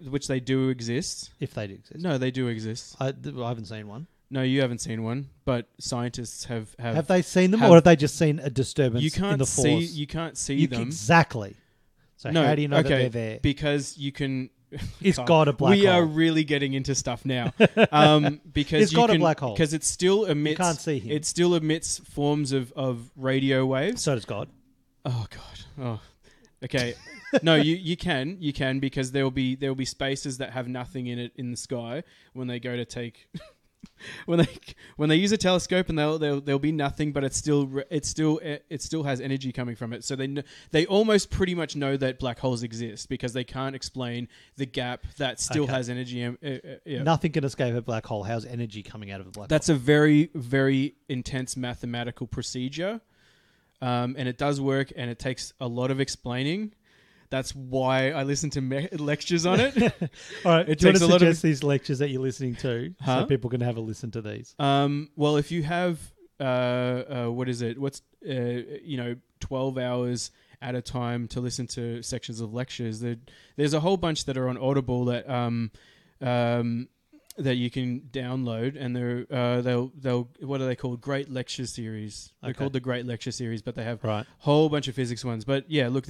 B: which they do exist.
A: If they do exist,
B: no, they do exist.
A: I haven't seen one.
B: No, you haven't seen one, but scientists have.
A: Have they seen them, or have they just seen a disturbance in the force?
B: You can't see them
A: exactly. So how do you know that they're there?
B: Because you can.
A: It's got a black hole.
B: We are really getting into stuff now. Because
A: it's got a black hole.
B: Because it still emits.
A: You can't see him.
B: It still emits forms of radio waves.
A: So does God.
B: Oh God. Oh, okay. No, you can because there'll be spaces that have nothing in it in the sky when they go to take when they use a telescope, and there'll be nothing, but it still has energy coming from it. So they almost pretty much know that black holes exist because they can't explain the gap that still has energy. Yeah.
A: Nothing can escape a black hole. How's energy coming out of a black hole?
B: That's a very, very intense mathematical procedure, and it does work, and it takes a lot of explaining. That's why I listen to lectures on it.
A: All right. Do you want to suggest these lectures that you're listening to so people can have a listen to these?
B: Well, if you have, what is it? 12 hours at a time to listen to sections of lectures. There's a whole bunch that are on Audible that that you can download, and they'll what are they called? Great Lecture Series. They're called the Great Lecture Series, but they have a whole bunch of physics ones. But yeah, look,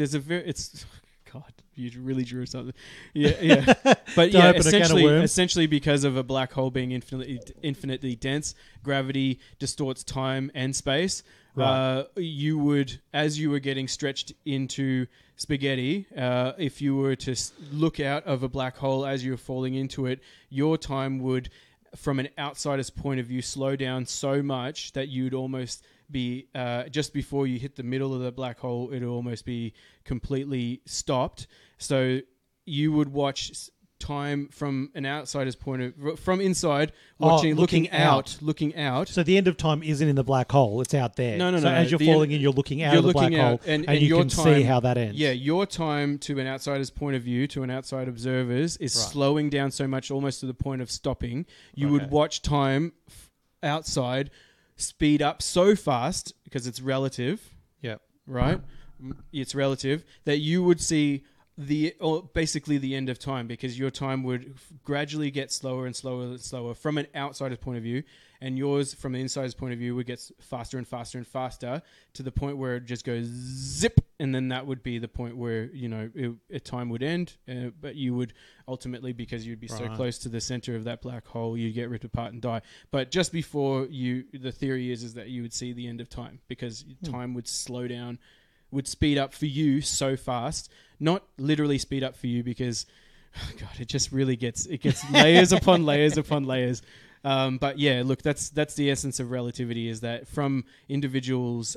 B: God, you really drew something. Yeah. But yeah, essentially because of a black hole being infinitely dense, gravity distorts time and space. Right. You would, as you were getting stretched into spaghetti, if you were to look out of a black hole as you were falling into it, your time would, from an outsider's point of view, slow down so much that you'd almost be just before you hit the middle of the black hole, it'll almost be completely stopped. So you would watch time from an outsider's from inside, looking out.
A: So the end of time isn't in the black hole; it's out there.
B: No.
A: So as you're falling in, you're looking out of the black hole, and you can see how that ends.
B: Yeah, your time to an outsider's point of view, to an outside observer's, is slowing down so much, almost to the point of stopping. You would watch time outside speed up so fast because it's relative.
A: Yeah.
B: Right? It's relative that you would see basically the end of time, because your time would gradually get slower and slower and slower from an outsider's point of view, and yours from the insider's point of view would get faster and faster and faster to the point where it just goes zip, and then that would be the point where time would end. But you would ultimately, because you'd be so close to the center of that black hole, you'd get ripped apart and die. But just before the theory is that you would see the end of time, because time would slow down, would speed up for you so fast. Not literally speed up for you, because God, it just really gets layers upon layers upon layers. But yeah, look, that's the essence of relativity, is that from individuals'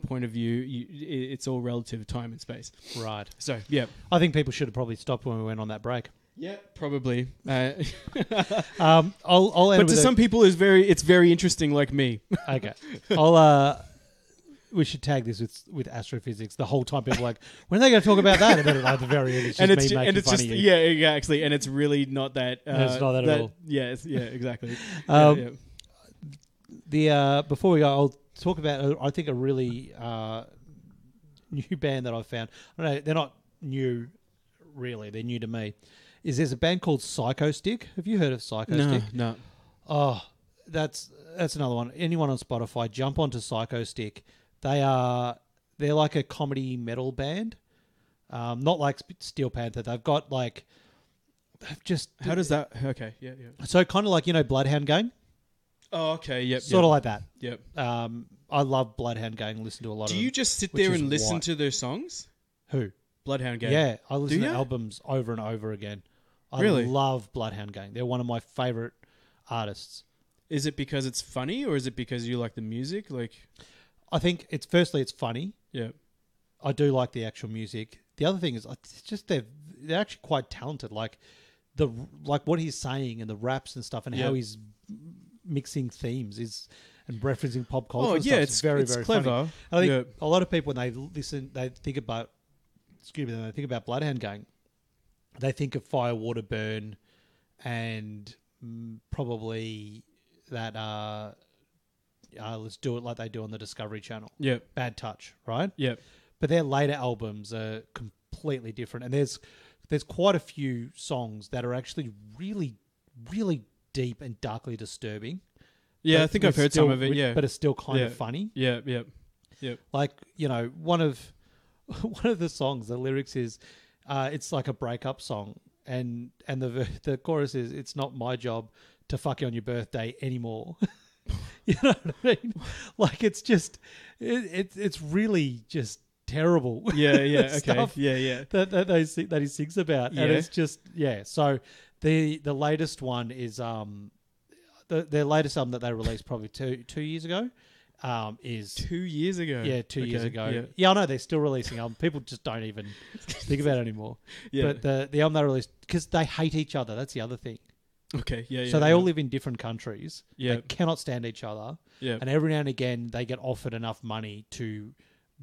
B: point of view, it's all relative time and space.
A: Right.
B: So yeah,
A: I think people should have probably stopped when we went on that break.
B: Yeah, probably.
A: I'll end.
B: But to some people, it's very interesting, like me.
A: Okay. We should tag this with astrophysics. The whole time people are like, when are they going to talk about that? And then at the very end, it's just me making fun of you.
B: Yeah, exactly. And it's really not that.
A: It's not that at all.
B: Yeah, exactly.
A: Before we go, I'll talk about, I think, a really new band that I've found. I don't know, they're not new, really. They're new to me. There's a band called Psycho Stick. Have you heard of Psycho Stick?
B: No.
A: Oh, that's another one. Anyone on Spotify, jump onto Psycho Stick. They're like a comedy metal band, not like Steel Panther. They've got
B: how does that? Okay, yeah.
A: So kind of like Bloodhound Gang.
B: Oh, okay, yep.
A: Sort of like that.
B: Yep.
A: I love Bloodhound Gang. Listen to a lot.
B: Do you just sit there and listen to their songs?
A: Who?
B: Bloodhound Gang.
A: Yeah, I listen to albums over and over again. I love Bloodhound Gang. They're one of my favorite artists.
B: Is it because it's funny, or is it because you like the music?
A: I think it's funny.
B: Yeah.
A: I do like the actual music. The other thing is, it's just they're actually quite talented. Like what he's saying and the raps and stuff, and how he's mixing themes and referencing pop culture.
B: Oh
A: and
B: yeah,
A: stuff.
B: it's very
A: clever.
B: Funny.
A: I think a lot of people, when they listen, they think about Bloodhound Gang, they think of Fire, Water, Burn, and probably that. Let's do it like they do on the Discovery Channel.
B: Yeah.
A: Bad Touch, right?
B: Yeah.
A: But their later albums are completely different, and there's quite a few songs that are actually really, really deep and darkly disturbing.
B: Yeah, I think I've heard some of it. Yeah,
A: but it's still kind of funny.
B: Yeah.
A: Like one of the songs, the lyrics is, it's like a breakup song, and the chorus is, "It's not my job to fuck you on your birthday anymore." You know what I mean? Like, it's just, it's really just terrible.
B: Okay.
A: Stuff that he sings about, and it's just So the latest one is their latest album that they released probably two years ago. Is
B: 2 years ago.
A: Yeah, 2 years ago. Yeah, I know they're still releasing albums. People just don't even think about it anymore. Yeah. But the album they released, because they hate each other. That's the other thing.
B: Okay,
A: So they all live in different countries.
B: Yeah.
A: They cannot stand each other.
B: Yeah.
A: And every now and again, they get offered enough money to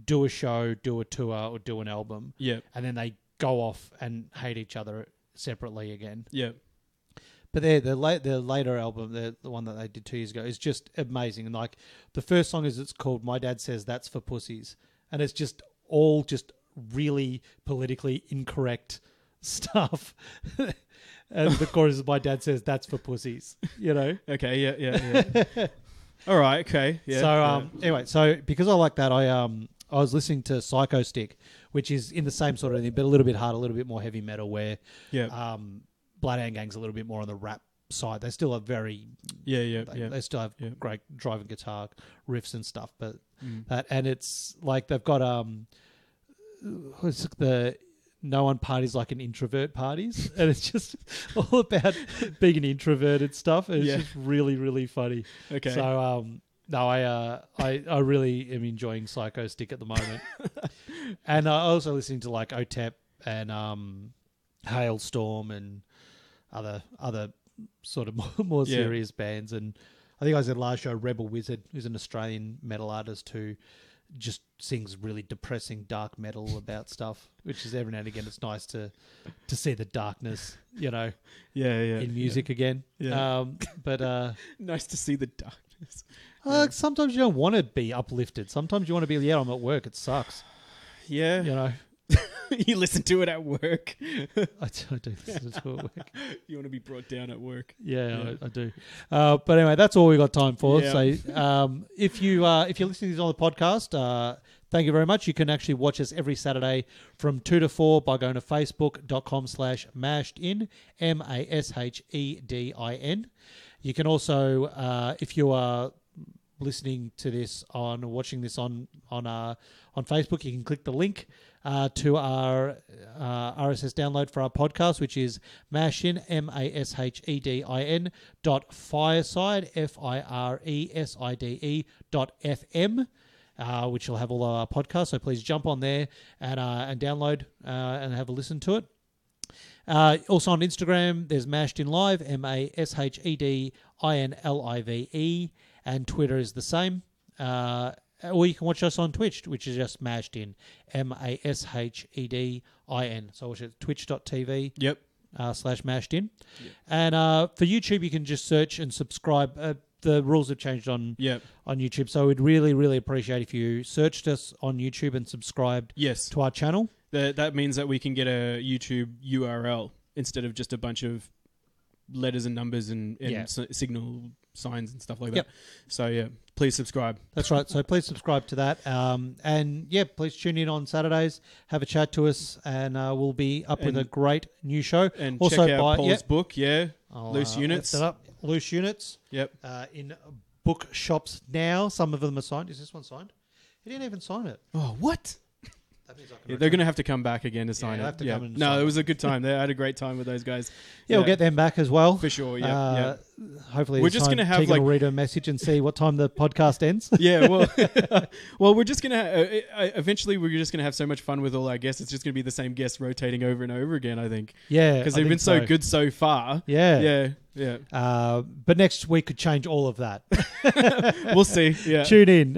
A: do a show, do a tour, or do an album.
B: Yeah.
A: And then they go off and hate each other separately again.
B: Yeah.
A: But the later album, the one that they did 2 years ago, is just amazing. And like the first song it's called "My Dad Says That's for Pussies," and it's just all just really politically incorrect stuff. And the chorus is "My Dad Says That's for Pussies." You know?
B: Okay. Yeah. All right. Okay. Yeah.
A: So anyway, so because I like that, I was listening to Psycho Stick, which is in the same sort of thing, but a little bit harder, a little bit more heavy metal, where Bloodhound Gang's a little bit more on the rap side. They still have very They still have great driving guitar riffs and stuff, but and it's like they've got the no one parties like an introvert parties, and it's just all about being an introvert and stuff. And it's just really, really funny.
B: Okay.
A: So I really am enjoying Psycho Stick at the moment, and I also listening to like OTEP and Hailstorm and other sort of more serious bands. And I think I said last show Rebel Wizard, who's an Australian metal artist who just sings really depressing dark metal about stuff, which is every now and again it's nice to see the darkness, you know, in music again. But
B: nice to see the darkness.
A: Sometimes you don't want to be uplifted. Sometimes you want to be, I'm at work, it sucks.
B: Yeah.
A: You know.
B: You listen to it at work.
A: I do listen to it at work.
B: You want to be brought down at work.
A: Yeah. I do. But anyway, that's all we got time for. Yeah. So if you're listening to this on the podcast, thank you very much. You can actually watch us every Saturday from 2 to 4 by going to facebook.com/mashedin, MASHEDIN. You can also, if you are listening to this watching this on Facebook, you can click the link to our RSS download for our podcast, which is mashedin, MASHEDIN.fireside, FIRESIDE.FM, which will have all our podcasts. So please jump on there and download and have a listen to it. Also on Instagram, there's Mashed In Live, MASHEDINLIVE, and Twitter is the same. Or you can watch us on Twitch, which is just Mashed In, MASHEDIN. So watch it twitch.tv.
B: Yep.
A: /Mashed In. Yep. And for YouTube, you can just search and subscribe. The rules have changed on YouTube, so we'd really, really appreciate if you searched us on YouTube and subscribed to our channel.
B: That means that we can get a YouTube URL instead of just a bunch of letters and numbers and signal signs and stuff like that.
A: Yep.
B: So, please subscribe.
A: That's right. So please subscribe to that. And, please tune in on Saturdays, have a chat to us, and we'll be up with a great new show.
B: And also check out Paul's book, Loose Units.
A: Lift it up. Loose Units.
B: Yep.
A: In bookshops now. Some of them are signed. Is this one signed? He didn't even sign it.
B: Oh, what? They're going to have to come back again to sign it. No, it was a good time. I had a great time with those guys.
A: We'll get them back as well.
B: For sure,
A: Hopefully we're just going to have Tegan will read a message and see what time the podcast ends.
B: Well, we're just going to eventually we're just going to have so much fun with all our guests. It's just going to be the same guests rotating over and over again, I think.
A: Yeah.
B: Because they've been so good so far.
A: Yeah. But next week could change all of that.
B: We'll see. Yeah.
A: Tune in.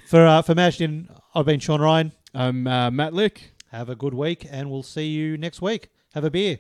A: For Mashed In, I've been Sean Ryan.
B: I'm Matt Lick.
A: Have a good week, and we'll see you next week. Have a beer.